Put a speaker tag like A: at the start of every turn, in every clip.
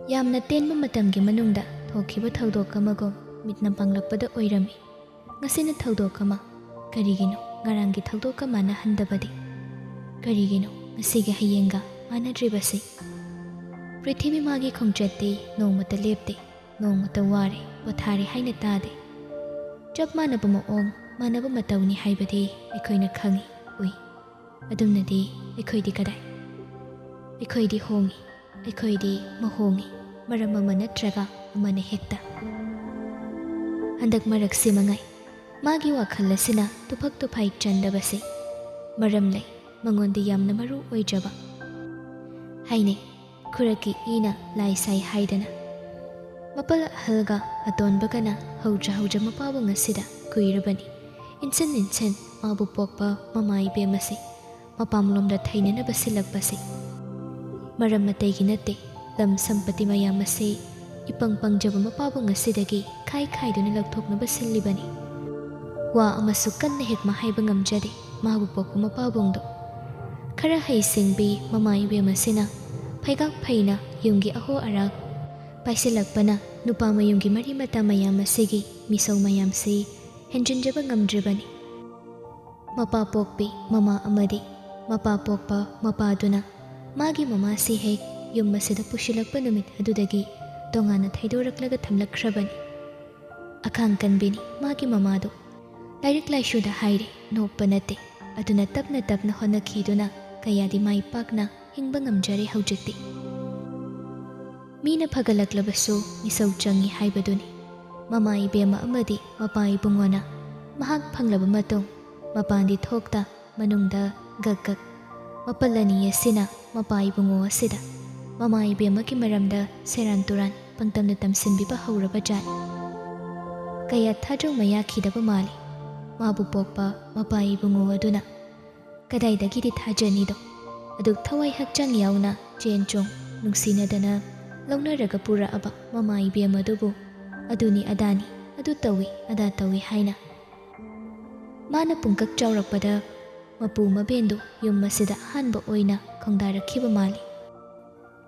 A: ꯌꯥꯝꯅ ꯇꯦꯟꯕ ꯃꯇꯝꯒꯤ ꯃꯅꯨꯡꯗ ꯊꯣꯛꯈꯤꯕ ꯊꯧꯗꯣꯛ ꯑꯃꯒꯨꯝ ꯃꯤꯠꯅ ꯄꯥꯡꯂꯛꯄꯗ ꯑꯣꯏꯔꯝꯃꯤ꯫ ꯉꯁꯤꯅ ꯊꯧꯗꯣꯛ ꯑꯃ, ꯀꯔꯤꯒꯤꯅꯣ ꯉꯔꯥꯡꯒꯤ ꯊꯧꯗꯣꯛꯀ ꯃꯥꯟꯅꯍꯟꯗꯕꯗꯤ? ꯀꯔꯤꯒꯤꯅꯣ ꯉꯁꯤꯒꯤ ꯍꯌꯦꯡꯒ ꯃꯥꯟꯅꯗ꯭ꯔꯤꯕꯁꯤ? ꯄ꯭ꯔꯤꯊꯤꯕꯤ ꯃꯥꯒꯤ ꯈꯣꯡꯆꯠꯇꯤ ꯅꯣꯡꯃꯇ ꯂꯦꯞꯇꯦ, ꯅꯣꯡꯃꯇ ꯋꯥꯔꯦ ꯄꯣꯊꯥꯔꯦ ꯍꯥꯏꯅ ꯇꯥꯗꯦ꯫ ꯆꯞ ꯃꯥꯟꯅꯕ ꯃꯑꯣꯡ, ꯃꯥꯟꯅꯕ ꯃꯇꯧꯅꯤ ꯍꯥꯏꯕꯗꯤ ꯑꯩꯈꯣꯏꯅ ꯈꯪꯏ, ꯎꯏ꯫ ꯑꯗꯨꯝꯅꯗꯤ ꯑꯩꯈꯣꯏꯗꯤ ꯀꯗꯥꯏ? ꯑꯩꯈꯣꯏꯗꯤ ꯍꯣꯡꯏ, ꯑꯩꯈꯣꯏꯗꯤ ꯃꯍꯣꯡꯏ, ꯃꯔꯝ ꯑꯃ ꯅꯠꯇ꯭ꯔꯒ ꯑꯃꯅ ꯍꯦꯛꯇ꯫ ꯍꯟꯗꯛ ꯃꯔꯛꯁꯤ ꯃꯉꯥꯏ ꯃꯥꯒꯤ ꯋꯥꯈꯜ ꯑꯁꯤꯅ ꯇꯨꯐꯛ ꯇꯨꯐꯥꯏ ꯆꯟꯗꯕꯁꯤ ꯃꯔꯝ ꯂꯩ, ꯃꯉꯣꯟꯗ ꯌꯥꯝꯅ ꯃꯔꯨ ꯑꯣꯏꯖꯕ꯫ ꯍꯥꯏꯅꯩ ꯈꯨꯔꯛꯀꯤ ꯏꯅ ꯂꯥꯏ ꯁꯥꯏ ꯍꯥꯏꯗꯅ꯫ ꯃꯄꯜ ꯑꯍꯜꯒ ꯑꯇꯣꯟꯕꯒꯅ ꯍꯧꯗ꯭ꯔ ꯍꯧꯗ꯭ꯔ ꯃꯄꯥꯕꯨꯡ ꯑꯁꯤꯗ ꯀꯨꯏꯔꯕꯅꯤ ꯏꯟꯁꯤꯟ ꯏꯟꯁꯤꯟ ꯃꯥꯕꯨ ꯄꯣꯛꯄ ꯃꯃꯥ ꯏꯕꯦꯝ ꯑꯁꯤ ꯃꯄꯥꯝꯂꯣꯝꯗ ꯊꯩꯅꯅꯕ ꯁꯤꯜꯂꯛꯄꯁꯤ꯫ ꯃꯔꯝ ꯑꯇꯩꯒꯤ ꯅꯠꯇꯦ, ꯂꯝ ꯁꯝꯄꯇꯤ ꯃꯌꯥꯝ ꯑꯁꯤ ꯏꯄꯪ ꯄꯪꯖꯕ ꯃꯄꯥꯕꯨꯡ ꯑꯁꯤꯗꯒꯤ ꯈꯥꯏ ꯈꯥꯏꯗꯨꯅ ꯂꯧꯊꯣꯛꯅꯕ ꯁꯤꯜꯂꯤꯕꯅꯤ꯫ ꯋꯥ ꯑꯃꯁꯨ ꯀꯟꯅ ꯍꯦꯛ ꯍꯥꯏꯕ ꯉꯝꯖꯗꯦ ꯃꯥꯕꯨ ꯄꯣꯛꯄ ꯃꯄꯥꯕꯨꯡꯗꯣ꯫ ꯈꯔ ꯍꯩꯁꯤꯡꯕꯤ ꯃꯃꯥ ꯏꯕꯦꯝ ꯑꯁꯤꯅ ꯐꯩꯒꯥꯛ ꯐꯩꯅ ꯌꯨꯝꯒꯤ ꯑꯍꯣ ꯑꯔꯥꯛ ꯄꯥꯏꯁꯤꯜꯂꯛꯄꯅ ꯅꯨꯄꯥ ꯃꯌꯨꯝꯒꯤ ꯃꯔꯤ ꯃꯇꯥ ꯃꯌꯥꯝ ꯑꯁꯤꯒꯤ ꯃꯤꯁꯧ ꯃꯌꯥꯝꯁꯤ ꯍꯦꯟꯖꯤꯟꯖꯕ ꯉꯝꯗ꯭ꯔꯤꯕꯅꯤ꯫ ꯃꯄꯥ ꯄꯣꯛꯄꯤ ꯃꯃꯥ ꯑꯃꯗꯤ ꯃꯄꯥ ꯄꯣꯛꯄ ꯃꯄꯥꯗꯨꯅ ꯃꯥꯒꯤ ꯃꯃꯥꯁꯤ ꯍꯦꯛ ꯌꯨꯝ ꯑꯁꯤꯗ ꯄꯨꯁꯤꯜꯂꯛꯄ ꯅꯨꯃꯤꯠ ꯑꯗꯨꯗꯒꯤ ꯇꯣꯉꯥꯟꯅ ꯊꯩꯗꯣꯔꯛꯂꯒ ꯊꯝꯂꯛꯈ꯭ꯔꯕꯅꯤ꯫ ꯑꯈꯥꯡ ꯀꯟꯕꯤꯅꯤ ꯃꯥꯒꯤ ꯃꯃꯥꯗꯣ꯫ ꯂꯥꯏꯔꯤꯛ ꯂꯥꯏꯁꯨꯗ ꯍꯥꯏꯔꯦ ꯅꯣꯞꯄ ꯅꯠꯇꯦ, ꯑꯗꯨꯅ ꯇꯞꯅ ꯇꯞꯅ ꯍꯣꯠꯅꯈꯤꯗꯨꯅ ꯀꯌꯥꯗꯤ ꯃꯥꯏ ꯄꯥꯛꯅ ꯍꯤꯡꯕ ꯉꯝꯖꯔꯦ ꯍꯧꯖꯤꯛꯇꯤ꯫ ꯃꯤꯅ ꯐꯒꯠꯂꯛꯂꯕꯁꯨ ꯃꯤꯁꯧ ꯆꯪꯏ ꯍꯥꯏꯕꯗꯨꯅꯤ꯫ ꯃꯃꯥ ꯏꯕꯦꯝꯃ ꯑꯃꯗꯤ ꯃꯄꯥ ꯏꯕꯨꯡꯉꯣꯅ ꯃꯍꯥꯛ ꯐꯪꯂꯕ ꯃꯇꯨꯡ ꯃꯄꯥꯟꯗꯤ ꯊꯣꯛꯇ ꯃꯅꯨꯡꯗ ꯒꯛ ꯒꯛ ꯃꯄꯜ ꯑꯅꯤ ꯑꯁꯤꯅ ꯃꯄꯥ ꯏꯕꯨꯡꯉꯣ ꯑꯁꯤꯗ ꯃꯃꯥ ꯏꯕꯦꯝꯃꯒꯤ ꯃꯔꯝꯗ ꯁꯦꯔꯥꯟ ꯇꯨꯔꯥꯟ ꯄꯪꯇꯝꯅ ꯇꯝꯁꯤꯟꯕꯤꯕ ꯍꯧꯔꯕ ꯖꯥꯠꯅꯤ꯫ ꯀꯌꯥ ꯊꯥꯖꯧ ꯃꯌꯥꯈꯤꯗꯕ ꯃꯥꯜꯂꯤ ꯃꯥꯕꯨ ꯄꯣꯛꯄ ꯃꯄꯥ ꯏꯕꯨꯡꯉꯣ ꯑꯗꯨꯅ꯫ ꯀꯗꯥꯏꯗꯒꯤꯗꯤ ꯊꯥꯖꯅꯤꯗꯣ? ꯑꯗꯨꯛ ꯊꯋꯥꯏ ꯍꯛꯆꯥꯡ ꯌꯥꯎꯅ ꯆꯦꯟ ꯆꯣꯡ ꯅꯨꯡꯁꯤꯅꯗꯅ ꯂꯧꯅꯔꯒ ꯄꯨꯔꯛꯑꯕ ꯃꯃꯥ ꯏꯕꯦꯝ ꯑꯗꯨꯕꯨ ꯑꯗꯨꯅꯤ ꯑꯗꯥꯅꯤ, ꯑꯗꯨ ꯇꯧꯏ ꯑꯗꯥ ꯇꯧꯏ ꯍꯥꯏꯅ ꯃꯥꯅ ꯄꯨꯡꯀꯛ ꯆꯥꯎꯔꯛꯄꯗ ꯃꯄꯨ ꯃꯕꯦꯟꯗꯨ ꯌꯨꯝ ꯑꯁꯤꯗ ꯑꯍꯥꯟꯕ ꯑꯣꯏꯅ ꯈꯣꯡꯗꯥꯔꯛꯈꯤꯕ ꯃꯥꯜꯂꯤ꯫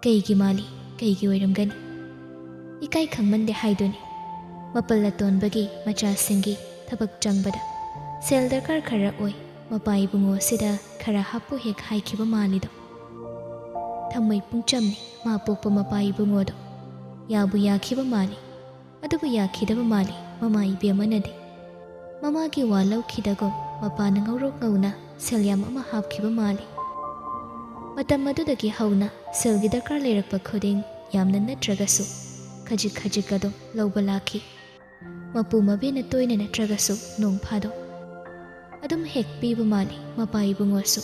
A: ꯀꯩꯒꯤ ꯃꯥꯜꯂꯤ? ꯀꯩꯒꯤ ꯑꯣꯏꯔꯝꯒꯅꯤ? ꯏꯀꯥꯏ ꯈꯪꯃꯟꯗꯦ ꯍꯥꯏꯗꯨꯅꯤ꯫ ꯃꯄꯜ ꯑꯇꯣꯟꯕꯒꯤ ꯃꯆꯥꯁꯤꯡꯒꯤ ꯊꯕꯛ ꯆꯪꯕꯗ ꯁꯦꯜ ꯗꯔꯀꯥꯔ ꯈꯔ ꯑꯣꯏ, ꯃꯄꯥ ꯏꯕꯨꯡꯉꯣ ꯑꯁꯤꯗꯈꯔ ꯍꯥꯞꯄꯨ ꯍꯦꯛ ꯍꯥꯏꯈꯤꯕ ꯃꯥꯜꯂꯤꯗꯣ꯫ ꯊꯝꯃꯣꯏ ꯄꯨꯡꯆꯝꯅꯤ ꯃꯥ ꯄꯣꯛꯄ ꯃꯄꯥ ꯏꯕꯨꯡꯉꯣꯗꯣ꯫ ꯌꯥꯕꯨ ꯌꯥꯈꯤꯕ ꯃꯥꯜꯂꯤ, ꯑꯗꯨꯕꯨ ꯌꯥꯈꯤꯗꯕ ꯃꯥꯜꯂꯤ ꯃꯃꯥ ꯏꯕꯦꯝꯃꯅꯗꯤ꯫ ꯃꯃꯥꯒꯤ ꯋꯥ ꯂꯧꯈꯤꯗꯒꯨꯝ ꯃꯄꯥꯅ ꯉꯧꯔꯣꯛ ꯉꯧꯅ ꯁꯦꯜ ꯌꯥꯝ ꯑꯃ ꯍꯥꯞꯈꯤꯕ ꯃꯥꯜꯂꯤ꯫ ꯃꯇꯝ ꯑꯗꯨꯗꯒꯤ ꯍꯧꯅ ꯁꯦꯜꯒꯤ ꯗꯔꯀꯥꯔ ꯂꯩꯔꯛꯄ ꯈꯨꯗꯤꯡ ꯌꯥꯝꯅ ꯅꯠꯇ꯭ꯔꯒꯁꯨ ꯈꯖꯤꯛ ꯈꯖꯤꯛ ꯑꯗꯨꯝ ꯂꯧꯕ ꯂꯥꯛꯈꯤ꯫ ꯃꯄꯨ ꯃꯕꯦꯟꯅ ꯇꯣꯏꯅ ꯅꯠꯇ꯭ꯔꯒꯁꯨ ꯅꯣꯡ ꯐꯥꯗꯣꯛ ꯑꯗꯨꯝ ꯍꯦꯛ ꯄꯤꯕ ꯃꯥꯜꯂꯤ ꯃꯄꯥ ꯏꯕꯨꯡꯉꯣꯁꯨ꯫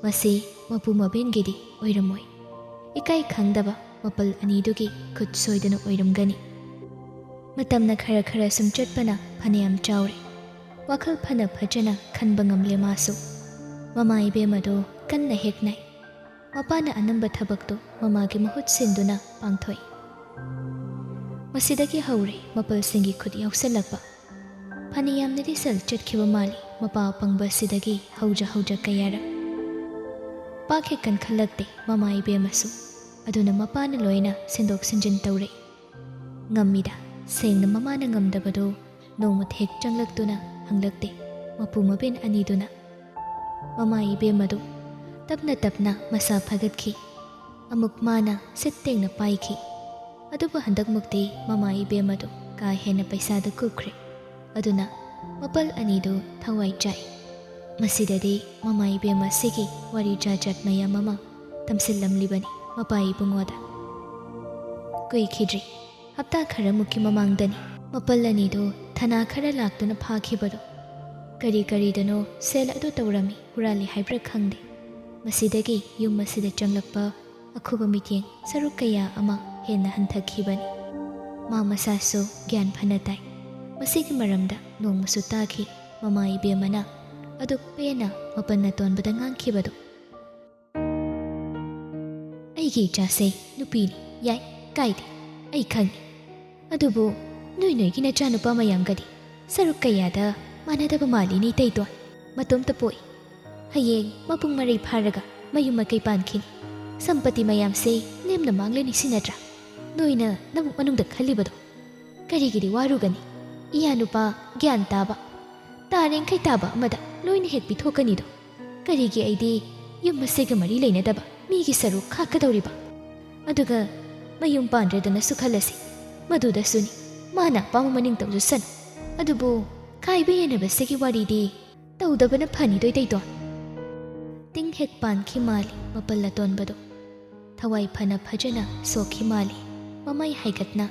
A: ꯃꯁꯤ ꯃꯄꯨ ꯃꯕꯦꯟꯒꯤꯗꯤ ꯑꯣꯏꯔꯝꯃꯣꯏ, ꯏꯀꯥꯏ ꯈꯪꯗꯕ ꯃꯄꯜ ꯑꯅꯤꯗꯨꯒꯤ ꯈꯨꯠ ꯁꯣꯏꯗꯅ ꯑꯣꯏꯔꯝꯒꯅꯤ꯫ ꯃꯇꯝꯅ ꯈꯔ ꯈꯔ ꯁꯨꯝ ꯆꯠꯄꯅ ꯐꯅꯌꯥꯝ ꯆꯥꯎꯔꯦ, ꯋꯥꯈꯜ ꯐꯅ ꯐꯖꯅ ꯈꯟꯕ ꯉꯝꯂꯦ ꯃꯥꯁꯨ꯫ ꯃꯃꯥ ꯏꯕꯦꯝ ꯑꯗꯨ ꯀꯟꯅ ꯍꯦꯛ ꯅꯥꯏ꯫ ꯃꯄꯥꯅ ꯑꯅꯝꯕ ꯊꯕꯛꯇꯨ ꯃꯃꯥꯒꯤ ꯃꯍꯨꯠ ꯁꯤꯟꯗꯨꯅ ꯄꯥꯡꯊꯣꯛꯏ꯫ ꯃꯁꯤꯗꯒꯤ ꯍꯧꯔꯦ ꯃꯄꯜꯁꯤꯡꯒꯤ ꯈꯨꯠ ꯌꯥꯎꯁꯜꯂꯛꯄ꯫ ꯐꯅꯌꯥꯝꯅꯗꯤ ꯁꯦꯜ ꯆꯠꯈꯤꯕ ꯃꯥꯜꯂꯤ ꯃꯄꯥ ꯑꯄꯪꯕ ꯑꯁꯤꯗꯒꯤ ꯍꯧꯖ ꯍꯧꯖ ꯀꯌꯥꯔꯛ꯫ ꯄꯥꯛ ꯍꯦꯛ ꯀꯟꯈꯠꯂꯛꯇꯦ ꯃꯃꯥ ꯏꯕꯦꯝꯃꯁꯨ, ꯑꯗꯨꯅ ꯃꯄꯥꯅ ꯂꯣꯏꯅ ꯁꯤꯟꯗꯣꯛ ꯁꯤꯟꯖꯤꯟ ꯇꯧꯔꯛꯏ꯫ ꯉꯝꯃꯤꯗ, ꯁꯦꯡꯅ ꯃꯃꯥꯅ ꯉꯝꯗꯕꯗꯨ ꯅꯣꯡꯃꯇ ꯍꯦꯛ ꯆꯪꯂꯛꯇꯨꯅ ꯍꯪꯂꯛꯇꯦ ꯃꯄꯨ ꯃꯕꯦꯟ ꯑꯅꯤꯗꯨꯅ꯫ ꯃꯃꯥ ꯏꯕꯦꯝ ꯑꯗꯨ ꯇꯞꯅ ꯇꯞꯅ ꯃꯁꯥ ꯐꯒꯠꯈꯤ꯫ ꯑꯃꯨꯛ ꯃꯥꯅ ꯁꯤꯠ ꯇꯦꯡꯅ ꯄꯥꯏꯈꯤ꯫ ꯑꯗꯨꯕꯨ ꯍꯟꯗꯛꯃꯨꯛꯇꯤ ꯃꯃꯥ ꯏꯕꯦꯝ ꯑꯗꯨ ꯀꯥ ꯍꯦꯟꯅ ꯄꯩꯁꯥꯗ ꯀꯨꯞꯈ꯭ꯔꯦ, ꯑꯗꯨꯅ ꯃꯄꯜ ꯑꯅꯤꯗꯨ ꯊꯋꯥꯏ ꯆꯥꯏ꯫ ꯃꯁꯤꯗꯗꯤ ꯃꯃꯥ ꯏꯕꯦꯝ ꯑꯁꯤꯒꯤ ꯋꯥꯔꯤ ꯖꯥꯠ ꯖꯥꯠ ꯃꯌꯥꯝ ꯑꯃ ꯇꯝꯁꯤꯜꯂꯝꯂꯤꯕꯅꯤ ꯃꯄꯥ ꯏꯕꯨꯡꯉꯣꯗ꯫ ꯀꯨꯏꯈꯤꯗ꯭ꯔꯤ, ꯍꯞꯇꯥ ꯈꯔꯃꯨꯛꯀꯤ ꯃꯃꯥꯡꯗꯅꯤ ꯃꯄꯜ ꯑꯅꯤꯗꯨ ꯊꯅꯥ ꯈꯔ ꯂꯥꯛꯇꯨꯅ ꯐꯥꯈꯤꯕꯗꯣ꯫ ꯀꯔꯤ ꯀꯔꯤꯗꯅꯣ ꯁꯦꯜ ꯑꯗꯨ ꯇꯧꯔꯝꯃꯤ ꯍꯨꯔꯥꯜꯂꯤ ꯍꯥꯏꯕ꯭ꯔꯥ ꯈꯪꯗꯦ꯫ ꯃꯁꯤꯗꯒꯤ ꯌꯨꯝ ꯑꯁꯤꯗ ꯆꯪꯂꯛꯄ ꯑꯈꯨꯕ ꯃꯤꯠꯌꯦꯡ ꯁꯔꯨꯛ ꯀꯌꯥ ꯑꯃ ꯍꯦꯟꯅ ꯍꯟꯊꯈꯤꯕꯅꯤ꯫ ꯃꯥ ꯃꯁꯥꯁꯨ ꯒ꯭ꯌꯥꯟ ꯐꯅ ꯇꯥꯏ꯫ ꯃꯁꯤꯒꯤ ꯃꯔꯝꯗ ꯅꯣꯡꯃꯁꯨ ꯇꯥꯈꯤ ꯃꯃꯥ ꯏꯕꯦꯝꯃꯅ ꯑꯗꯨꯛ ꯄꯦꯟꯅ ꯃꯄꯜ ꯑꯇꯣꯟꯕꯗ ꯉꯥꯡꯈꯤꯕꯗꯣ꯫ ꯑꯩꯒꯤ ꯏꯆꯥꯁꯦ ꯅꯨꯄꯤꯅꯤ, ꯌꯥꯏ, ꯀꯥꯏꯗꯦ, ꯑꯩ ꯈꯪꯏ꯫ ꯑꯗꯨꯕꯨ ꯅꯣꯏꯒꯤ ꯅꯆꯥꯅꯨꯄꯥ ꯃꯌꯥꯝꯒꯗꯤ ꯁꯔꯨꯛ ꯀꯌꯥꯗ ꯃꯥꯟꯅꯗꯕ ꯃꯥꯜꯂꯤꯅꯤ ꯇꯩꯇꯣꯟ꯫ ꯃꯇꯣꯝꯇ ꯄꯣꯛꯏ, ꯍꯌꯦꯡ ꯃꯄꯨꯡ ꯃꯔꯩ ꯐꯥꯔꯒ ꯃꯌꯨꯝ ꯃꯀꯩ ꯄꯥꯟꯈꯤꯅꯤ꯫ ꯁꯝꯄꯇꯤ ꯃꯌꯥꯝꯁꯦ ꯂꯦꯝꯅ ꯃꯥꯡꯂꯅꯤ ꯁꯤ ꯅꯠꯇ꯭ꯔꯥ? ꯅꯣꯏꯅ ꯅꯕꯨꯛ ꯃꯅꯨꯡꯗ ꯈꯜꯂꯤꯕꯗꯣ ꯀꯔꯤꯒꯤꯗꯤ ꯋꯥꯔꯨꯒꯅꯤ ꯏꯌꯥ ꯅꯨꯄꯥ ꯒ꯭ꯌꯥꯟ ꯇꯥꯕ ꯇꯥꯔꯦꯡꯈꯩ ꯇꯥꯕ ꯑꯃꯗ ꯂꯣꯏꯅ ꯍꯦꯛ ꯄꯤꯊꯣꯛꯀꯅꯤꯗꯣ ꯀꯔꯤꯒꯤ ꯑꯩꯗꯤ ꯌꯨꯝ ꯑꯁꯤꯒ ꯃꯔꯤ ꯂꯩꯅꯗꯕ ꯃꯤꯒꯤ ꯁꯔꯨꯛ ꯈꯥꯛꯀꯗꯧꯔꯤꯕ ꯑꯗꯨꯒ ꯃꯌꯨꯝ ꯄꯥꯟꯗ꯭ꯔꯦꯗꯅꯁꯨ ꯈꯜꯂꯁꯤ ꯃꯗꯨꯗꯁꯨꯅꯤ ꯃꯥꯅ ꯑꯄꯥꯝꯕ ꯃꯅꯤꯡ ꯇꯧꯖꯁꯅꯨ ꯑꯗꯨꯕꯨ ꯈꯥꯏꯕ ꯌꯦꯟꯅꯕꯁꯤꯒꯤ ꯋꯥꯔꯤꯗꯤ ꯇꯧꯗꯕꯅ ꯐꯅꯤꯗꯣꯏ ꯇꯩꯇꯣꯟ ꯇꯤꯡ ꯍꯦꯛ ꯄꯥꯟꯈꯤ ꯃꯥꯜꯂꯤ ꯃꯄꯜ ꯑꯇꯣꯟꯕꯗꯣ ꯊꯋꯥꯏ ꯐꯅ ꯐꯖꯅ ꯁꯣꯛꯈꯤ ꯃꯥꯜꯂꯤ ꯃꯃꯩ ꯍꯥꯏꯒꯠꯅ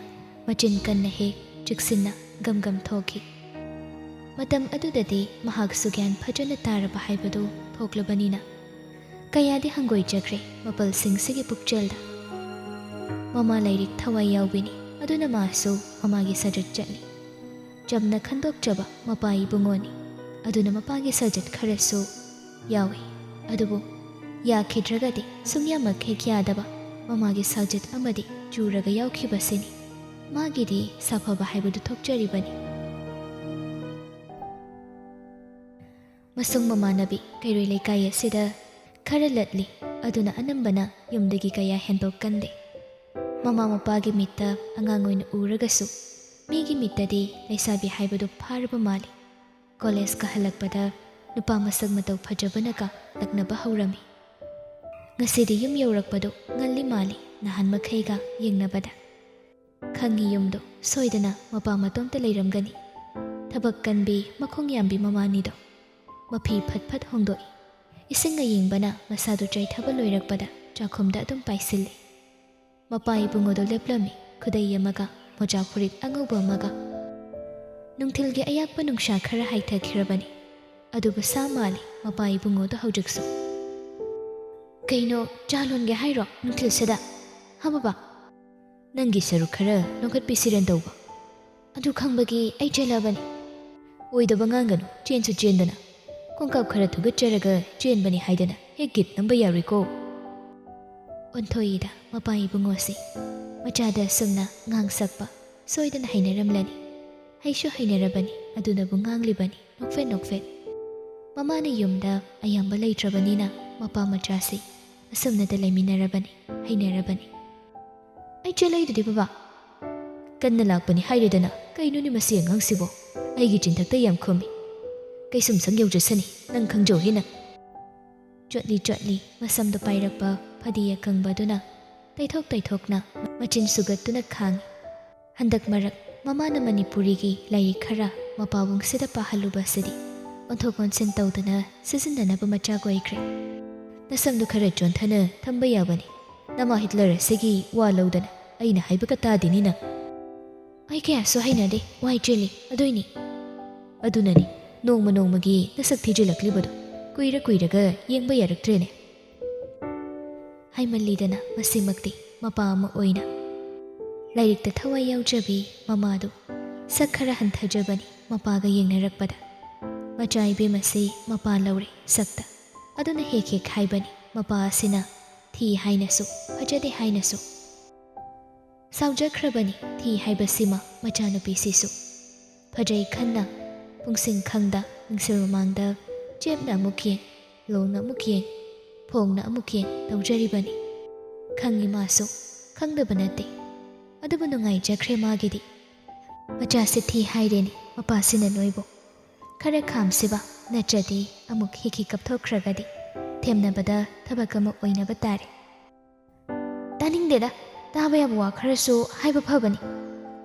A: ꯃꯆꯤꯟ ꯀꯟꯅ ꯍꯦꯛ ꯆꯤꯛꯁꯤꯟꯅ ꯒꯝꯒꯝ ꯊꯣꯛꯈꯤ ꯃꯇꯝ ꯑꯗꯨꯗꯗꯤ ꯃꯍꯥꯛꯁꯨ ꯒ꯭ꯌꯥꯟ ꯐꯖꯅ ꯇꯥꯔꯕ ꯍꯥꯏꯕꯗꯨ ꯊꯣꯛꯂꯕꯅꯤꯅ ꯀꯌꯥꯗꯤ ꯍꯪꯒꯣꯏꯖꯈ꯭ꯔꯦ ꯃꯄꯜꯁꯤꯡꯁꯤꯒꯤ ꯄꯨꯛꯆꯦꯜꯗ ꯃꯃꯥ ꯂꯥꯏꯔꯤꯛ ꯊꯋꯥꯏ ꯌꯥꯎꯕꯤꯅꯤ ꯑꯗꯨꯅ ꯃꯥꯁꯨ ꯃꯃꯥꯒꯤ ꯁꯖꯠ ꯆꯠꯂꯤ ꯆꯝꯅ ꯈꯟꯗꯣꯛꯆꯕ ꯃꯄꯥ ꯏꯕꯨꯡꯉꯣꯅꯤ ꯑꯗꯨꯅ ꯃꯄꯥꯒꯤ ꯁꯖꯠ ꯈꯔꯁꯨ ꯌꯥꯎꯏ ꯑꯗꯨꯕꯨ ꯌꯥꯈꯤꯗ꯭ꯔꯒꯗꯤ ꯁꯨꯡꯌꯥꯃꯛ ꯍꯦꯛ ꯌꯥꯗꯕ ꯃꯃꯥꯒꯤ ꯁꯖꯠ ꯑꯃꯗꯤ ꯆꯨꯔꯒ ꯌꯥꯎꯈꯤꯕꯁꯤꯅꯤ ꯃꯥꯒꯤꯗꯤ ꯁꯥꯐꯕ ꯍꯥꯏꯕꯗꯨ ꯊꯣꯛꯆꯔꯤꯕꯅꯤ ꯃꯁꯨꯡ ꯃꯃꯥꯟꯅꯕꯤ ꯀꯩꯔꯣꯏ ꯂꯩꯀꯥꯏ ꯑꯁꯤꯗ ꯈꯔ ꯂꯠꯂꯤ ꯑꯗꯨꯅ ꯑꯅꯝꯕꯅ ꯌꯨꯝꯗꯒꯤ ꯀꯌꯥ ꯍꯦꯟꯗꯣꯛꯀꯟꯗꯦ ꯃꯃꯥ ꯃꯄꯥꯒꯤ ꯃꯤꯠꯇ ꯑꯉꯥꯡ ꯑꯣꯏꯅ ꯎꯔꯒꯁꯨ ꯃꯤꯒꯤ ꯃꯤꯠꯇꯗꯤ ꯂꯩꯁꯥꯕꯤ ꯍꯥꯏꯕꯗꯨ ꯐꯥꯔꯕ ꯃꯥꯜꯂꯤ ꯀꯣꯂꯦꯖꯀ ꯍꯜꯂꯛꯄꯗ ꯅꯨꯄꯥ ꯃꯁꯛ ꯃꯇꯧ ꯐꯖꯕꯅꯒ ꯂꯛꯅꯕ ꯍꯧꯔꯝꯃꯤ ꯉꯁꯤꯗꯤ ꯌꯨꯝ ꯌꯧꯔꯛꯄꯗꯣ ꯉꯜꯂꯤ ꯃꯥꯜꯂꯤ ꯅꯍꯥꯟ ꯃꯈꯩꯒ ꯌꯦꯡꯅꯕꯗ ꯈꯪꯉꯤ ꯌꯨꯝꯗꯣ ꯁꯣꯏꯗꯅ ꯃꯄꯥ ꯃꯇꯣꯝꯇ ꯂꯩꯔꯝꯒꯅꯤ ꯊꯕꯛ ꯀꯟꯕꯤ ꯃꯈꯣꯡ ꯌꯥꯝꯕꯤ ꯃꯃꯥꯅꯤꯗꯣ ꯃꯐꯤ ꯐꯠ ꯐꯠ ꯍꯣꯡꯗꯣꯛꯏ ꯏꯁꯤꯡ ꯑꯌꯤꯡꯕꯅ ꯃꯁꯥꯗꯨ ꯆꯥꯏꯊꯕ ꯂꯣꯏꯔꯛꯄꯗ ꯆꯥꯛꯈꯨꯝꯗ ꯑꯗꯨꯝ ꯄꯥꯏꯁꯤꯜꯂꯤ ꯃꯄꯥ ꯏꯕꯨꯡꯉꯣꯗꯣ ꯂꯦꯞꯂꯝꯃꯤ ꯈꯨꯗꯩ ꯑꯃꯒ ꯃꯣꯖꯥ ꯐꯨꯔꯤꯠ ꯑꯉꯧꯕ ꯑꯃꯒ ꯅꯨꯡꯊꯤꯜꯒꯤ ꯑꯌꯥꯛꯄ ꯅꯨꯡꯁꯥ ꯈꯔ ꯍꯥꯏꯊꯈꯤꯔꯕꯅꯤ ꯑꯗꯨꯕꯨ ꯁꯥ ꯃꯥꯜꯂꯤ ꯃꯄꯥ ꯏꯕꯨꯡꯉꯣꯗꯣ ꯍꯧꯖꯤꯛꯁꯨ ꯀꯩꯅꯣ ꯆꯥ ꯂꯣꯟꯒꯦ ꯍꯥꯏꯔꯣ ꯅꯨꯡꯊꯤꯜꯁꯤꯗ ꯍꯥ ꯕꯕꯥ ꯅꯪꯒꯤ ꯁꯔꯨꯛ ꯈꯔ ꯂꯧꯈꯠꯄꯤꯁꯤꯔꯦꯟ ꯇꯧꯕ ꯑꯗꯨ ꯈꯪꯕꯒꯤ ꯑꯩ ꯆꯦꯜꯂꯕꯅꯤ ꯑꯣꯏꯗꯕ ꯉꯥꯡꯒꯅꯨ ꯆꯦꯟꯁꯨ ꯆꯦꯟꯗꯅ ꯈꯣꯡꯀꯥꯞ ꯈꯔ ꯊꯨꯒꯠꯆꯔꯒ ꯆꯦꯟꯕꯅꯤ ꯍꯥꯏꯗꯅ ꯍꯦꯛ ꯒꯤꯠ ꯅꯝꯕ ꯌꯥꯔꯣꯏꯀꯣ ꯑꯣꯟꯊꯣꯛꯏꯗ ꯃꯄꯥ ꯏꯕꯨꯡꯉꯣꯁꯤ ꯃꯆꯥꯗ ꯑꯁꯨꯝꯅ ꯉꯥꯡ ꯁꯛꯄ ꯁꯣꯏꯗꯅ ꯍꯩꯅꯔꯝꯂꯅꯤ ꯍꯩꯁꯨ ꯍꯩꯅꯔꯕꯅꯤ ꯑꯗꯨꯅꯕꯨ ꯉꯥꯡꯂꯤꯕꯅꯤ ꯅꯣꯛꯐꯦꯠ ꯅꯣꯛꯐꯦꯠ ꯃꯃꯥꯅ ꯌꯨꯝꯗ ꯑꯌꯥꯝꯕ ꯂꯩꯇ꯭ꯔꯕꯅꯤꯅ ꯃꯄꯥ ꯃꯆꯥꯁꯤ ꯑꯁꯨꯝꯅꯗ ꯂꯩꯃꯤꯟꯅꯔꯕꯅꯤ ꯍꯩꯅꯔꯕꯅꯤ ꯑꯩ ꯆꯦꯜꯂꯛꯏꯗꯨꯗꯤ ꯕꯕꯥ ꯀꯟꯅ ꯂꯥꯛꯄꯅꯤ ꯍꯥꯏꯔꯦꯗꯅ ꯀꯩꯅꯣꯅꯤ ꯃꯁꯤ ꯑꯉꯥꯡꯁꯤꯕꯣ ꯑꯩꯒꯤ ꯆꯤꯟꯊꯛꯇ ꯌꯥꯝ ꯈꯨꯝꯃꯤ ꯀꯩꯁꯨꯝꯁꯪ ꯌꯧꯖꯁꯅꯤ ꯅꯪ ꯈꯪꯖꯧꯍꯦ ꯅꯪ ꯆꯣꯠꯂꯤ ꯆꯣꯠꯂꯤ ꯃꯁꯝꯗꯣ ꯄꯥꯏꯔꯛꯄ ꯐꯗꯤ ꯑꯀꯪꯕꯗꯨꯅ ꯇꯩꯊꯣꯛ ꯇꯩꯊꯣꯛꯅ ꯃꯆꯤꯟ ꯁꯨꯒꯠꯇꯨꯅ ꯈꯥꯡꯉꯤ ꯍꯟꯗꯛ ꯃꯔꯛ ꯃꯃꯥꯅ ꯃꯅꯤꯄꯨꯔꯤꯒꯤ ꯂꯥꯏꯔꯤꯛ ꯈꯔ ꯃꯄꯥꯕꯨꯡꯁꯤꯗ ꯄꯥꯍꯜꯂꯨꯕꯁꯤꯗꯤ ꯑꯣꯟꯊꯣꯛ ꯑꯣꯟꯁꯤꯟ ꯇꯧꯗꯨꯅ ꯁꯤꯖꯤꯟꯅꯅꯕ ꯃꯆꯥꯛ ꯑꯣꯏꯈ꯭ꯔꯦ ꯅꯁꯝꯗꯨ ꯈꯔ ꯆꯣꯟꯊꯅ ꯊꯝꯕ ꯌꯥꯕꯅꯤ ꯅꯃꯥ ꯍꯤꯠꯂꯔ ꯑꯁꯤꯒꯤ ꯋꯥ ꯂꯧꯗꯅ ꯑꯩꯅ ꯍꯥꯏꯕꯒ ꯇꯥꯗꯦꯅꯤꯅ ꯑꯩ ꯀꯌꯥꯁꯨ ꯍꯩꯅꯗꯦ ꯋꯥꯏ ꯆꯦꯜꯂꯤ ꯑꯗꯨꯏꯅꯤ ꯑꯗꯨꯅꯅꯤ ꯅꯣꯡꯃ ꯅꯣꯡꯃꯒꯤ ꯅꯁꯛ ꯊꯤꯖꯤꯜꯂꯛꯂꯤꯕꯗꯣ ꯀꯨꯏꯔ ꯀꯨꯏꯔꯒ ꯌꯦꯡꯕ ꯌꯥꯔꯛꯇ꯭ꯔꯦꯅꯦ ꯍꯥꯏꯃꯜꯂꯤꯗꯅ ꯃꯁꯤꯃꯛꯇꯤ ꯃꯄꯥ ꯑꯃ ꯑꯣꯏꯅ ꯂꯥꯏꯔꯤꯛꯇ ꯊꯋꯥꯏ ꯌꯥꯎꯖꯕꯤ ꯃꯃꯥꯗꯨ ꯁꯛ ꯈꯔ ꯍꯟꯊꯖꯕꯅꯤ ꯃꯄꯥꯒ ꯌꯦꯡꯅꯔꯛꯄꯗ ꯃꯆꯥ ꯏꯕꯦꯝ ꯑꯁꯤ ꯃꯄꯥ ꯂꯧꯔꯦ ꯁꯛꯇ ꯑꯗꯨꯅ ꯍꯦꯛ ꯍꯦꯛ ꯍꯥꯏꯕꯅꯤ ꯃꯄꯥ ꯑꯁꯤꯅ ꯊꯤ ꯍꯥꯏꯅꯁꯨ ꯐꯖꯗꯦ ꯍꯥꯏꯅꯁꯨ ꯁꯥꯎꯖꯈ꯭ꯔꯕꯅꯤ ꯊꯤ ꯍꯥꯏꯕꯁꯤꯃ ꯃꯆꯥꯅꯨꯄꯤꯁꯤꯁꯨ ꯐꯖꯩ ꯈꯟꯅ ꯄꯨꯡꯁꯤꯡ ꯈꯪꯗ ꯃꯤꯡꯁꯦꯜ ꯃꯃꯥꯡꯗ ꯆꯦꯞꯅ ꯑꯃꯨꯛ ꯌꯦꯡ ꯂꯣꯡꯅ ꯑꯃꯨꯛ ꯌꯦꯡ ꯐꯣꯡꯅ ꯑꯃꯨꯛ ꯌꯦꯡ ꯇꯧꯖꯔꯤꯕꯅꯤ ꯈꯪꯉꯤ ꯃꯥꯁꯨ ꯈꯪꯗꯕ ꯅꯠꯇꯦ ꯑꯗꯨꯕꯨ ꯅꯨꯡꯉꯥꯏꯖꯈ꯭ꯔꯦ ꯃꯥꯒꯤꯗꯤ ꯃꯆꯥꯁꯤ ꯊꯤ ꯍꯥꯏꯔꯦꯅꯤ ꯃꯄꯥꯁꯤꯅ ꯅꯣꯏꯕꯨ ꯈꯔ ꯈꯥꯝꯁꯤꯕ ꯅꯠꯇ꯭ꯔꯗꯤ ꯑꯃꯨꯛ ꯍꯤꯛ ꯀꯞꯊꯣꯛꯈ꯭ꯔꯒꯗꯤ ꯊꯦꯝꯅꯕꯗ ꯊꯕꯛ ꯑꯃ ꯑꯣꯏꯅꯕ ꯇꯥꯔꯦ ꯇꯥꯅꯤꯡꯗꯦꯗ ꯇꯥꯕ ꯌꯥꯕ ꯋꯥ ꯈꯔꯁꯨ ꯍꯥꯏꯕ ꯐꯕꯅꯤ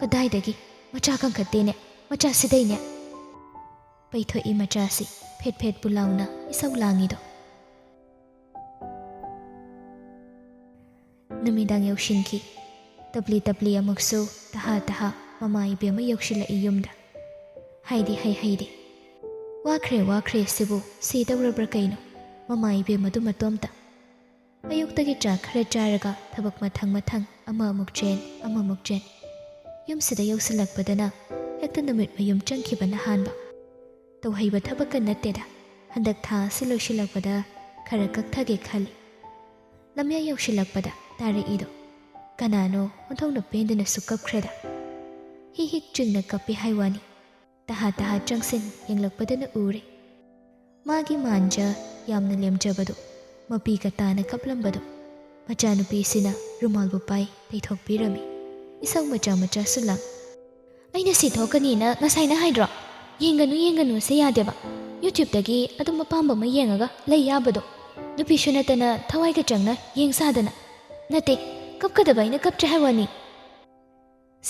A: ꯀꯗꯥꯏꯗꯒꯤ ꯃꯆꯥ ꯀꯟꯈꯠꯇꯦꯅꯦ ꯃꯆꯥꯁꯤꯗꯩꯅꯦ ꯄꯩꯊꯣꯛꯏ ꯃꯆꯥꯁꯤ ꯐꯦꯠ ꯐꯦꯠꯄꯨ ꯂꯥꯎꯅ ꯏꯁꯧ ꯂꯥꯡꯉꯤꯗꯣ ꯅꯨꯃꯤꯗꯥꯡ ꯌꯧꯁꯤꯟꯈꯤ ꯇꯞꯂꯤ ꯇꯞꯂꯤ ꯑꯃꯨꯛꯁꯨ ꯇꯍꯥ ꯇꯍꯥ ꯃꯃꯥ ꯏꯕꯦꯝꯃ ꯌꯧꯁꯤꯜꯂꯛꯏ ꯌꯨꯝꯗ ꯍꯩꯗꯤ ꯍꯩꯗꯦ ꯋꯥꯈ꯭ꯔꯦ ꯁꯤꯕꯨ ꯁꯤꯗꯧꯔꯕ꯭ꯔꯥ ꯀꯩꯅꯣ ꯃꯃꯥ ꯏꯕꯦꯝꯃꯗꯨ ꯃꯇꯣꯝꯇ ꯑꯌꯨꯛꯇꯒꯤ ꯆꯥꯛ ꯈꯔ ꯆꯥꯔꯒ ꯊꯕꯛ ꯃꯊꯪ ꯃꯊꯪ ꯑꯃꯃꯨꯛ ꯆꯦꯟ ꯑꯃꯃꯨꯛ ꯆꯦꯟ ꯌꯨꯝꯁꯤꯗ ꯌꯧꯁꯤꯜꯂꯛꯄꯗꯅ ꯍꯦꯛꯇ ꯅꯨꯃꯤꯠ ꯃꯌꯨꯝ ꯆꯪꯈꯤꯕꯅ ꯍꯥꯟꯕ ꯇꯧꯍꯩꯕ ꯊꯕꯛꯀ ꯅꯠꯇꯦꯗ ꯍꯟꯗꯛ ꯊꯥ ꯑꯁꯤ ꯂꯣꯏꯁꯤꯜꯂꯛꯄꯗ ꯈꯔ ꯀꯛꯊꯒꯦ ꯈꯜꯂꯤ ꯂꯝꯌꯥ ꯌꯧꯁꯤꯜꯂꯛꯄꯗ ꯇꯥꯔꯛꯏꯗꯣ ꯀꯅꯥꯅꯣ ꯑꯣꯟꯊꯣꯛꯅ ꯄꯦꯟꯗꯅꯁꯨ ꯀꯞꯈ꯭ꯔꯦꯗ ꯍꯤ ꯍꯤꯛ ꯆꯤꯡꯅ ꯀꯞꯄꯤ ꯍꯥꯏꯋꯥꯅꯤ ꯇꯍꯥ ꯇꯍꯥ ꯆꯪꯁꯤꯟ ꯌꯦꯡꯂꯛꯄꯗꯅ ꯎꯔꯦ ꯃꯥꯒꯤ ꯃꯥꯟꯖ ꯌꯥꯝꯅ ꯂꯦꯝꯖꯕꯗꯣ ꯃꯄꯤꯒ ꯇꯥꯅ ꯀꯞꯂꯝꯕꯗꯣ ꯃꯆꯥꯅꯨꯄꯤꯁꯤꯅ ꯔꯨꯃꯥꯜꯕꯨ ꯄꯥꯏ ꯇꯩꯊꯣꯛꯄꯤꯔꯝꯃꯤ ꯏꯁꯧ ꯃꯆꯥ ꯃꯆꯥꯁꯨ ꯂꯥꯡ ꯑꯩꯅ ꯁꯤ ꯊꯣꯛꯀꯅꯤꯅ ꯉꯁꯥꯏꯅ ꯍꯥꯏꯗ꯭ꯔꯣ ꯌꯦꯡꯒꯅꯨ ꯁꯦ ꯌꯥꯗꯦꯕ ꯌꯨꯇ꯭ꯌꯨꯕꯇꯒꯤ ꯑꯗꯨꯝ ꯑꯄꯥꯝꯕ ꯑꯃ ꯌꯦꯡꯉꯒ ꯂꯩ ꯌꯥꯕꯗꯣ ꯅꯨꯄꯤꯁꯨ ꯅꯠꯇꯅ ꯊꯋꯥꯏꯒ ꯆꯪꯅ ꯌꯦꯡ ꯁꯥꯗꯅ ꯅꯠꯇꯦ ꯀꯞꯀꯗꯕ ꯑꯩꯅ ꯀꯞꯇ꯭ꯔꯦ ꯍꯥꯏꯋꯥꯅꯤ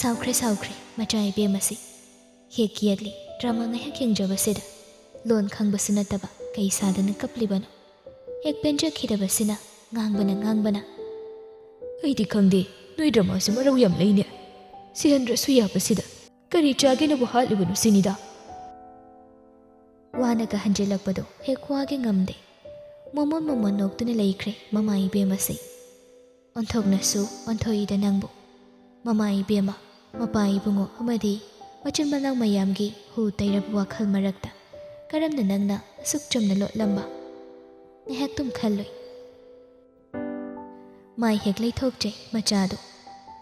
A: ꯁꯥꯎꯈ꯭ꯔꯦ ꯃꯆꯥ ꯏꯕꯦꯝ ꯑꯁꯤ ꯍꯦꯛ ꯌꯦꯠꯂꯤ ꯗ꯭ꯔꯃꯥ ꯉꯥꯏꯍꯥꯛ ꯌꯦꯡꯖꯕꯁꯤꯗ ꯂꯣꯟ ꯈꯪꯕꯁꯨ ꯅꯠꯇꯕ ꯀꯩ ꯁꯥꯗꯅ ꯀꯞꯂꯤꯕꯅꯣ ꯍꯦꯛ ꯄꯦꯟꯖꯈꯤꯗꯕꯁꯤꯅ ꯉꯥꯡꯕꯅ ꯑꯩꯗꯤ ꯈꯪꯗꯦ ꯅꯣꯏ ꯗ꯭ꯔꯃꯥꯁꯤ ꯃꯔꯧ ꯌꯥꯝ ꯂꯩꯅꯦ ꯁꯤꯍꯟꯗ꯭ꯔꯁꯨ ꯌꯥꯕꯁꯤꯗ ꯀꯔꯤ ꯆꯥꯒꯦꯅꯕꯨ ꯍꯥꯠꯂꯤꯕꯅꯣ ꯁꯤꯅꯤꯗ ꯋꯥꯅꯒ ꯍꯟꯖꯤꯜꯂꯛꯄꯗꯣ ꯍꯦꯛ ꯋꯥꯒꯦ ꯉꯝꯗꯦ ꯃꯣꯃꯣꯟ ꯅꯣꯛꯇꯨꯅ ꯂꯩꯈ꯭ꯔꯦ ꯃꯃꯥ ꯏꯕꯦꯝ ꯑꯁꯤ ꯑꯣꯟꯊꯣꯛꯅꯁꯨ ꯑꯣꯟꯊꯣꯛꯏꯗ ꯅꯪꯕꯨ ꯃꯃꯥ ꯏꯕꯦꯝꯃ ꯃꯄꯥ ꯏꯕꯨꯡꯉꯣ ꯑꯃꯗꯤ ꯃꯆꯤꯟ ꯃꯅꯥꯎ ꯃꯌꯥꯝꯒꯤ ꯍꯨ ꯇꯩꯔꯕ ꯋꯥꯈꯜ ꯃꯔꯛꯇ ꯀꯔꯝꯅ ꯅꯪꯅ ꯑꯁꯨꯛ ꯆꯝꯅ ꯂꯣꯠꯂꯝꯕ ꯉꯥꯏꯍꯥꯛꯇꯨꯝ ꯈꯜꯂꯨꯏ ꯃꯥꯏ ꯍꯦꯛ ꯂꯩꯊꯣꯛꯆꯩ ꯃꯆꯥꯗꯣ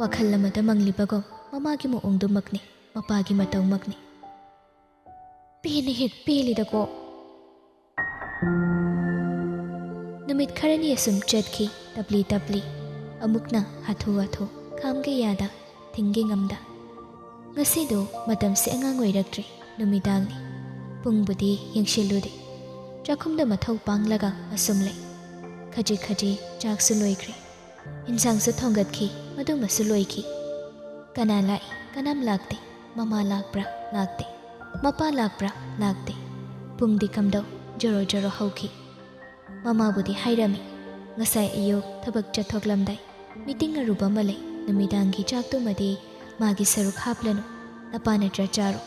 A: ꯋꯥꯈꯜ ꯑꯃꯗ ꯃꯪꯂꯤꯕꯒꯨꯝ ꯃꯃꯥꯒꯤ ꯃꯑꯣꯡꯗꯨꯃꯛꯅꯤ ꯃꯄꯥꯒꯤ ꯃꯇꯧꯃꯛꯅꯤ ꯄꯦꯟꯅ ꯍꯦꯛ ꯄꯦꯜꯂꯤꯗꯀꯣ ꯅꯨꯃꯤꯠ ꯈꯔꯅꯤ ꯑꯁꯨꯝ ꯆꯠꯈꯤ ꯇꯞꯂꯤ ꯑꯃꯨꯛꯅ ꯍꯥꯊꯨ ꯈꯥꯝꯒꯦ ꯌꯥꯗ ꯊꯤꯡꯒꯦ ꯉꯝꯗ ꯉꯁꯤꯗꯣ ꯃꯇꯝꯁꯦ ꯑꯉꯥꯡ ꯑꯣꯏꯔꯛꯇ꯭ꯔꯤ ꯅꯨꯃꯤꯗꯥꯡꯅꯤ ꯄꯨꯡꯕꯨꯗꯤ ꯌꯦꯡꯁꯤꯜꯂꯨꯗꯦ ꯆꯥꯛꯈꯨꯝꯗ ꯃꯊꯧ ꯄꯥꯡꯂꯒ ꯑꯁꯨꯝ ꯂꯩ ꯈꯖꯤꯛ ꯆꯥꯛꯁꯨ ꯂꯣꯏꯈ꯭ꯔꯦ ꯏꯟꯁꯥꯡꯁꯨ ꯊꯣꯡꯒꯠꯈꯤ ꯃꯗꯨꯃꯁꯨ ꯂꯣꯏꯈꯤ ꯀꯅꯥ ꯂꯥꯛꯏ ꯀꯅꯥꯝ ꯂꯥꯛꯇꯦ ꯃꯃꯥ ꯂꯥꯛꯄ꯭ꯔꯥ ꯂꯥꯛꯇꯦ ꯃꯄꯥ ꯂꯥꯛꯄ꯭ꯔꯥ ꯂꯥꯛꯇꯦ ꯄꯨꯡꯗꯤ ꯀꯝꯗꯧ ꯖꯣꯔꯣ ꯍꯧꯈꯤ ꯃꯃꯥꯕꯨꯗꯤ ꯍꯥꯏꯔꯝꯃꯤ ꯉꯁꯥꯏ ꯑꯌꯨꯛ ꯊꯕꯛ ꯆꯠꯊꯣꯛꯂꯝꯗꯥꯏ ꯃꯤꯇꯤꯡ ꯑꯔꯨꯕ ꯑꯃ ꯂꯩ ꯅꯨꯃꯤꯗꯥꯡꯒꯤ ꯆꯥꯛꯇꯨꯃꯗꯤ ꯃꯥꯒꯤ ꯁꯔꯨꯛ ꯍꯥꯞꯂꯅꯨ ꯅꯄꯥ ꯅꯠꯇ꯭ꯔ ꯆꯥꯔꯣ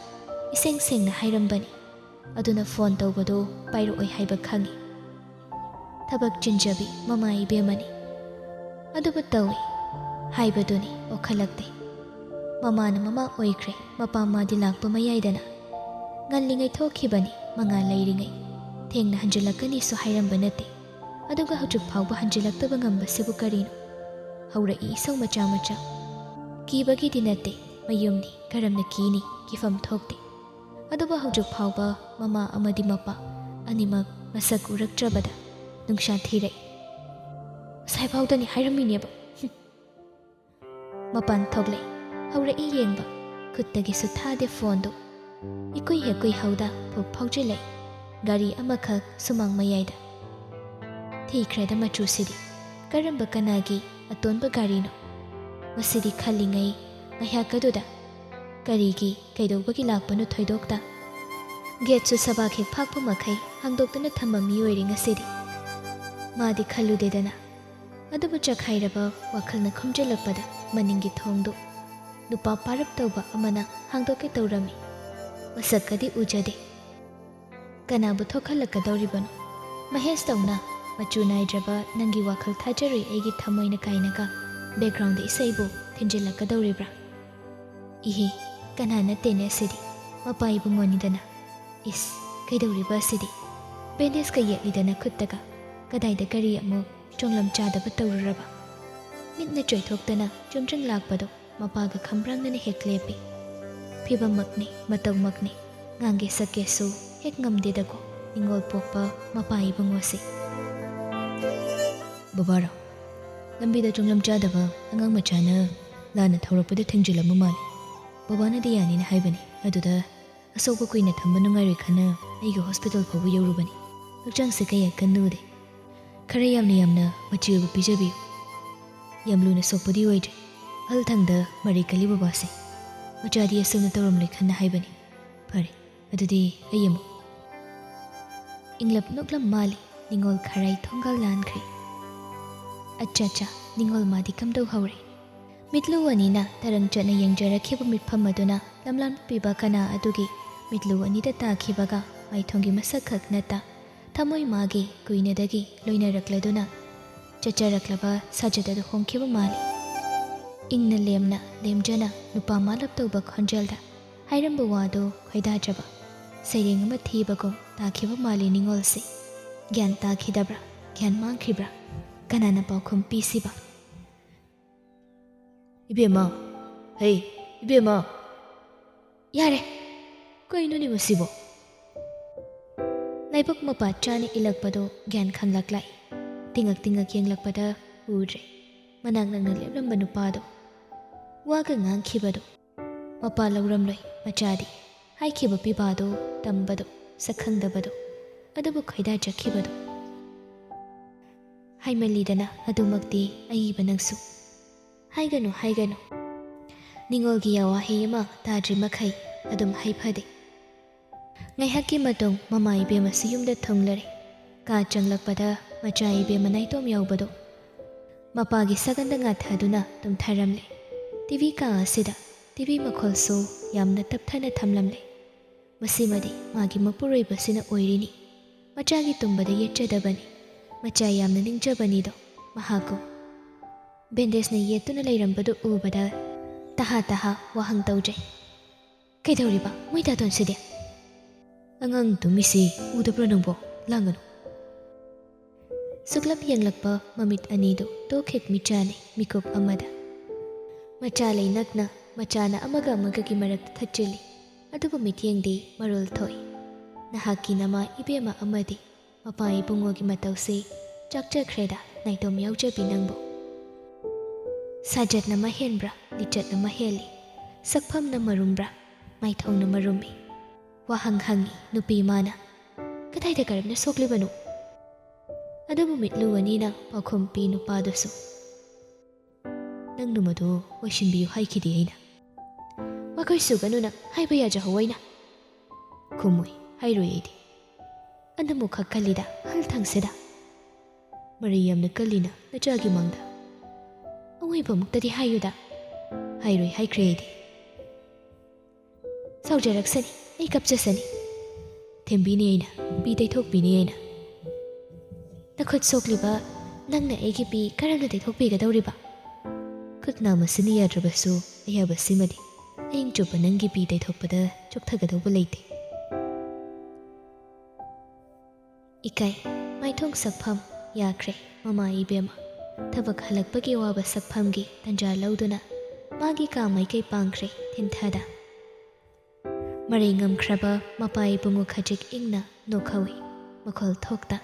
A: ꯏꯁꯦꯡ ꯁꯦꯡꯅ ꯍꯥꯏꯔꯝꯕꯅꯤ ꯑꯗꯨꯅ ꯐꯣꯟ ꯇꯧꯕꯗꯣ ꯄꯥꯏꯔꯛꯑꯣꯏ ꯍꯥꯏꯕ ꯈꯪꯉꯤ ꯊꯕꯛ ꯆꯤꯟꯖꯕꯤ ꯃꯃꯥ ꯏꯕꯦꯝꯃꯅꯤ ꯑꯗꯨꯕꯨ ꯇꯧꯏ ꯍꯥꯏꯕꯗꯨꯅꯤ ꯑꯣꯈꯠꯂꯛꯇꯦ ꯃꯃꯥꯅ ꯃꯃꯥ ꯑꯣꯏꯈ꯭ꯔꯦ ꯃꯄꯥ ꯃꯥꯗꯤ ꯂꯥꯛꯄ ꯃꯌꯥꯏꯗꯅ ꯉꯜꯂꯤꯉꯩ ꯊꯣꯛꯈꯤꯕꯅꯤ ꯃꯉꯥꯜ ꯂꯩꯔꯤꯉꯩ ꯊꯦꯡꯅ ꯍꯟꯖꯤꯜꯂꯛꯀꯅꯤꯁꯨ ꯍꯥꯏꯔꯝꯕ ꯅꯠꯇꯦ ꯑꯗꯨꯒ ꯍꯧꯖꯤꯛ ꯐꯥꯎꯕ ꯍꯟꯖꯤꯜꯂꯛꯇꯕ ꯉꯝꯕꯁꯤꯕꯨ ꯀꯔꯤꯅꯣ ꯍꯧꯔꯛꯏ ꯏꯁꯧ ꯃꯆꯥ ꯀꯤꯕꯒꯤꯗꯤ ꯅꯠꯇꯦ ꯃꯌꯨꯝꯅꯤ ꯀꯔꯝꯅ ꯀꯤꯅꯤ ꯀꯤꯐꯝ ꯊꯣꯛꯇꯦ ꯑꯗꯨꯕꯨ ꯍꯧꯖꯤꯛ ꯐꯥꯎꯕ ꯃꯃꯥ ꯑꯃꯗꯤ ꯃꯄꯥ ꯑꯅꯤꯃꯛ ꯃꯁꯛ ꯎꯔꯛꯇ꯭ꯔꯕꯗ ꯅꯨꯡꯁꯥ ꯊꯤꯔꯛꯏ ꯉꯁꯥꯏꯐꯥꯎꯗꯅꯤ ꯍꯥꯏꯔꯝꯃꯤꯅꯦꯕ ꯃꯄꯥꯟ ꯊꯣꯛꯂꯛꯏ ꯍꯧꯔꯛꯏ ꯌꯦꯡꯕ ꯈꯨꯠꯇꯒꯤꯁꯨ ꯊꯥꯗꯦ ꯐꯣꯟꯗꯣ ꯏꯀꯨꯏ ꯍꯦꯛ ꯀꯨꯏꯍꯧꯗ ꯐꯨꯛ ꯐꯥꯎꯖꯤꯜꯂꯛꯏ ꯒꯥꯔꯤ ꯑꯃꯈꯛ ꯁꯨꯃꯥꯡ ꯃꯌꯥꯏꯗ ꯊꯤꯈ꯭ꯔꯦꯗ ꯃꯆꯨꯁꯤꯗꯤ ꯀꯔꯝꯕ ꯀꯅꯥꯒꯤ ꯑꯇꯣꯟꯕ ꯒꯥꯔꯤꯅꯣ ꯃꯁꯤꯗꯤ ꯈꯜꯂꯤꯉꯩ ꯉꯥꯏꯍꯥꯛꯀꯗꯨꯗ ꯀꯔꯤꯒꯤ ꯀꯩꯗꯧꯕꯒꯤ ꯂꯥꯛꯄꯅꯣ ꯊꯣꯏꯗꯣꯛꯇ ꯒꯦꯠꯁꯨ ꯁꯕꯥꯛ ꯍꯦꯛ ꯐꯥꯛꯄ ꯃꯈꯩ ꯍꯥꯡꯗꯣꯛꯇꯨꯅ ꯊꯝꯕ ꯃꯤꯑꯣꯏꯔꯦ ꯉꯁꯤꯗꯤ ꯃꯥꯗꯤ ꯈꯜꯂꯨꯗꯦꯗꯅ ꯑꯗꯨꯕꯨ ꯆꯈꯥꯏꯔꯕ ꯋꯥꯈꯜꯅ ꯈꯨꯝꯖꯤꯜꯂꯛꯄꯗ ꯃꯅꯤꯡꯒꯤ ꯊꯣꯡꯗꯨ ꯅꯨꯄꯥ ꯄꯥꯔꯞ ꯇꯧꯕ ꯑꯃꯅ ꯍꯥꯡꯗꯣꯛꯀꯦ ꯇꯧꯔꯝꯃꯤ ꯃꯁꯛꯀꯗꯤ ꯎꯖꯗꯦ ꯀꯅꯥꯕꯨ ꯊꯣꯛꯍꯜꯂꯛꯀꯗꯧꯔꯤꯕꯅꯣ ꯃꯍꯦꯁ ꯇꯧꯅ ꯃꯆꯨ ꯅꯥꯏꯗ꯭ꯔꯕ ꯅꯪꯒꯤ ꯋꯥꯈꯜ ꯊꯥꯖꯔꯨꯏ ꯑꯩꯒꯤ ꯊꯃꯣꯏꯅ ꯀꯥꯏꯅꯒ ꯕꯦꯛꯒ꯭ꯔꯥꯎꯟꯗ ꯏꯁꯩꯕꯨ ꯊꯤꯟꯖꯤꯜꯂꯛꯀꯗꯧꯔꯤꯕ꯭ꯔꯥ ꯏꯍꯦ ꯀꯅꯥ ꯅꯠꯇꯦꯅꯦ ꯑꯁꯤꯗꯤ ꯃꯄꯥ ꯏꯕꯨꯡꯉꯣꯅꯤꯗꯅ ꯏꯁ ꯀꯩꯗꯧꯔꯤꯕ ꯑꯁꯤꯗꯤ ꯕꯦꯟꯗꯦꯖꯀ ꯌꯦꯠꯂꯤꯗꯅ ꯈꯨꯠꯇꯒ ꯀꯗꯥꯏꯗ ꯀꯔꯤ ꯑꯃꯨꯛ ꯆꯣꯡꯂꯝ ꯆꯥꯗꯕ ꯇꯧꯔꯨꯔꯕ ꯃꯤꯠꯅ ꯆꯣꯏꯊꯣꯛꯇꯅ ꯆꯨꯝꯗ꯭ꯔꯤꯡ ꯂꯥꯛꯄꯗꯣ ꯃꯄꯥꯒ ꯈꯝꯕ꯭ꯔꯥꯡꯅꯅ ꯍꯦꯛ ꯂꯦꯞꯄꯤ ꯐꯤꯕꯝꯃꯛꯅꯤ ꯃꯇꯧꯃꯛꯅꯤ ꯉꯥꯡꯒꯦ ꯁꯛꯀꯦꯁꯨ ꯍꯦꯛ ꯉꯝꯗꯦꯗꯀꯣ ꯅꯤꯡꯉꯣꯜ ꯄꯣꯛꯄ ꯃꯄꯥ ꯏꯕꯨꯡꯉꯣꯁꯤ ꯕꯕꯥꯔꯣ ꯂꯝꯕꯤꯗ ꯆꯣꯡꯂꯝ ꯆꯥꯗꯕ ꯑꯉꯥꯡ ꯃꯆꯥꯅ ꯂꯥꯟꯅ ꯊꯧꯔꯛꯄꯗ ꯊꯦꯡꯖꯤꯜꯂꯝꯕ ꯃꯥꯜꯂꯤ ꯕꯕꯥꯅꯗꯤ ꯌꯥꯅꯤꯅ ꯍꯥꯏꯕꯅꯤ ꯑꯗꯨꯗ ꯑꯁꯣꯛꯄ ꯀꯨꯏꯅ ꯊꯝꯕ ꯅꯨꯡꯉꯥꯏꯔꯣꯏ ꯈꯟꯅ ꯑꯩꯒ ꯍꯣꯁꯄꯤꯇꯥꯜ ꯐꯥꯎꯕ ꯌꯧꯔꯨꯕꯅꯤ ꯍꯛꯆꯥꯡꯁꯦ ꯀꯌꯥ ꯀꯟꯅꯨꯗꯦ ꯈꯔ ꯌꯥꯝꯅ ꯃꯆꯤ ꯑꯣꯏꯕ ꯄꯤꯖꯕꯤꯌꯨ ꯌꯥꯝ ꯂꯨꯅ ꯁꯣꯛꯄꯗꯤ ꯑꯣꯏꯗ꯭ꯔꯤ ꯑꯍꯜꯊꯪꯗ ꯃꯔꯩ ꯀꯜꯂꯤ ꯕꯕꯥꯁꯦ ꯃꯆꯥꯗꯤ ꯑꯁꯨꯝꯅ ꯇꯧꯔꯝꯂꯣꯏ ꯈꯟꯅ ꯍꯥꯏꯕꯅꯤ ꯐꯔꯦ ꯑꯗꯨꯗꯤ ꯑꯩ ꯑꯃꯨꯛ ꯏꯪꯂꯞ ꯅꯣꯛꯂꯝ ꯃꯥꯜꯂꯤ ꯅꯤꯡꯉꯣꯜ ꯈꯔꯥꯏ ꯊꯣꯡꯒꯥꯜ ꯂꯥꯟꯈ꯭ꯔꯦ ꯑꯠꯆꯥ ꯅꯤꯡꯉꯣꯜ ꯃꯥꯗꯤ ꯀꯝꯗꯧ ꯍꯧꯔꯦ ꯃꯤꯠꯂꯨ ꯑꯅꯤꯅ ꯇꯔꯪ ꯆꯠꯅ ꯌꯦꯡꯖꯔꯛꯈꯤꯕ ꯃꯤꯠꯐꯝ ꯑꯗꯨꯅ ꯂꯝꯂꯥꯟꯕ ꯄꯤꯕ ꯀꯅꯥ ꯑꯗꯨꯒꯤ ꯃꯤꯠꯂꯨ ꯑꯅꯤꯗ ꯇꯥꯈꯤꯕꯒ ꯃꯥꯏꯊꯣꯡꯒꯤ ꯃꯁꯛ ꯈꯛ ꯅꯠꯇ ꯊꯃꯣꯏ ꯃꯥꯒꯤ ꯀꯨꯏꯅꯗꯒꯤ ꯂꯣꯏꯅꯔꯛꯂꯗꯨꯅ ꯆꯠꯆꯔꯛꯂꯕ ꯁꯥꯖꯠ ꯑꯗꯨ ꯍꯣꯡꯈꯤꯕ ꯃꯥꯜꯂꯤ ꯏꯪꯅ ꯂꯦꯝꯖꯅ ꯅꯨꯄꯥ ꯃꯥꯂꯞ ꯇꯧꯕ ꯈꯣꯟꯖꯦꯜꯗ ꯍꯥꯏꯔꯝꯕ ꯋꯥꯗꯨ ꯈꯣꯏꯗꯥꯖꯕ ꯁꯩꯔꯦꯡ ꯑꯃ ꯊꯤꯕꯒꯨꯝ ꯇꯥꯈꯤꯕ ꯃꯥꯜꯂꯤ ꯅꯤꯡꯉꯣꯜꯁꯤ ꯒ꯭ꯌꯥꯟ ꯇꯥꯈꯤꯗꯕ꯭ꯔꯥ ꯒ꯭ꯌꯥꯟ ꯃꯥꯡꯈꯤꯕ꯭ꯔꯥ ꯀꯅꯥꯅ ꯄꯥꯎꯈꯨꯝ ꯄꯤꯁꯤꯕ ꯏꯕꯦꯝꯃ ꯍꯩ ꯏꯕꯦꯝꯃ ꯌꯥꯔꯦ ꯀꯩꯅꯣꯅꯦ ꯃꯁꯤꯕꯣ ꯂꯥꯏꯕꯛ ꯃꯄꯥ ꯆꯥꯅ ꯏꯜꯂꯛꯄꯗꯣ ꯒ꯭ꯌꯥꯟ ꯈꯪꯂꯛꯂꯥꯏ ꯇꯤꯡꯉꯛ ꯌꯦꯡꯂꯛꯄꯗ ꯎꯗ꯭ꯔꯦ ꯃꯅꯥꯛ ꯅꯛꯅ ꯂꯦꯞꯂꯝꯕ ꯅꯨꯄꯥꯗꯣ ꯋꯥꯒ ꯉꯥꯡꯈꯤꯕꯗꯣ ꯃꯄꯥ ꯂꯧꯔꯝꯂꯣꯏ ꯃꯆꯥꯗꯤ ꯍꯥꯏꯈꯤꯕ ꯄꯤꯕꯥꯗꯣ ꯇꯝꯕꯗꯣ ꯁꯛꯈꯪꯗꯕꯗꯣ ꯑꯗꯨꯕꯨ ꯈꯣꯏꯗꯥꯖꯈꯤꯕꯗꯣ ꯍꯥꯏꯃꯜꯂꯤꯗꯅ ꯑꯗꯨꯃꯛꯇꯤ ꯑꯏꯕ ꯅꯪꯁꯨ ꯍꯥꯏꯒꯅꯨ ꯍꯥꯏꯒꯅꯨ ꯅꯤꯡꯉꯣꯜꯒꯤ ꯋꯥꯍꯩ ꯑꯃ ꯇꯥꯗ꯭ꯔꯤ ꯃꯈꯩ ꯑꯗꯨꯝ ꯍꯩꯐꯗꯦ ꯉꯥꯏꯍꯥꯛꯀꯤ ꯃꯇꯨꯡ ꯃꯃꯥ ꯏꯕꯦꯝꯃꯁꯨ ꯌꯨꯝꯗ ꯊꯨꯡꯂꯔꯦ ꯀꯥ ꯆꯪꯂꯛꯄꯗ ꯃꯆꯥ ꯏꯕꯦꯝꯃ ꯅꯥꯏꯇꯣꯝ ꯌꯥꯎꯕꯗꯣ ꯃꯄꯥꯒꯤ ꯁꯒꯟꯗ ꯉꯥꯊꯗꯨꯅ ꯇꯨꯝꯊꯔꯝꯂꯦ ꯇꯤꯚꯤ ꯀꯥ ꯑꯁꯤꯗ ꯇꯤꯚꯤ ꯃꯈꯣꯜꯁꯨ ꯌꯥꯝꯅ ꯇꯞꯊꯅ ꯊꯝꯂꯝꯂꯦ ꯃꯁꯤꯃꯗꯤ ꯃꯥꯒꯤ ꯃꯄꯨꯔꯣꯏꯕꯁꯤꯅ ꯑꯣꯏꯔꯤꯅꯤ ꯃꯆꯥꯒꯤ ꯇꯨꯝꯕꯗ ꯌꯦꯠꯆꯗꯕꯅꯤ ꯃꯆꯥ ꯌꯥꯝꯅ ꯅꯤꯡꯖꯕꯅꯤꯗꯣ ꯃꯍꯥꯛꯀꯣ ꯕꯦꯟꯗꯦꯖꯅ ꯌꯦꯠꯇꯨꯅ ꯂꯩꯔꯝꯕꯗꯨ ꯎꯕꯗ ꯇꯍꯥ ꯇꯍꯥ ꯋꯥꯍꯪ ꯇꯧꯖꯩ ꯀꯩꯗꯧꯔꯤꯕ ꯃꯣꯏ ꯇꯥꯇꯣꯟꯁꯤꯗꯤ ꯑꯉꯥꯡ ꯇꯨꯝꯃꯤꯁꯤ ꯎꯗꯕ꯭ꯔꯣ ꯅꯪꯕꯣ ꯂꯥꯡꯒꯅꯨ ꯁꯨꯛꯂꯞ ꯌꯦꯡꯂꯛꯄ ꯃꯃꯤꯠ ꯑꯅꯤꯗꯨ ꯇꯣꯛꯍꯦꯛ ꯃꯤꯆꯥꯅꯤ ꯃꯤꯀꯨꯞ ꯑꯃꯗ ꯃꯆꯥ ꯂꯩ ꯅꯛꯅ ꯃꯆꯥꯅ ꯑꯃꯒ ꯑꯃꯒꯒꯤ ꯃꯔꯛꯇ ꯊꯠꯆꯤꯜꯂꯤ ꯑꯗꯨꯕꯨ ꯃꯤꯠꯌꯦꯡꯗꯤ ꯃꯔꯣꯜ ꯊꯣꯛꯏ ꯅꯍꯥꯛꯀꯤ ꯅꯃꯥ ꯏꯕꯦꯝꯃ ꯑꯃꯗꯤ ꯃꯄꯥ ꯏꯕꯨꯡꯉꯣꯒꯤ ꯃꯇꯧꯁꯤ ꯆꯥꯛꯆꯈ꯭ꯔꯦꯗ ꯅꯥꯏꯇꯣꯝ ꯌꯥꯎꯖꯕꯤ ꯅꯪꯕꯨ ꯁꯥꯖꯠꯅ ꯃꯍꯦꯟꯕ꯭ꯔꯥ ꯂꯤꯆꯠꯅ ꯃꯍꯦꯜꯂꯤ ꯁꯛꯐꯝꯅ ꯃꯔꯨꯝꯕ꯭ꯔꯥ ꯃꯥꯏꯊꯣꯡꯅ ꯃꯔꯨꯝꯃꯤ ꯋꯥꯍꯪ ꯍꯪꯉꯤ ꯅꯨꯄꯤ ꯃꯥꯅ ꯀꯗꯥꯏꯗ ꯀꯔꯝꯅ ꯁꯣꯛꯂꯤꯕꯅꯣ ꯑꯗꯨꯕꯨ ꯃꯤꯠꯂꯨ ꯑꯅꯤꯅ ꯄꯥꯎꯈꯨꯝ ꯄꯤ ꯅꯨꯄꯥꯗꯨꯁꯨ ꯅꯪꯅ ꯃꯗꯨ ꯑꯣꯏꯁꯤꯟꯕꯤꯌꯨ ꯍꯥꯏꯈꯤꯗꯦ ꯑꯩꯅ ꯋꯥꯈꯣꯏ ꯁꯨꯒꯅꯨ ꯅꯪ ꯍꯥꯏꯕ ꯌꯥꯖꯍꯧ ꯑꯩꯅ ꯈꯨꯝꯃꯣꯏ ꯍꯥꯏꯔꯣꯏ ꯑꯩꯗꯤ ꯑꯅꯃꯨꯛ ꯈꯛ ꯀꯜꯂꯤꯗ ꯍꯜ ꯊꯪꯁꯤꯗ ꯃꯔꯩ ꯌꯥꯝꯅ ꯀꯜꯂꯤꯅ ꯅꯆꯥꯒꯤ ꯃꯪꯗ ꯑꯋꯣꯏꯕꯃꯨꯛꯇꯗꯤ ꯍꯥꯏꯌꯨꯗ ꯍꯥꯏꯔꯣꯏ ꯍꯥꯏꯈ꯭ꯔꯦ ꯑꯩꯗꯤ ꯁꯥꯎꯖꯔꯛꯁꯅꯤ ꯑꯩ ꯀꯞꯆꯁꯅꯤ ꯊꯦꯝꯕꯤꯅꯤ ꯑꯩꯅ ꯄꯤ ꯇꯩꯊꯣꯛꯄꯤꯅꯤ ꯑꯩꯅ ꯅꯈꯨꯠ ꯁꯣꯛꯂꯤꯕ ꯅꯪꯅ ꯑꯩꯒꯤ ꯄꯤ ꯀꯔꯝꯅ ꯇꯩꯊꯣꯛꯄꯤꯒꯗꯧꯔꯤꯕ ꯈꯨꯠ ꯅꯥꯝꯃꯁꯤꯅ ꯌꯥꯗ꯭ꯔꯕꯁꯨ ꯑꯌꯥꯕꯁꯤꯃꯗꯤ ꯑꯌꯤꯡ ꯆꯨꯞꯄ ꯅꯪꯒꯤ ꯄꯤ ꯇꯩꯊꯣꯛꯄꯗ ꯆꯣꯛꯊꯒꯗꯧꯕ ꯂꯩꯇꯦ ꯏꯀꯥꯏ ꯃꯥꯏꯊꯣꯡ ꯁꯛꯐꯝ ꯌꯥꯈ꯭ꯔꯦ ꯃꯃꯥ ꯏꯕꯦꯝꯃ ꯊꯕꯛ ꯍꯜꯂꯛꯄꯒꯤ ꯑꯋꯥꯕ ꯁꯛꯐꯝꯒꯤ ꯇꯟꯖꯥ ꯂꯧꯗꯨꯅ ꯃꯥꯒꯤ ꯀꯥ ꯃꯥꯏꯀꯩ ꯄꯥꯡꯈ꯭ꯔꯦ ꯊꯤꯟꯊꯗ ꯃꯔꯩ ꯉꯝꯈ꯭ꯔꯕ ꯃꯄꯥ ꯏꯕꯨꯡꯉꯣ ꯈꯖꯤꯛ ꯏꯪꯅ ꯅꯣꯛꯍꯧꯏ ꯃꯈꯣꯜ ꯊꯣꯛꯇ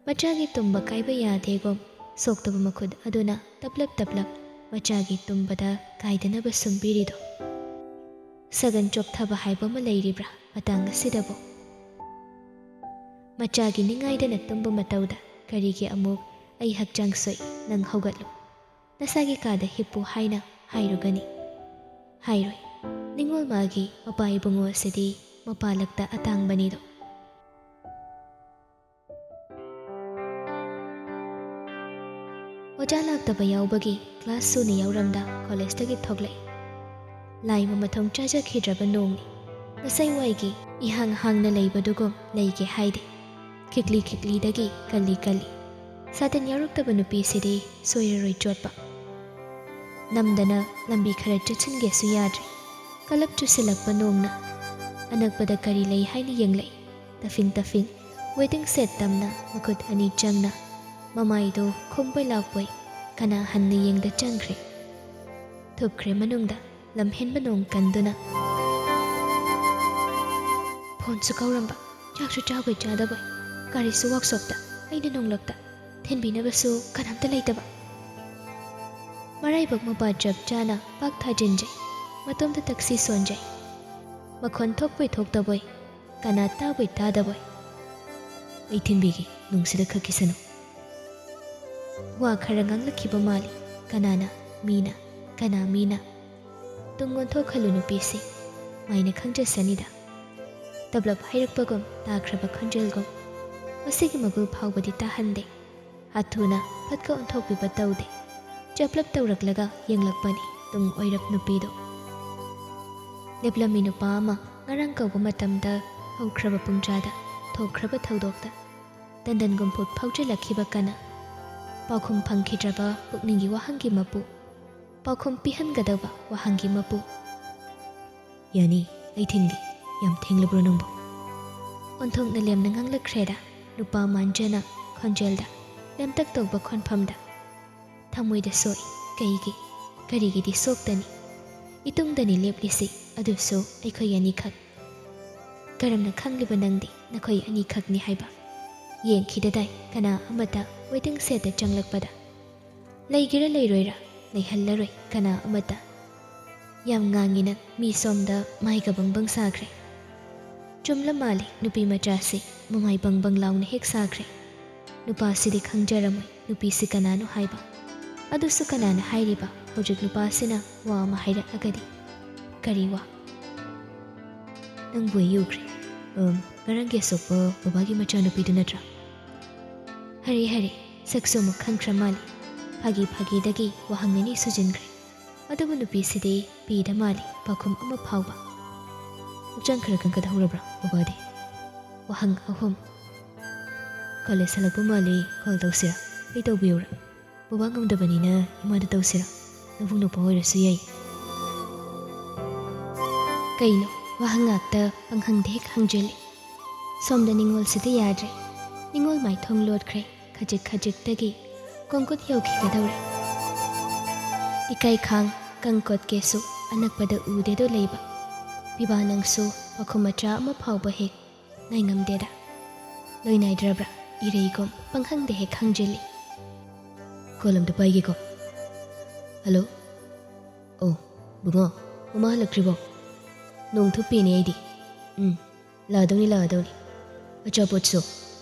A: ꯃꯆꯥꯒꯤ ꯇꯨꯝꯕ ꯀꯥꯏꯕ ꯌꯥꯗꯦꯒꯨꯝ ꯁꯣꯛꯇꯕ ꯃꯈꯨꯠ ꯑꯗꯨꯅ ꯇꯞꯂꯞ ꯇꯞꯂꯞ ꯃꯆꯥꯒꯤ ꯇꯨꯝꯕꯗ ꯀꯥꯏꯗꯅꯕ ꯁꯨꯝꯕꯤꯔꯤꯗꯣ ꯁꯒꯟ ꯆꯣꯛꯊꯕ ꯍꯥꯏꯕ ꯑꯃ ꯂꯩꯔꯤꯕ꯭ꯔꯥ ꯃꯇꯥꯡ ꯑꯁꯤꯗꯕꯨ ꯃꯆꯥꯒꯤ ꯅꯤꯡꯉꯥꯏꯗꯅ ꯇꯨꯝꯕ ꯃꯇꯧꯗ ꯀꯔꯤꯒꯤ ꯑꯃꯨꯛ ꯑꯩ ꯍꯛꯆꯥꯡ ꯁꯣꯏ ꯅꯪ ꯍꯧꯒꯠꯂꯨ ꯅꯁꯥꯒꯤ ꯀꯥꯗ ꯍꯤꯞꯄꯨ ꯍꯥꯏꯅ ꯍꯥꯏꯔꯨꯒꯅꯤ ꯍꯥꯏꯔꯣꯏ ꯅꯤꯡꯉꯣꯜ ꯃꯥꯒꯤ ꯃꯄꯥ ꯏꯕꯨꯡꯉꯣ ꯑꯁꯤꯗꯤ ꯃꯄꯥꯂꯛꯇ ꯑꯇꯥꯡꯕꯅꯤꯗꯣ ꯑꯣꯖꯥ ꯂꯥꯛꯇꯕ ꯌꯥꯎꯕꯒꯤ ꯀ꯭ꯂꯥꯁ ꯁꯨꯅ ꯌꯥꯎꯔꯝꯗ ꯀꯣꯂꯦꯖꯇꯒꯤ ꯊꯣꯛꯂꯛꯏ ꯂꯥꯏꯕ ꯃꯊꯣꯡ ꯆꯥꯖꯈꯤꯗ꯭ꯔꯕ ꯅꯣꯡꯅꯤ ꯉꯁꯥꯏ ꯋꯥꯏꯒꯤ ꯏꯍꯥꯡ ꯍꯥꯡꯅ ꯂꯩꯕꯗꯨꯒꯨꯝ ꯂꯩꯒꯦ ꯍꯥꯏꯗꯦ ꯈꯤꯛꯂꯤ ꯈꯤꯛꯂꯤꯗꯒꯤ ꯀꯜꯂꯤ ꯀꯜꯂꯤ ꯁꯥꯇꯤꯟ ꯌꯥꯎꯔꯛꯇꯕ ꯅꯨꯄꯤꯁꯤꯗꯤ ꯁꯣꯏꯔꯔꯣꯏ ꯆꯣꯠꯄ ꯅꯝꯗꯅ ꯂꯝꯕꯤ ꯈꯔ ꯆꯠꯁꯤꯟꯒꯦꯁꯨ ꯌꯥꯗ꯭ꯔꯦ ꯀꯂꯞ ꯆꯨꯁꯤꯜꯂꯛꯄ ꯅꯣꯡꯅ ꯑꯅꯛꯄꯗ ꯀꯔꯤ ꯂꯩ ꯍꯥꯏꯅ ꯌꯦꯡꯂꯛꯏ ꯇꯐꯤꯡ ꯇꯐꯤꯡ ꯋꯦꯇꯤꯡ ꯁꯦꯠ ꯇꯝꯅ ꯃꯈꯨꯠ ꯑꯅꯤ ꯆꯪꯅ ꯃꯃꯥꯏꯗꯣ ꯈꯨꯝꯕꯣꯏ ꯂꯥꯛꯄꯣꯏ ꯀꯅꯥ ꯍꯟꯅ ꯌꯦꯡꯗ ꯆꯪꯈ꯭ꯔꯦ ꯊꯨꯞꯈ꯭ꯔꯦ ꯃꯅꯨꯡꯗ ꯂꯝꯍꯦꯟꯕ ꯅꯣꯡ ꯀꯟꯗꯨꯅ ꯐꯣꯟꯁꯨ ꯀꯧꯔꯝꯕ ꯆꯥꯛꯁꯨ ꯆꯥꯕꯣꯏ ꯆꯥꯗꯕꯣꯏ ꯒꯥꯔꯤꯁꯨ ꯋꯥꯛꯁꯣꯞꯇ ꯑꯩꯅ ꯅꯣꯡꯂꯛꯇ ꯊꯤꯟꯕꯤꯅꯕꯁꯨ ꯀꯅꯥꯝꯇ ꯂꯩꯇꯕ ꯃꯔꯥꯏꯕꯛ ꯃꯄꯥ ꯆꯞ ꯆꯥꯅ ꯄꯥꯛ ꯊꯥꯖꯤꯟꯖꯩ ꯃꯇꯣꯝꯗ ꯇꯛꯁꯤ ꯁꯣꯟꯖꯩ ꯃꯈꯣꯟ ꯊꯣꯛꯄꯣꯏ ꯊꯣꯛꯇꯕꯣꯏ ꯀꯅꯥ ꯇꯥꯕꯣꯏ ꯇꯥꯗꯕꯣꯏ ꯑꯩ ꯊꯤꯟꯕꯤꯒꯦ ꯅꯨꯡꯁꯤꯗ ꯈꯛꯀꯤꯁꯅꯨ ꯋꯥ ꯈꯔ ꯉꯥꯡꯂꯛꯈꯤꯕ ꯃꯥꯜꯂꯤ ꯀꯅꯥꯅ ꯃꯤꯅ ꯀꯅꯥ ꯃꯤꯅ ꯇꯨꯡ ꯑꯣꯟꯊꯣꯛꯍꯜꯂꯨ ꯅꯨꯄꯤꯁꯤ ꯃꯥꯏꯅ ꯈꯪꯖꯁꯅꯤꯗ ꯇꯞꯂꯞ ꯍꯩꯔꯛꯄꯒꯨꯝ ꯇꯥꯈ꯭ꯔꯕ ꯈꯣꯟꯖꯦꯜꯒꯨꯝ ꯃꯁꯤꯒꯤ ꯃꯒꯨꯜ ꯐꯥꯎꯕꯗꯤ ꯇꯥꯍꯟꯗꯦ ꯍꯥꯊꯨꯅ ꯐꯠꯀ ꯑꯣꯟꯊꯣꯛꯄꯤꯕ ꯇꯧꯗꯦ ꯆꯞꯂꯞ ꯇꯧꯔꯛꯂꯒ ꯌꯦꯡꯂꯛꯄꯅꯤ ꯇꯨꯡ ꯑꯣꯏꯔꯞ ꯅꯨꯄꯤꯗꯣ ꯂꯦꯞꯂꯝꯃꯤ ꯅꯨꯄꯥ ꯑꯃ ꯉꯔꯥꯡ ꯀꯧꯕ ꯃꯇꯝꯗ ꯍꯧꯈ꯭ꯔꯕ ꯄꯨꯡꯖꯥꯗ ꯊꯣꯛꯈ꯭ꯔꯕ ꯊꯧꯗꯣꯛꯇ ꯇꯟꯗꯟꯒꯨꯝ ꯐꯨꯠ ꯐꯥꯎꯖꯤꯜꯂꯛꯈꯤꯕ ꯀꯅꯥ ꯄꯥꯎꯈꯨꯝ ꯐꯪꯈꯤꯗ꯭ꯔꯕ ꯄꯨꯛꯅꯤꯡꯒꯤ ꯋꯥꯍꯪꯒꯤ ꯃꯄꯨ ꯄꯥꯎꯈꯨꯝ ꯄꯤꯍꯟꯒꯗꯕ ꯋꯥꯍꯪꯒꯤ ꯃꯄꯨ ꯌꯥꯅꯤ ꯑꯩ ꯊꯤꯟꯒꯦ ꯌꯥꯝ ꯊꯦꯡꯂꯕ꯭ꯔꯣ ꯅꯪꯕꯨ ꯑꯣꯟꯊꯣꯛꯅ ꯂꯦꯝꯅ ꯉꯥꯡꯂꯛꯈ꯭ꯔꯦꯗ ꯅꯨꯄꯥ ꯃꯥꯟꯖꯅ ꯈꯣꯟꯖꯦꯜꯗ ꯂꯦꯝꯇꯛ ꯇꯧꯕ ꯈꯣꯟꯐꯝꯗ ꯊꯃꯣꯏꯗ ꯁꯣꯛꯏ ꯀꯔꯤꯒꯤꯗꯤ ꯁꯣꯛꯇꯅꯤ ꯏꯇꯨꯡꯗꯅꯤ ꯂꯦꯞꯂꯤꯁꯤ ꯑꯗꯨꯁꯨ ꯑꯩꯈꯣꯏ ꯑꯅꯤꯈꯛ ꯀꯔꯝꯅ ꯈꯪꯂꯤꯕ ꯅꯪꯗꯤ ꯅꯈꯣꯏ ꯑꯅꯤꯈꯛꯅꯤ ꯍꯥꯏꯕ ꯌꯦꯡꯈꯤꯗꯗꯥꯏ ꯀꯅꯥ ꯑꯃꯇ ꯋꯦꯇꯤꯡ ꯁꯦꯠꯇ ꯆꯪꯂꯛꯄꯗ ꯂꯩꯒꯦꯔꯥ ꯂꯩꯔꯣꯏꯔꯥ ꯂꯩꯍꯜꯂꯔꯣꯏ ꯀꯅꯥ ꯑꯃꯇ ꯌꯥꯝ ꯉꯥꯡꯉꯤꯅ ꯃꯤ ꯁꯣꯝꯗ ꯃꯥꯏꯒ ꯕꯪꯕꯪ ꯁꯥꯈ꯭ꯔꯦ꯫ ꯆꯨꯝꯂ ꯃꯥꯜꯂꯤ ꯅꯨꯄꯤ ꯃꯆꯥꯁꯤ ꯃꯃꯥꯏ ꯕꯪꯕꯪ ꯂꯥꯎꯅ ꯍꯦꯛ ꯁꯥꯈ꯭ꯔꯦ꯫ ꯅꯨꯄꯥꯁꯤꯗꯤ ꯈꯪꯖꯔꯝꯃꯣꯏ ꯅꯨꯄꯤꯁꯤ ꯀꯅꯥꯅꯣ ꯍꯥꯏꯕ꯫ ꯑꯗꯨꯁꯨ ꯀꯅꯥꯅ ꯍꯥꯏꯔꯤꯕ ꯍꯧꯖꯤꯛ ꯅꯨꯄꯥꯁꯤꯅ ꯋꯥ ꯑꯃ ꯍꯥꯏꯔꯛꯑꯒꯗꯤ? ꯀꯔꯤ ꯋꯥ? ꯅꯪꯕꯨ ꯑꯩ ꯎꯈ꯭ꯔꯦ꯫ ꯉꯔꯥꯡꯒꯤ ꯑꯁꯣꯛꯄ ꯕꯕꯥꯒꯤ ꯃꯆꯥꯅꯨꯄꯤꯗꯨ ꯅꯠꯇ꯭ꯔꯥ? ꯍꯔꯦ ꯍꯔꯦ, ꯁꯛꯁꯨ ꯑꯃꯨꯛ ꯈꯪꯈ꯭ꯔ ꯃꯥꯜꯂꯤ꯫ ꯐꯥꯒꯤꯗꯒꯤ ꯋꯥꯍꯪ ꯑꯅꯤ ꯁꯨꯖꯤꯟꯈ꯭ꯔꯦ꯫ ꯑꯗꯨꯕꯨ ꯅꯨꯄꯤꯁꯤꯗꯤ ꯄꯤꯗ ꯃꯥꯜꯂꯤ ꯄꯥꯎꯈꯨꯝ ꯑꯃ ꯐꯥꯎꯕ꯫ ꯍꯛꯆꯥꯡ ꯈꯔ ꯀꯟꯈꯠꯍꯧꯔꯕ꯭ꯔꯥ ꯕꯕꯥꯗꯤ? ꯋꯥꯍꯪ 3. ꯀꯣꯂꯦꯖ ꯍꯜꯂꯛꯄ ꯃꯥꯜꯂꯤ, ꯀꯣꯜ ꯇꯧꯁꯤꯔꯥ? ꯑꯩ ꯇꯧꯕꯤꯌꯨꯔꯥ? ꯕꯕꯥ ꯉꯝꯗꯕꯅꯤꯅ ꯏꯃꯥꯗ ꯇꯧꯁꯤꯔꯥ? ꯅꯕꯨꯡ ꯅꯨꯄꯥ ꯑꯣꯏꯔꯁꯨ ꯌꯥꯏ꯫ ꯀꯩꯅꯣ ꯋꯥꯍꯪ ꯉꯥꯛꯇ ꯄꯪꯍꯪꯗ ꯍꯦꯛ ꯍꯪꯖꯤꯜꯂꯤ꯫ ꯁꯣꯝꯗ ꯅꯤꯡꯉꯣꯜꯁꯤꯗ ꯌꯥꯗ꯭ꯔꯦ꯫ ꯅꯤꯡꯉꯣꯜ ꯃꯥꯏꯊꯣꯡ ꯂꯣꯠꯈ꯭ꯔꯦ꯫ ꯈꯖꯤꯛꯇꯒꯤ ꯀꯣꯡꯀꯨꯠ ꯌꯧꯈꯤꯒꯗꯧꯔꯦ꯫ ꯏꯀꯥꯏ ꯈꯥꯡ ꯀꯪꯀꯣꯠꯀꯦꯁꯨ ꯑꯅꯛꯄꯗ ꯎꯗꯦꯗꯣ ꯂꯩꯕ꯫ ꯄꯤꯕꯥ ꯅꯪꯁꯨ ꯄꯥꯈꯨꯝ ꯃꯆꯥ ꯑꯃ ꯐꯥꯎꯕ ꯍꯦꯛ ꯉꯥꯏꯉꯝꯗꯦꯗ꯫ ꯂꯣꯏꯅꯥꯏꯗ꯭ꯔꯕ꯭ꯔꯥ ꯏꯔꯩꯒꯨꯝ ꯄꯪꯍꯪꯗ ꯍꯦꯛ ꯍꯪꯖꯤꯜꯂꯤ꯫ ꯀꯣꯜ ꯑꯝꯇ ꯄꯥꯏꯒꯦꯀꯣ꯫ ꯍꯜꯂꯣ. ꯑꯣ ꯕꯨꯡꯉꯣ, ꯃꯃꯥ ꯍꯜꯂꯛꯇ꯭ꯔꯤꯕꯣ? ꯅꯣꯡ ꯊꯨꯞꯄꯤꯅꯦ ꯑꯩꯗꯤ꯫ ꯂꯥꯛꯑꯗꯧꯅꯤ. ꯑꯆꯥꯄꯣꯠꯁꯨ?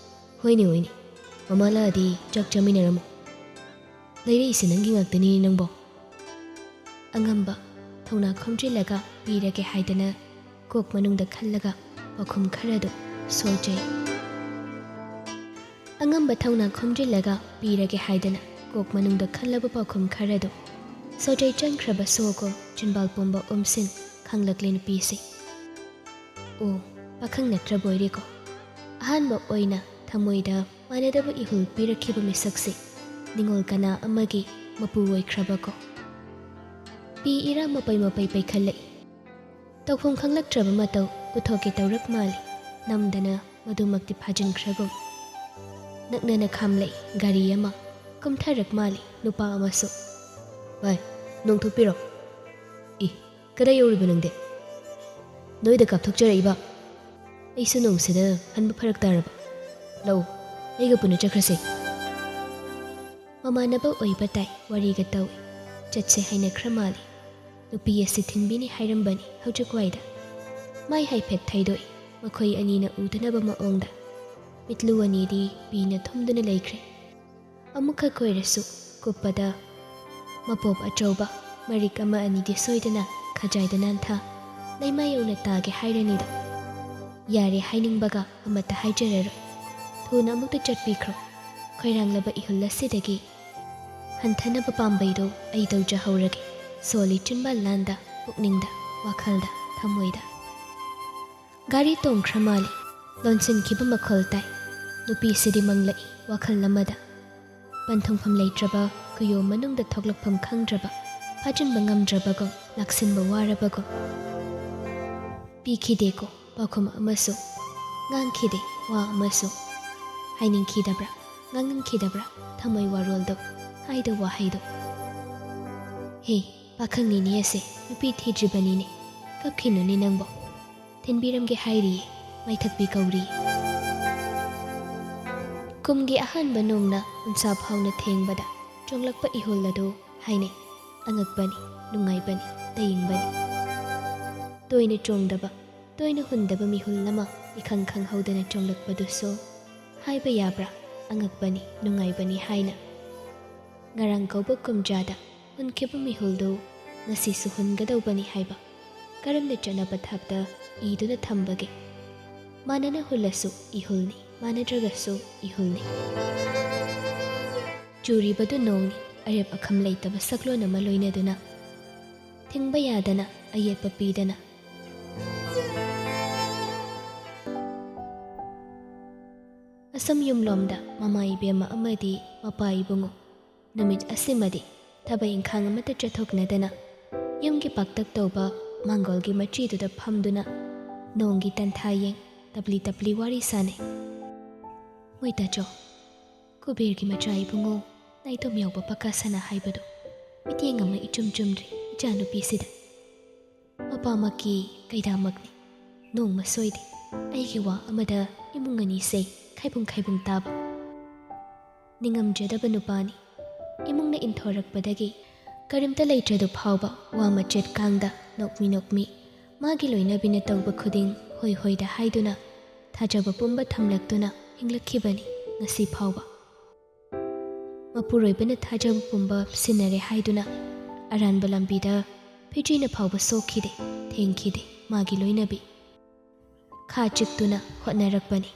A: ꯍꯣꯏꯅꯦ ꯃꯃꯥ ꯂꯥꯛꯑꯗꯤ ꯆꯥꯛ ꯆꯥꯃꯤꯟꯅꯔꯝꯃꯣ꯫ ꯂꯩꯔꯛꯏꯁꯦ ꯅꯪꯒꯤ ꯉꯥꯛꯇꯅꯤꯅꯦ ꯅꯪꯕꯣ꯫ ꯑꯉꯝꯕ ꯊꯧꯅꯥ ꯈꯣꯝꯖꯤꯜꯂꯒ ꯄꯤꯔꯒꯦ ꯍꯥꯏꯗꯅ ꯀꯣꯛ ꯃꯅꯨꯡꯗ ꯈꯜꯂꯒ ꯄꯥꯎꯈꯨꯝ ꯈꯔꯗꯨ ꯁꯣꯏꯖꯩ꯫ ꯑꯉꯝꯕ ꯊꯧꯅꯥ ꯈꯣꯝꯖꯤꯜꯂꯒ ꯄꯤꯔꯒꯦ ꯍꯥꯏꯗꯅ ꯀꯣꯛ ꯃꯅꯨꯡꯗ ꯈꯜꯂꯕ ꯄꯥꯎꯈꯨꯝ ꯈꯔꯗꯨ ꯁꯣꯏꯖꯩ ꯆꯪꯈ꯭ꯔꯕ ꯁꯣꯒꯨꯝ ꯆꯤꯟꯕꯥꯜ ꯄꯨꯝꯕ ꯎꯝꯁꯤꯟ ꯈꯪꯂꯛꯂꯦ ꯅꯨꯄꯤꯁꯤ꯫ ꯑꯣ, ꯄꯥꯈꯪ ꯅꯠꯇ꯭ꯔꯕꯣꯏꯔꯦꯀꯣ꯫ ꯑꯍꯥꯟꯕ ꯑꯣꯏꯅ ꯊꯃꯣꯏꯗ ꯃꯥꯟꯅꯗꯕ ꯏꯍꯨꯜ ꯄꯤꯔꯛꯈꯤꯕ ꯃꯤꯁꯛꯁꯤ ꯅꯤꯡꯉꯣꯜ ꯀꯅꯥ ꯑꯃꯒꯤ ꯃꯄꯨ ꯑꯣꯏꯈ꯭ꯔꯕꯀꯣ꯫ ꯄꯤ ꯏꯔꯥ ꯃꯄꯩ ꯄꯩꯈꯠꯂꯛꯏ꯫ ꯇꯧꯐꯝ ꯈꯪꯂꯛꯇ꯭ꯔꯕ ꯃꯇꯧ ꯎꯠꯊꯣꯛꯀꯦ ꯇꯧꯔꯛ ꯃꯥꯜꯂꯤ꯫ ꯅꯝꯗꯅ ꯃꯗꯨꯃꯛꯇꯤ ꯐꯥꯖꯤꯟꯈ꯭ꯔꯒꯨꯝ꯫ ꯅꯛꯅꯅ ꯈꯥꯝꯂꯛꯏ ꯒꯥꯔꯤ ꯑꯃ꯫ ꯀꯨꯝꯊꯔꯛ ꯃꯥꯜꯂꯤ ꯅꯨꯄꯥ ꯑꯃꯁꯨ꯫ ꯚꯥꯏ, ꯅꯣꯡ ꯊꯨꯞꯄꯤꯔꯣ? ꯀꯗꯥꯏ ꯌꯧꯔꯤꯕ ꯅꯪꯗꯤ? ꯅꯣꯏꯗ ꯀꯥꯞꯊꯣꯛꯆꯔꯛꯏꯕ꯫ ꯑꯩꯁꯨ ꯅꯣꯡꯁꯤꯗ ꯍꯟꯕ ꯐꯔꯛ ꯇꯥꯔꯕ꯫ ꯂꯧ, ꯑꯩꯒ ꯄꯨꯟꯅ ꯆꯠꯈ꯭ꯔꯁꯦ꯫ ꯃꯃꯥꯟꯅꯕ ꯑꯣꯏꯕ ꯇꯥꯏ ꯋꯥꯔꯤꯒ ꯇꯧꯏ꯫ ꯆꯠꯁꯦ ꯍꯥꯏꯅꯈ꯭ꯔ ꯃꯥꯜꯂꯤ꯫ ꯅꯨꯄꯤ ꯑꯁꯤ ꯊꯤꯟꯕꯤꯅꯤ ꯍꯥꯏꯔꯝꯕꯅꯤ ꯍꯧꯖꯤꯛꯋꯥꯏꯗ꯫ ꯃꯥꯏ ꯍꯥꯏꯐꯦꯠ ꯊꯩꯗꯣꯛꯏ ꯃꯈꯣꯏ ꯑꯅꯤꯅ ꯎꯗꯅꯕ ꯃꯑꯣꯡꯗ꯫ ꯃꯤꯠꯂꯨ ꯑꯅꯤꯗꯤ ꯄꯤꯅ ꯊꯨꯝꯗꯨꯅ ꯂꯩꯈ꯭ꯔꯦ꯫ ꯑꯃꯨꯛꯈꯛ ꯑꯣꯏꯔꯁꯨ ꯀꯨꯞꯄꯗ ꯃꯄꯣꯞ ꯑꯆꯧꯕ ꯃꯔꯤꯛ ꯑꯃ ꯑꯅꯤꯗꯤ ꯁꯣꯏꯗꯅ ꯈꯖꯥꯏꯗ ꯅꯥꯟꯊꯥ ꯂꯩꯃꯥ ꯌꯧꯅ ꯇꯥꯒꯦ ꯍꯥꯏꯔꯅꯤꯗꯣ꯫ ꯌꯥꯔꯦ ꯍꯥꯏꯅꯤꯡꯕꯒ ꯑꯃꯠꯇ ꯍꯥꯏꯖꯔꯔꯣꯏ꯫ ꯊꯨꯅ ꯑꯃꯨꯛꯇ ꯆꯠꯄꯤꯈ꯭ꯔꯣ꯫ ꯈꯣꯏꯔꯥꯡꯂꯕ ꯏꯍꯨꯜ ꯑꯁꯤꯗꯒꯤ ꯍꯟꯊꯅꯕ ꯄꯥꯝꯕꯩꯗꯣ ꯑꯩ ꯇꯧꯖꯍꯧꯔꯒꯦ꯫ ꯁꯣꯜꯂꯤ ꯆꯤꯟꯕꯥꯜ ꯂꯥꯟꯗ, ꯄꯨꯛꯅꯤꯡꯗ, ꯋꯥꯈꯜꯗ, ꯊꯃꯣꯏꯗ꯫ ꯒꯥꯔꯤ ꯇꯣꯡꯈ꯭ꯔ ꯃꯥꯜꯂꯤ꯫ ꯂꯣꯟꯁꯤꯟꯈꯤꯕ ꯃꯈꯣꯜ ꯇꯥꯏ꯫ ꯅꯨꯄꯤꯁꯤꯗꯤ ꯃꯪꯂꯛꯏ ꯋꯥꯈꯜ ꯑꯃꯗ꯫ ꯄꯟꯊꯨꯡꯐꯝ ꯂꯩꯇ꯭ꯔꯕ ꯀꯨꯌꯣꯝ ꯃꯅꯨꯡꯗ ꯊꯣꯛꯂꯛꯐꯝ ꯈꯪꯗ꯭ꯔꯕ, ꯐꯥꯖꯤꯟꯕ ꯉꯝꯗ꯭ꯔꯕꯒꯨꯝ, ꯂꯥꯛꯁꯤꯟꯕ ꯋꯥꯔꯕꯒꯨꯝ꯫ ꯄꯤꯈꯤꯗꯦꯀꯣ ꯄꯥꯎꯈꯨꯝ ꯑꯃꯁꯨ, ꯉꯥꯡꯈꯤꯗꯦ ꯋꯥ ꯑꯃꯁꯨ꯫ ꯍꯥꯏꯅꯤꯡꯈꯤꯗꯕ꯭ꯔꯥ, ꯉꯥꯡꯅꯤꯡꯈꯤꯗꯕ꯭ꯔꯥ ꯊꯃꯣꯏ ꯋꯥꯔꯣꯜꯗꯣ, ꯍꯥꯏꯗ ꯋꯥꯍꯩꯗꯣ꯫ ꯍꯦ, ꯄꯥꯈꯪꯅꯤꯅꯦ ꯑꯁꯦ, ꯅꯨꯄꯤ ꯊꯤꯗ꯭ꯔꯤꯕꯅꯤꯅꯦ꯫ ꯀꯞꯈꯤꯅꯨꯅꯦ ꯅꯪꯕꯣ꯫ ꯊꯤꯟꯕꯤꯔꯝꯒꯦ ꯍꯥꯏꯔꯤꯌꯦ, ꯃꯥꯏꯊꯛꯄꯤ ꯀꯧꯔꯤꯌꯦ꯫ ꯀꯨꯝꯒꯤ ꯑꯍꯥꯟꯕ ꯅꯣꯡꯅ ꯎꯟꯁꯥ ꯐꯥꯎꯅ ꯊꯦꯡꯕꯗ ꯆꯣꯡꯂꯛꯄ ꯏꯍꯨꯜ ꯑꯗꯨ ꯍꯥꯏꯅꯩ ꯑꯉꯛꯄꯅꯤ, ꯅꯨꯡꯉꯥꯏꯕꯅꯤ, ꯇꯌꯤꯡꯕꯅꯤ꯫ ꯇꯣꯏꯅ ꯆꯣꯡꯗꯕ, ꯇꯣꯏꯅ ꯍꯨꯟꯗꯕ ꯃꯤꯍꯨꯜ ꯑꯃ ꯏꯈꯪ ꯈꯪꯍꯧꯗꯅ ꯆꯣꯡꯂꯛꯄꯗꯨꯁꯨ ꯍꯥꯏꯕ ꯌꯥꯕ꯭ꯔꯥ ꯑꯉꯛꯄꯅꯤ, ꯅꯨꯡꯉꯥꯏꯕꯅꯤ ꯍꯥꯏꯅ꯫ ꯉꯔꯥꯡ ꯀꯧꯕ ꯀꯨꯝꯖꯥꯗ ꯍꯨꯟꯈꯤꯕ ꯃꯤꯍꯨꯜꯗꯨ ꯉꯁꯤꯁꯨ ꯍꯨꯟꯒꯗꯧꯕꯅꯤ ꯍꯥꯏꯕ ꯀꯔꯝꯅ ꯆꯠꯅꯕ ꯊꯥꯛꯇ ꯏꯗꯨꯅ ꯊꯝꯕꯒꯦ? ꯃꯥꯟꯅꯅ ꯍꯨꯜꯂꯁꯨ ꯏꯍꯨꯜꯅꯤ, ꯃꯥꯟꯅꯗ꯭ꯔꯒꯁꯨ ꯏꯍꯨꯜꯅꯤ꯫ ꯆꯨꯔꯤꯕꯗꯨ ꯅꯣꯡꯅꯤ, ꯑꯔꯦꯞ ꯑꯈꯝ ꯂꯩꯇꯕ ꯁꯛꯂꯣꯟ ꯑꯃ ꯂꯣꯏꯅꯗꯨꯅ꯫ ꯊꯤꯡꯕ ꯌꯥꯗꯅ, ꯑꯌꯦꯠꯄ ꯄꯤꯗꯅ꯫ ꯑꯁꯨꯝ ꯌꯨꯝꯂꯣꯝꯗ ꯃꯃꯥ ꯏꯕꯦꯝꯃ ꯑꯃꯗꯤ ꯃꯄꯥ ꯏꯕꯨꯡꯉꯣ ꯅꯨꯃꯤꯠ ꯑꯁꯤꯃꯗꯤ ꯊꯕꯛ ꯏꯪꯈꯥꯡ ꯑꯃꯠꯇ ꯆꯠꯊꯣꯛꯅꯗꯅ ꯌꯨꯝꯒꯤ ꯄꯥꯛꯇꯛ ꯇꯧꯕ ꯃꯥꯡꯒꯣꯜꯒꯤ ꯃꯆꯤꯗꯨꯗ ꯐꯝꯗꯨꯅ ꯅꯣꯡꯒꯤ ꯇꯟꯊꯥꯌꯦꯡ ꯇꯞꯂꯤ ꯋꯥꯔꯤ ꯁꯥꯅꯩ꯫ ꯃꯣꯏꯇꯥꯆꯧ, ꯀꯨꯕꯦꯔꯒꯤ ꯃꯆꯥ ꯏꯕꯨꯡꯉꯣ ꯅꯥꯏꯇꯣꯝ ꯌꯥꯎꯕ ꯄꯀꯥ ꯁꯅꯥ ꯍꯥꯏꯕꯗꯨ ꯃꯤꯠꯌꯦꯡ ꯑꯃ ꯏꯆꯨꯝ ꯆꯨꯝꯗ꯭ꯔꯤ ꯏꯆꯥꯅꯨꯄꯤꯁꯤꯗ꯫ ꯃꯄꯥꯃꯛꯀꯤ ꯀꯩꯗꯥꯃꯛꯅꯤ, ꯅꯣꯡꯃ ꯁꯣꯏꯗꯦ ꯑꯩꯒꯤ ꯋꯥ ꯑꯃꯗ ꯏꯃꯨꯡ ꯑꯅꯤꯁꯦ ꯈꯥꯏꯕꯨꯡ ꯇꯥꯕ꯫ ꯅꯤꯡꯉꯝꯖꯗꯕ ꯅꯨꯄꯥꯅꯤ꯫ ꯏꯃꯨꯡꯅ ꯏꯟꯊꯣꯔꯛꯄꯗꯒꯤ ꯀꯔꯤꯝꯇ ꯂꯩꯇ꯭ꯔꯗꯨ ꯐꯥꯎꯕ ꯋꯥ ꯃꯆꯦꯠ ꯀꯥꯡꯗ ꯅꯣꯛꯃꯤ ꯃꯥꯒꯤ ꯂꯣꯏꯅꯕꯤꯅ ꯇꯧꯕ ꯈꯨꯗꯤꯡ ꯍꯣꯏ ꯍꯣꯏꯗ ꯍꯥꯏꯗꯨꯅ ꯊꯥꯖꯕ ꯄꯨꯝꯕ ꯊꯝꯂꯛꯇꯨꯅ ꯍꯤꯡꯂꯛꯈꯤꯕꯅꯤ ꯉꯁꯤ ꯐꯥꯎꯕ꯫ ꯃꯄꯨꯔꯣꯏꯕꯅ ꯊꯥꯖꯕ ꯄꯨꯝꯕ ꯁꯤꯟꯅꯔꯦ ꯍꯥꯏꯗꯨꯅ ꯑꯔꯥꯟꯕ ꯂꯝꯕꯤꯗ ꯐꯤꯖꯤꯅ ꯐꯥꯎꯕ ꯁꯣꯛꯈꯤꯗꯦ, ꯊꯦꯡꯈꯤꯗꯦ ꯃꯥꯒꯤ ꯂꯣꯏꯅꯕꯤ꯫ ꯈꯥ ꯆꯤꯛꯇꯨꯅ ꯍꯣꯠꯅꯔꯛꯄꯅꯤ꯫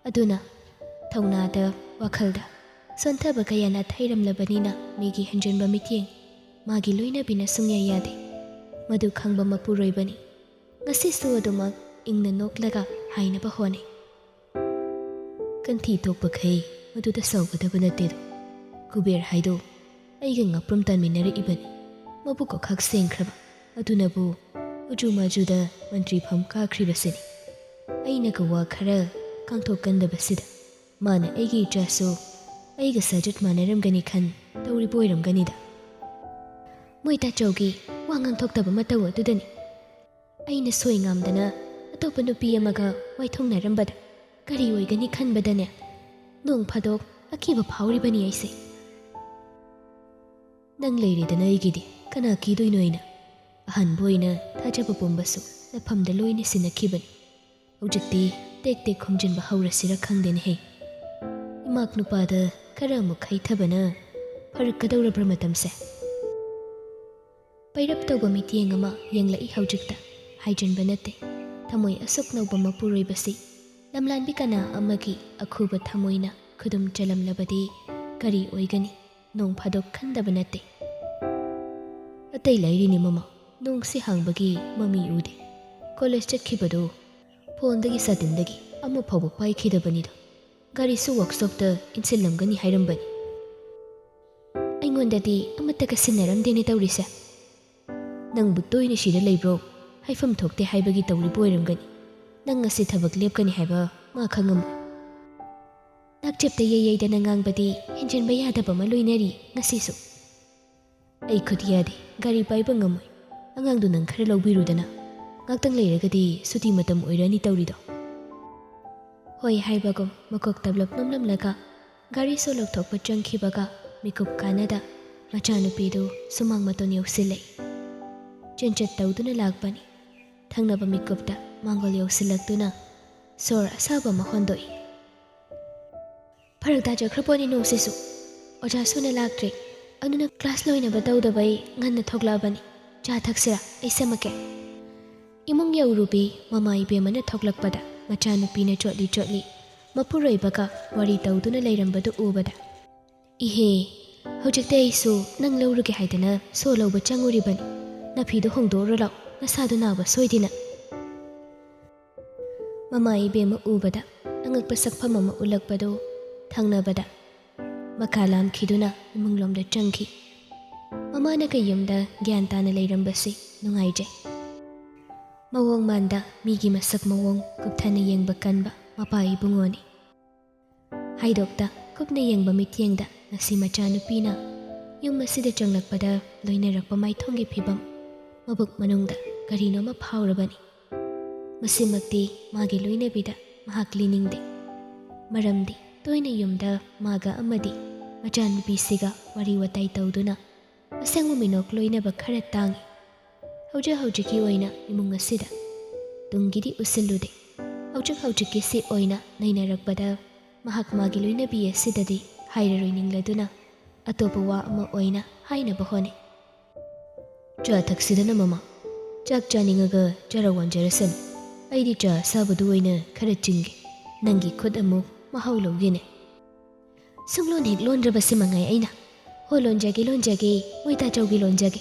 A: ꯑꯗꯨꯅ ꯊꯧꯅꯥꯗ ꯋꯥꯈꯜꯗ ꯁꯣꯟꯊꯕ ꯀꯌꯥ ꯅꯥꯊꯩꯔꯝꯂꯕꯅꯤꯅ ꯃꯤꯒꯤ ꯍꯟꯖꯤꯟꯕ ꯃꯤꯠꯌꯦꯡ ꯃꯥꯒꯤ ꯂꯣꯏꯅꯕꯤꯅ ꯁꯨꯡꯌꯥ ꯌꯥꯗꯦ꯫ ꯃꯗꯨ ꯈꯪꯕ ꯃꯄꯨꯔꯣꯏꯕꯅꯤ ꯉꯁꯤꯁꯨ ꯑꯗꯨꯃꯛ ꯏꯪꯅ ꯅꯣꯛꯂꯒ ꯍꯥꯏꯅꯕ ꯍꯣꯠꯅꯩ꯫ ꯀꯟꯊꯤ ꯇꯣꯛꯄꯈꯩ ꯃꯗꯨꯗ ꯁꯥꯎꯒꯗꯕ ꯅꯠꯇꯦꯗꯣ꯫ ꯀꯨꯕꯦꯔ ꯍꯥꯏꯗꯣ ꯑꯩꯒ ꯉꯥꯄ꯭ꯔꯨꯝ ꯇꯥꯟꯃꯤꯟꯅꯔꯛꯏꯕꯅꯤ, ꯃꯕꯨꯛꯀ ꯁꯦꯡꯈ꯭ꯔꯕ, ꯑꯗꯨꯅꯕꯨ ꯎꯖꯨ ꯃꯥꯖꯨꯗ ꯃꯟꯇ꯭ꯔꯤꯐꯝ ꯀꯥꯈ꯭ꯔꯤꯕꯁꯤꯅꯤ꯫ ꯑꯩꯅꯒ ꯋꯥ ꯈꯔ ꯀꯥꯡꯊꯣꯛꯀꯟꯗꯕꯁꯤꯗ ꯃꯥꯅ ꯑꯩꯒꯤ ꯏꯆꯥꯁꯨ ꯑꯩꯒ ꯁꯥꯖꯠ ꯃꯥꯟꯅꯔꯝꯒꯅꯤ ꯈꯟ ꯇꯧꯔꯤꯕ ꯑꯣꯏꯔꯝꯒꯅꯤꯗ꯫ ꯃꯣꯏ ꯇꯥꯆꯧꯒꯤ ꯋꯥ ꯉꯥꯡꯊꯣꯛꯇꯕ ꯃꯇꯧ ꯑꯗꯨꯗꯅꯤ ꯑꯩꯅ ꯁꯣꯏ ꯉꯥꯝꯗꯅ ꯑꯇꯣꯞꯄ ꯅꯨꯄꯤ ꯑꯃꯒ ꯋꯥꯏꯊꯣꯡꯅꯔꯝꯕꯗ ꯀꯔꯤ ꯑꯣꯏꯒꯅꯤ ꯈꯟꯕꯗꯅꯦ ꯅꯣꯡ ꯐꯥꯗꯣꯛ ꯑꯀꯤꯕ ꯐꯥꯎꯔꯤꯕꯅꯤ ꯑꯩꯁꯦ꯫ ꯅꯪ ꯂꯩꯔꯦꯗꯅ ꯑꯩꯒꯤꯗꯤ ꯀꯅꯥ ꯀꯤꯗꯣꯏꯅꯣ ꯑꯩꯅ? ꯑꯍꯥꯟꯕ ꯑꯣꯏꯅ ꯊꯥꯖꯕ ꯄꯨꯝꯕꯁꯨ ꯅꯐꯝꯗ ꯂꯣꯏꯅ ꯁꯤꯟꯅꯈꯤꯕꯅꯤ꯫ ꯍꯧꯖꯤꯛꯇꯤ ꯇꯦꯛ ꯇꯦꯛ ꯈꯨꯝꯖꯤꯟꯕ ꯍꯧꯔꯁꯤꯔ ꯈꯪꯗꯦꯅꯦꯍꯦ꯫ ꯏꯃꯥꯛ ꯅꯨꯄꯥꯗ ꯈꯔ ꯑꯃꯨꯛ ꯍꯩꯊꯕꯅ ꯐꯔꯛꯀꯗꯧꯔꯕ꯭ꯔ ꯃꯇꯝꯁꯦ? ꯄꯩꯔꯞ ꯇꯧꯕ ꯃꯤꯠꯌꯦꯡ ꯑꯃ ꯌꯦꯡꯂꯛꯏ ꯍꯧꯖꯤꯛꯇ꯫ ꯍꯥꯏꯖꯤꯟꯕ ꯅꯠꯇꯦ, ꯊꯃꯣꯏ ꯑꯁꯨꯛ ꯅꯧꯕ ꯃꯄꯨꯔꯣꯏꯕꯁꯤ ꯂꯝꯂꯥꯟꯕꯤ ꯀꯅꯥ ꯑꯃꯒꯤ ꯑꯈꯨꯕ ꯊꯃꯣꯏꯅ ꯈꯨꯗꯨꯝ ꯆꯜꯂꯝꯂꯕꯗꯤ ꯀꯔꯤ ꯑꯣꯏꯒꯅꯤ ꯅꯣꯡ ꯐꯥꯗꯣꯛ ꯈꯟꯗꯕ ꯅꯠꯇꯦ꯫ ꯑꯇꯩ ꯂꯩꯔꯤꯅꯤ ꯃꯃꯥ, ꯅꯣꯡꯁꯤ ꯍꯥꯡꯕꯒꯤ ꯃꯃꯤ ꯎꯗꯦ꯫ ꯀꯣꯂꯦꯖ ꯆꯠꯈꯤꯕꯗꯣ ꯐꯣꯟꯗꯒꯤ ꯁꯥꯇꯤꯟꯗꯒꯤ ꯑꯃ ꯐꯥꯎꯕ ꯄꯥꯏꯈꯤꯗꯕꯅꯤꯗꯣ꯫ ꯒꯥꯔꯤꯁꯨ ꯋꯥꯛꯁꯣꯞꯇ ꯏꯟꯁꯤꯜꯂꯝꯒꯅꯤ ꯍꯥꯏꯔꯝꯕꯅꯤ꯫ ꯑꯩꯉꯣꯟꯗꯗꯤ ꯑꯃꯠꯇꯒ ꯁꯤꯟꯅꯔꯝꯗꯦꯅꯦ ꯇꯧꯔꯤꯁꯦ꯫ ꯅꯪꯕꯨ ꯇꯣꯏꯅ ꯁꯤꯗ ꯂꯩꯕ꯭ꯔꯣ ꯍꯥꯏꯐꯝ ꯊꯣꯛꯇꯦ ꯍꯥꯏꯕꯒꯤ ꯇꯧꯔꯤꯕ ꯑꯣꯏꯔꯝꯒꯅꯤ꯫ ꯅꯪ ꯉꯁꯤ ꯊꯕꯛ ꯂꯦꯞꯀꯅꯤ ꯍꯥꯏꯕ ꯃꯥ ꯈꯪꯉꯝꯃꯣꯏ꯫ ꯅꯥꯛꯆꯦꯞꯇ ꯌꯩꯗꯅ ꯉꯥꯡꯕꯗꯤ ꯍꯦꯟꯖꯤꯟꯕ ꯌꯥꯗꯕ ꯑꯃ ꯂꯣꯏꯅꯔꯤ ꯉꯁꯤꯁꯨ꯫ ꯑꯩ ꯈꯨꯠ ꯌꯥꯗꯦ, ꯒꯥꯔꯤ ꯄꯥꯏꯕ ꯉꯝꯃꯣꯏ꯫ ꯑꯉꯥꯡꯗꯨ ꯅꯪ ꯈꯔ ꯂꯧꯕꯤꯔꯨꯗꯅ, ꯉꯥꯛꯇꯪ ꯂꯩꯔꯒꯗꯤ ꯁꯨꯇꯤ ꯃꯇꯝ ꯑꯣꯏꯔꯅꯤ ꯇꯧꯔꯤꯗꯣ꯫ ꯍꯣꯏ ꯍꯥꯏꯕꯒꯨꯝ ꯃꯀꯣꯛ ꯇꯞꯂꯞ ꯅꯣꯝꯂꯝꯂꯒ ꯒꯥꯔꯤꯁꯨ ꯂꯧꯊꯣꯛꯄ ꯆꯪꯈꯤꯕꯒ ꯃꯤꯀꯨꯞ ꯀꯥꯟꯅꯗ ꯃꯆꯥꯅꯨꯄꯤꯗꯨ ꯁꯨꯃꯥꯡ ꯃꯇꯣꯟ ꯌꯧꯁꯤꯜꯂꯛꯏ꯫ ꯆꯦꯟꯆꯠ ꯇꯧꯗꯨꯅ ꯂꯥꯛꯄꯅꯤ꯫ ꯊꯪꯅꯕ ꯃꯤꯀꯨꯞꯇ ꯃꯥꯡꯒꯣꯜ ꯌꯧꯁꯤꯜꯂꯛꯇꯨꯅ ꯁꯣꯔ ꯑꯁꯥꯕ ꯑꯃ ꯍꯣꯟꯗꯣꯛꯏ꯫ ꯐꯔꯛ ꯇꯥꯖꯈ꯭ꯔꯄꯣꯠꯅꯤ ꯅꯣꯡꯁꯤꯁꯨ꯫ ꯑꯣꯖꯥ ꯁꯨꯅ ꯂꯥꯛꯇ꯭ꯔꯤ, ꯑꯗꯨꯅ ꯀ꯭ꯂꯥꯁ ꯂꯣꯏꯅꯕ ꯇꯧꯗꯕꯩ ꯉꯟꯅ ꯊꯣꯛꯂꯛꯑꯕꯅꯤ꯫ ꯆꯥ ꯊꯛꯁꯤꯔꯥ? ꯑꯩ ꯁꯦꯝꯃꯛꯀꯦ꯫ ꯏꯃꯨꯡ ꯌꯧꯔꯨꯕꯤ ꯃꯃꯥ ꯏꯕꯦꯝꯃꯅ ꯊꯣꯛꯂꯛꯄꯗ ꯃꯆꯥꯅꯨꯄꯤꯅ ꯆꯣꯠꯂꯤ ꯃꯄꯨꯔꯣꯏꯕꯒ ꯋꯥꯔꯤ ꯇꯧꯗꯨꯅ ꯂꯩꯔꯝꯕꯗꯨ ꯎꯕꯗ, ꯏꯍꯦ, ꯍꯧꯖꯤꯛꯇꯤ ꯑꯩꯁꯨ ꯅꯪ ꯂꯧꯔꯨꯒꯦ ꯍꯥꯏꯗꯅ ꯁꯣ ꯂꯧꯕ ꯆꯪꯉꯨꯔꯤꯕꯅꯤ꯫ ꯅꯐꯤꯗꯨ ꯍꯣꯡꯗꯣꯛꯎꯔ ꯂꯥꯛꯑꯣ, ꯅꯁꯥꯗꯨ ꯅꯥꯕ ꯁꯣꯏꯗꯦꯅ꯫ ꯃꯃꯥ ꯏꯕꯦꯝꯃ ꯎꯕꯗ ꯑꯉꯛꯄ ꯁꯛꯐꯝ ꯑꯃ ꯎꯠꯂꯛꯄꯗꯨ ꯊꯪꯅꯕꯗ ꯃꯈꯥ ꯂꯥꯝꯈꯤꯗꯨꯅ ꯏꯃꯨꯡꯂꯣꯝꯗ ꯆꯪꯈꯤ꯫ ꯃꯃꯥꯅꯒ ꯌꯨꯝꯗ ꯒ꯭ꯌꯥꯟ ꯇꯥꯅ ꯂꯩꯔꯝꯕꯁꯤ ꯅꯨꯡꯉꯥꯏꯖꯩ꯫ ꯃꯑꯣꯡ ꯃꯥꯟꯗ ꯃꯤꯒꯤ ꯃꯁꯛ ꯃꯑꯣꯡ ꯀꯨꯞꯊꯅ ꯌꯦꯡꯕ ꯀꯟꯕ ꯃꯄꯥ ꯏꯕꯨꯡꯉꯣꯅꯤ꯫ ꯍꯥꯏꯗꯣꯛꯇ ꯀꯨꯞꯅ ꯌꯦꯡꯕ ꯃꯤꯠꯌꯦꯡꯗ ꯉꯁꯤ ꯃꯆꯥꯅꯨꯄꯤꯅ ꯌꯨꯝ ꯑꯁꯤꯗ ꯆꯪꯂꯛꯄꯗ ꯂꯣꯏꯅꯔꯛꯄ ꯃꯥꯏꯊꯣꯡꯒꯤ ꯐꯤꯕꯝ ꯃꯕꯨꯛ ꯃꯅꯨꯡꯗ ꯀꯔꯤꯅꯣꯃ ꯐꯥꯎꯔꯕꯅꯤ꯫ ꯃꯁꯤꯃꯛꯇꯤ ꯃꯥꯒꯤ ꯂꯣꯏꯅꯕꯤꯗ ꯃꯍꯥꯛ ꯂꯤꯅꯤꯡꯗꯦ꯫ ꯃꯔꯝꯗꯤ ꯇꯣꯏꯅ ꯌꯨꯝꯗ ꯃꯥꯒ ꯑꯃꯗꯤ ꯃꯆꯥꯅꯨꯄꯤꯁꯤꯒ ꯋꯥꯔꯤ ꯋꯥꯇꯥꯏ ꯇꯧꯗꯨꯅ ꯑꯁꯦꯡꯕ ꯃꯤꯅꯣꯛ ꯂꯣꯏꯅꯕ ꯈꯔ ꯇꯥꯡꯉꯤ꯫ ꯍꯧꯖꯤꯛꯀꯤ ꯑꯣꯏꯅ ꯏꯃꯨꯡ ꯑꯁꯤꯗ ꯇꯨꯡꯒꯤꯗꯤ ꯎꯁꯤꯜꯂꯨꯗꯦ꯫ ꯍꯧꯖꯤꯛꯀꯤꯁꯤ ꯑꯣꯏꯅ ꯅꯩꯅꯔꯛꯄꯗ ꯃꯍꯥꯛ ꯃꯥꯒꯤ ꯂꯣꯏꯅꯕꯤ ꯑꯁꯤꯗꯗꯤ ꯍꯥꯏꯔꯔꯣꯏ ꯅꯤꯡꯂꯗꯨꯅ ꯑꯇꯣꯞꯄ ꯋꯥ ꯑꯃ ꯑꯣꯏꯅ ꯍꯥꯏꯅꯕ ꯍꯣꯠꯅꯩ꯫ ꯆꯥ ꯊꯛꯁꯤꯗꯅ ꯃꯃꯥ, ꯆꯥꯛ ꯆꯥꯅꯤꯡꯉꯒ ꯆꯔꯥ ꯋꯥꯟꯖꯔꯁꯅꯨ꯫ ꯑꯩꯗꯤ ꯆꯥ ꯑꯁꯥꯕꯗꯨ ꯑꯣꯏꯅ ꯈꯔ ꯆꯤꯡꯒꯦ, ꯅꯪꯒꯤ ꯈꯨꯠ ꯑꯃꯨꯛ ꯃꯍꯥꯎ ꯂꯧꯒꯦꯅꯦ꯫ ꯁꯨꯡꯂꯣꯟ ꯍꯦꯛ ꯂꯣꯟꯗ꯭ꯔꯕꯁꯤ ꯃꯉꯥꯏ ꯑꯩꯅ꯫ ꯍꯣ ꯂꯣꯟꯖꯒꯦ, ꯃꯣꯏ ꯇꯥꯆꯧꯒꯤ ꯂꯣꯟꯖꯒꯦ꯫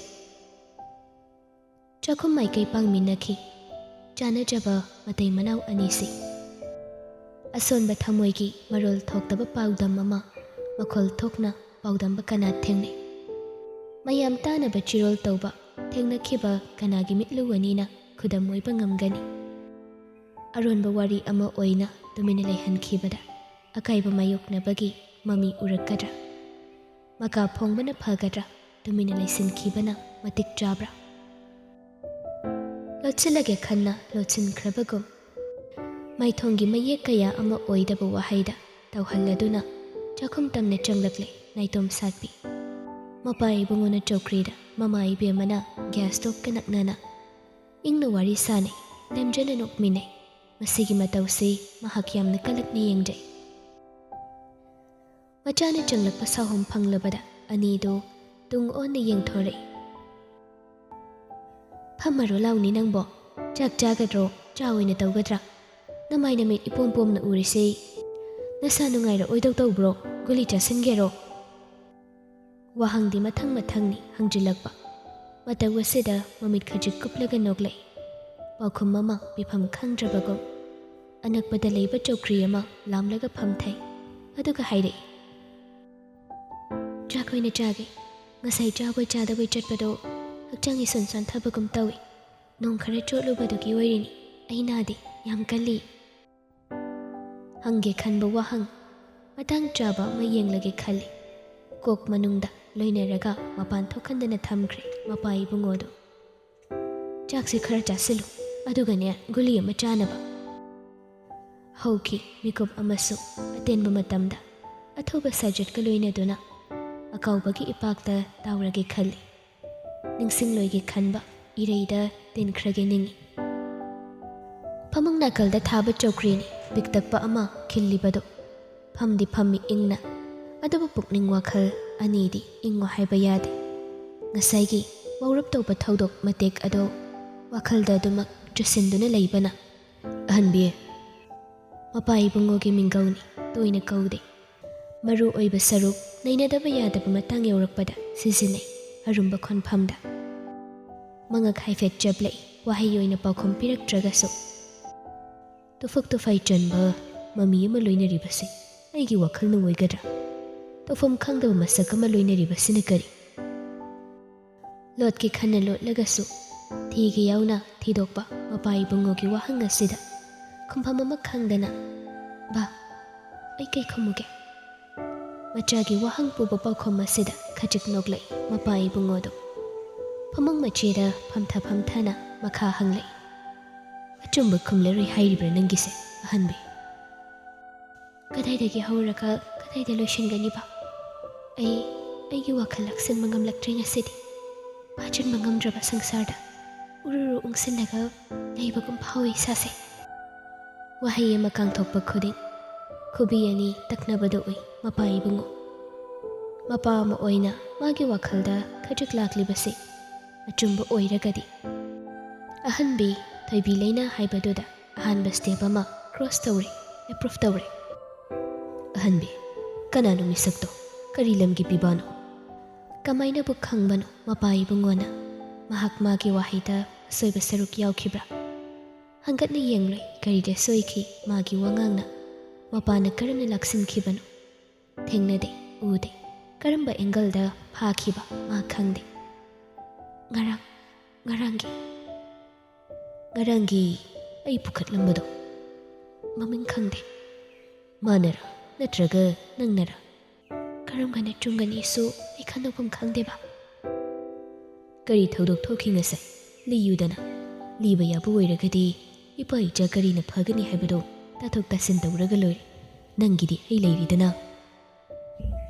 A: ꯆꯥꯛꯈꯨꯝ ꯃꯥꯏꯀꯩ ꯄꯥꯡꯃꯤꯟꯅꯈꯤ ꯆꯥꯟꯅꯖꯕ ꯃꯇꯩ ꯃꯅꯥꯎ ꯑꯅꯤꯁꯤ꯫ ꯑꯁꯣꯟꯕ ꯊꯃꯣꯏꯒꯤ ꯃꯔꯣꯜ ꯊꯣꯛꯇꯕ ꯄꯥꯎꯗꯝ ꯑꯃ ꯃꯈꯣꯜ ꯊꯣꯛꯅ ꯄꯥꯎꯗꯝꯕ ꯀꯅꯥ ꯊꯦꯡꯅꯩ? ꯃꯌꯥꯝ ꯇꯥꯅꯕ ꯆꯤꯔꯣꯜ ꯇꯧꯕ ꯊꯦꯡꯅꯈꯤꯕ ꯀꯅꯥꯒꯤ ꯃꯤꯠꯂꯨ ꯑꯅꯤꯅ ꯈꯨꯗꯝ ꯑꯣꯏꯕ ꯉꯝꯒꯅꯤ? ꯑꯔꯣꯟꯕ ꯋꯥꯔꯤ ꯑꯃ ꯑꯣꯏꯅ ꯇꯨꯃꯤꯟꯅ ꯂꯩꯍꯟꯈꯤꯕꯗ ꯑꯀꯥꯏꯕ ꯃꯥꯌꯣꯛꯅꯕꯒꯤ ꯃꯃꯤ ꯎꯔꯛꯀꯗ꯭ꯔꯥ? ꯃꯀꯥ ꯐꯣꯡꯕꯅ ꯐꯒꯗ꯭ꯔꯥ? ꯇꯨꯃꯤꯟꯅ ꯂꯩꯁꯤꯟꯈꯤꯕꯅ ꯃꯇꯤꯛ ꯆꯥꯕ꯭ꯔꯥ? ꯂꯣꯠꯁꯤꯜꯂꯒꯦ ꯈꯟꯅ ꯂꯣꯠꯁꯤꯟꯈ꯭ꯔꯕꯒꯨꯝ ꯃꯥꯏꯊꯣꯡꯒꯤ ꯃꯌꯦꯛ ꯀꯌꯥ ꯑꯃ ꯑꯣꯏꯗꯕ ꯋꯥꯍꯩꯗ ꯇꯧꯍꯜꯂꯗꯨꯅ ꯆꯥꯛꯈꯨꯝ ꯇꯝꯅ ꯆꯪꯂꯛꯂꯦ ꯅꯥꯏꯇꯣꯝ ꯁꯥꯠꯄꯤ꯫ ꯃꯄꯥ ꯏꯕꯨꯡꯉꯣꯅ ꯆꯧꯀ꯭ꯔꯤꯗ, ꯃꯃꯥ ꯏꯕꯦꯝꯃꯅ ꯒ꯭ꯌꯥꯁ ꯁ꯭ꯇꯣꯞꯀ ꯅꯛꯅꯅ ꯏꯪꯅ ꯋꯥꯔꯤ ꯁꯥꯅꯩ, ꯂꯦꯝꯖꯅ ꯅꯣꯛꯃꯤꯟꯅꯩ꯫ ꯃꯁꯤꯒꯤ ꯃꯇꯧꯁꯤ ꯃꯍꯥꯛ ꯌꯥꯝꯅ ꯀꯜꯂꯛꯅ ꯌꯦꯡꯖꯩ꯫ ꯃꯆꯥꯅ ꯆꯪꯂꯛꯄ ꯁꯥꯍꯨꯝ ꯐꯪꯂꯕꯗ ꯑꯅꯤꯗꯨ ꯇꯨꯡ ꯑꯣꯟꯅ ꯌꯦꯡꯊꯣꯔꯛꯏ꯫ ꯐꯝꯃꯔꯣ ꯂꯥꯎꯅꯤ ꯅꯪꯕꯣ, ꯆꯥꯛ ꯆꯥꯒꯗ꯭ꯔꯣ, ꯆꯥ ꯑꯣꯏꯅ ꯇꯧꯒꯗ꯭ꯔꯥ? ꯅꯃꯥꯏ ꯅꯃꯤꯠ ꯏꯄꯣꯝ ꯄꯣꯝꯅ ꯎꯔꯤꯁꯤ ꯅꯁꯥ ꯅꯨꯡꯉꯥꯏꯔꯛꯑꯣꯏꯗꯧ ꯇꯧꯕ꯭ꯔꯣ? ꯒꯨꯂꯤ ꯆꯥꯁꯤꯟꯒꯦꯔꯣ? ꯋꯥꯍꯪꯗꯤ ꯃꯊꯪ ꯃꯊꯪꯅꯤ ꯍꯪꯖꯤꯜꯂꯛꯄ꯫ ꯃꯇꯧ ꯑꯁꯤꯗ ꯃꯃꯤꯠ ꯈꯖꯤꯛ ꯀꯨꯞꯂꯒ ꯅꯣꯛꯂꯛꯏ꯫ ꯄꯥꯎꯈꯨꯝ ꯑꯃ ꯄꯤꯐꯝ ꯈꯪꯗ꯭ꯔꯕꯒꯨꯝ ꯑꯅꯛꯄꯗ ꯂꯩꯕ ꯆꯧꯀ꯭ꯔꯤ ꯑꯃ ꯂꯥꯝꯂꯒ ꯐꯝꯊꯩ꯫ ꯑꯗꯨꯒ ꯍꯥꯏꯔꯛꯏ, ꯆꯥꯛ ꯑꯣꯏꯅ ꯆꯥꯒꯦ꯫ ꯉꯁꯥꯏ ꯆꯥꯕꯣꯏ ꯆꯥꯗꯕꯣꯏ ꯆꯠꯄꯗꯣ ꯍꯛꯆꯥꯡ ꯏꯁꯣꯟ ꯁꯣꯟꯊꯕꯒꯨꯝ ꯇꯧꯏ꯫ ꯅꯣꯡ ꯈꯔ ꯆꯣꯠꯂꯨꯕꯗꯨꯒꯤ ꯑꯣꯏꯔꯤꯅꯤ꯫ ꯑꯩ ꯅꯥꯗꯦ, ꯌꯥꯝ ꯀꯜꯂꯤ꯫ ꯍꯪꯒꯦ ꯈꯟꯕ ꯋꯥꯍꯪ ꯃꯇꯥꯡ ꯆꯥꯕ ꯑꯃ ꯌꯦꯡꯂꯒꯦ ꯈꯜꯂꯤ꯫ ꯀꯣꯛ ꯃꯅꯨꯡꯗ ꯂꯣꯏꯅꯔꯒ ꯃꯄꯥꯟ ꯊꯣꯛꯍꯟꯗꯅ ꯊꯝꯈ꯭ꯔꯦ ꯃꯄꯥ ꯏꯕꯨꯡꯉꯣꯗꯣ꯫ ꯆꯥꯛꯁꯤ ꯈꯔ ꯆꯥꯁꯤꯜꯂꯨ, ꯑꯗꯨꯒꯅꯦ ꯒꯨꯂꯤ ꯑꯃ ꯆꯥꯅꯕ꯫ ꯍꯧꯈꯤ ꯃꯤꯀꯨꯞ ꯑꯃꯁꯨ ꯑꯇꯦꯟꯕ ꯃꯇꯝꯗ ꯑꯊꯨꯕ ꯁꯥꯖꯠꯀ ꯂꯣꯏꯅꯗꯨꯅ ꯑꯀꯥꯎꯕꯒꯤ ꯏꯄꯥꯛꯇ ꯇꯥꯎꯔꯒꯦ ꯈꯜꯂꯤ꯫ ꯅꯤꯡꯁꯤꯡꯂꯣꯏꯒꯦ ꯈꯟꯕ ꯏꯔꯩꯗ ꯇꯤꯟꯈ꯭ꯔꯒꯦ ꯅꯤꯡꯏ꯫ ꯐꯃꯨꯡ ꯅꯥꯀꯜꯗ ꯊꯥꯕ ꯆꯧꯀ꯭ꯔꯤꯅꯤ ꯄꯤꯛꯇꯛꯄ ꯑꯃ ꯈꯤꯜꯂꯤꯕꯗꯣ꯫ ꯐꯝꯗꯤ ꯐꯝꯃꯤ ꯏꯪꯅ, ꯑꯗꯨꯕꯨ ꯄꯨꯛꯅꯤꯡ ꯋꯥꯈꯜ ꯑꯅꯤꯗꯤ ꯏꯪꯉꯣ ꯍꯥꯏꯕ ꯌꯥꯗꯦ꯫ ꯉꯁꯥꯏꯒꯤ ꯋꯥꯎꯔꯞ ꯇꯧꯕ ꯊꯧꯗꯣꯛ ꯃꯇꯦꯛ ꯑꯗꯣ ꯋꯥꯈꯜꯗ ꯑꯗꯨꯃꯛ ꯆꯨꯁꯤꯟꯗꯨꯅ ꯂꯩꯕꯅ ꯑꯍꯟꯕꯤ, ꯃꯄꯥ ꯏꯕꯨꯡꯉꯣꯒꯤ ꯃꯤꯡꯒꯧꯅꯤ, ꯇꯣꯏꯅ ꯀꯧꯗꯦ꯫ ꯃꯔꯨ ꯑꯣꯏꯕ ꯁꯔꯨꯛ ꯅꯩꯅꯗꯕ ꯌꯥꯗꯕ ꯃꯇꯥꯡ ꯌꯧꯔꯛꯄꯗ ꯁꯤꯖꯤꯟꯅꯩ ꯑꯔꯨꯝꯕ ꯈꯣꯟꯐꯝꯗ꯫ ꯃꯉꯛ ꯍꯥꯏꯐꯦꯠ ꯆꯞꯂꯛꯏ ꯋꯥꯍꯩ ꯑꯣꯏꯅ ꯄꯥꯎꯈꯨꯝ ꯄꯤꯔꯛꯇ꯭ꯔꯒꯁꯨ꯫ ꯇꯨꯐꯛ ꯇꯨꯐꯥꯏ ꯆꯟꯕ ꯃꯃꯤ ꯑꯃ ꯂꯣꯏꯅꯔꯤꯕꯁꯤ ꯑꯩꯒꯤ ꯋꯥꯈꯜ ꯅꯨꯡꯉꯣꯏꯒꯗ꯭ꯔꯥ? ꯇꯧꯐꯝ ꯈꯪꯗꯕ ꯃꯁꯛ ꯑꯃ ꯂꯣꯏꯅꯔꯤꯕꯁꯤꯅ ꯀꯔꯤ? ꯂꯣꯠꯀꯦ ꯈꯟꯅ ꯂꯣꯠꯂꯒꯁꯨ ꯊꯤꯒꯦ ꯌꯥꯎꯅ ꯊꯤꯗꯣꯛꯄ ꯃꯄꯥ ꯏꯕꯨꯡꯉꯣꯒꯤ ꯋꯥꯍꯪ ꯑꯁꯤꯗ ꯈꯨꯝꯐꯝ ꯑꯃ ꯈꯪꯗꯅ, ꯕꯥ, ꯑꯩ ꯀꯩ ꯈꯨꯝꯃꯨꯒꯦ? ꯃꯆꯥꯒꯤ ꯋꯥꯍꯪ ꯄꯨꯕ ꯄꯥꯎꯈꯨꯝ ꯑꯁꯤꯗ ꯈꯖꯤꯛ ꯅꯣꯛꯂꯛꯏ ꯃꯄꯥ ꯏꯕꯨꯡꯉꯣꯗꯣ꯫ ꯐꯃꯨꯡ ꯃꯆꯦꯗ ꯐꯝꯊ ꯐꯝꯊꯅ ꯃꯈꯥ ꯍꯪꯂꯛꯏ, ꯑꯆꯨꯝꯕ ꯈꯨꯝꯂꯔꯣꯏ ꯍꯥꯏꯔꯤꯕ꯭ꯔꯥ ꯅꯪꯒꯤꯁꯦ ꯑꯍꯟꯕꯤ? ꯀꯗꯥꯏꯗꯒꯤ ꯍꯧꯔꯒ ꯀꯗꯥꯏꯗ ꯂꯣꯏꯁꯤꯟꯒꯅꯤꯕ? ꯑꯩꯒꯤ ꯋꯥꯈꯜ ꯂꯥꯛꯁꯤꯟꯕ ꯉꯝꯂꯛꯇ꯭ꯔꯦ ꯉꯁꯤꯗꯤ꯫ ꯐꯥꯖꯤꯟꯕ ꯉꯝꯗ꯭ꯔꯕ ꯁꯪꯁꯥꯔꯗ ꯎꯔꯨꯔꯨ ꯎꯪꯁꯤꯜꯂꯒ ꯂꯩꯕꯒꯨꯝ ꯐꯥꯎꯏ ꯏꯁꯥꯁꯦ꯫ ꯋꯥꯍꯩ ꯑꯃ ꯀꯥꯡꯊꯣꯛꯄ ꯈꯨꯗꯤꯡ ꯈꯨꯕꯤ ꯑꯅꯤ ꯇꯛꯅꯕꯗ ꯎꯏ ꯃꯄꯥ ꯏꯕꯨꯡꯉꯣ꯫ ꯃꯄꯥ ꯑꯃ ꯑꯣꯏꯅ ꯃꯥꯒꯤ ꯋꯥꯈꯜꯗ ꯈꯖꯤꯛ ꯂꯥꯛꯂꯤꯕꯁꯤ ꯑꯆꯨꯝꯕ ꯑꯣꯏꯔꯒꯗꯤ ꯑꯍꯟꯕꯤ ꯊꯣꯏꯕꯤ ꯂꯩꯅ ꯍꯥꯏꯕꯗꯨꯗ ꯑꯍꯥꯟꯕ ꯁ꯭ꯇꯦꯞ ꯑꯃ ꯀ꯭ꯔꯣꯁ ꯇꯧꯔꯦ, ꯑꯦꯄ꯭ꯔꯨꯚ ꯇꯧꯔꯦ꯫ ꯑꯍꯟꯕꯤ, ꯀꯅꯥꯅꯣ ꯃꯤꯁꯛꯇꯣ? ꯀꯔꯤ ꯂꯝꯒꯤ ꯄꯤꯕꯥꯅꯣ? ꯀꯃꯥꯏꯅꯕꯨ ꯈꯪꯕꯅꯣ ꯃꯄꯥ ꯏꯕꯨꯡꯉꯣꯅ ꯃꯍꯥꯛ ꯃꯥꯒꯤ ꯋꯥꯍꯩꯗ ꯑꯁꯣꯏꯕ ꯁꯔꯨꯛ ꯌꯥꯎꯈꯤꯕ꯭ꯔꯥ? ꯍꯪꯒꯠꯅ ꯌꯦꯡꯂꯣꯏ ꯀꯔꯤꯗ ꯁꯣꯏꯈꯤ ꯃꯥꯒꯤ ꯋꯥꯉꯥꯡꯅ? ꯃꯄꯥꯅ ꯀꯔꯝꯅ ꯂꯥꯛꯁꯤꯟꯈꯤꯕꯅꯣ? ꯊꯦꯡꯅꯗꯦ, ꯎꯗꯦ꯫ ꯀꯔꯝꯕ ꯑꯦꯡꯒꯜꯗ ꯐꯥꯈꯤꯕ ꯃꯥ ꯈꯪꯗꯦ꯫ ꯉꯔꯥꯡꯒꯤ ꯑꯩ ꯄꯨꯈꯠꯂꯝꯕꯗꯣ ꯃꯃꯤꯡ ꯈꯪꯗꯦ꯫ ꯃꯥꯅꯔꯥ ꯅꯠꯇ꯭ꯔꯒ ꯅꯪꯅꯔꯥ? ꯀꯔꯝꯕꯅ ꯆꯨꯝꯒꯅꯤꯁꯨ ꯑꯩ ꯈꯟꯗꯣꯛꯐꯝ ꯈꯪꯗꯦꯕ꯫ ꯀꯔꯤ ꯊꯧꯗꯣꯛ ꯊꯣꯛꯈꯤ ꯉꯁꯥꯏ? ꯂꯤꯌꯨꯗꯅ꯫ ꯂꯤꯕ ꯌꯥꯕ ꯑꯣꯏꯔꯒꯗꯤ ꯏꯄꯥ ꯏꯆꯥ ꯀꯔꯤꯅ ꯐꯒꯅꯤ ꯍꯥꯏꯕꯗꯣ ꯇꯥꯊꯣꯛ ꯇꯥꯁꯤꯟ ꯇꯧꯔꯒ ꯂꯣꯏꯔꯦ꯫ ꯅꯪꯒꯤꯗꯤ ꯑꯩ ꯂꯩꯔꯤꯗꯅ꯫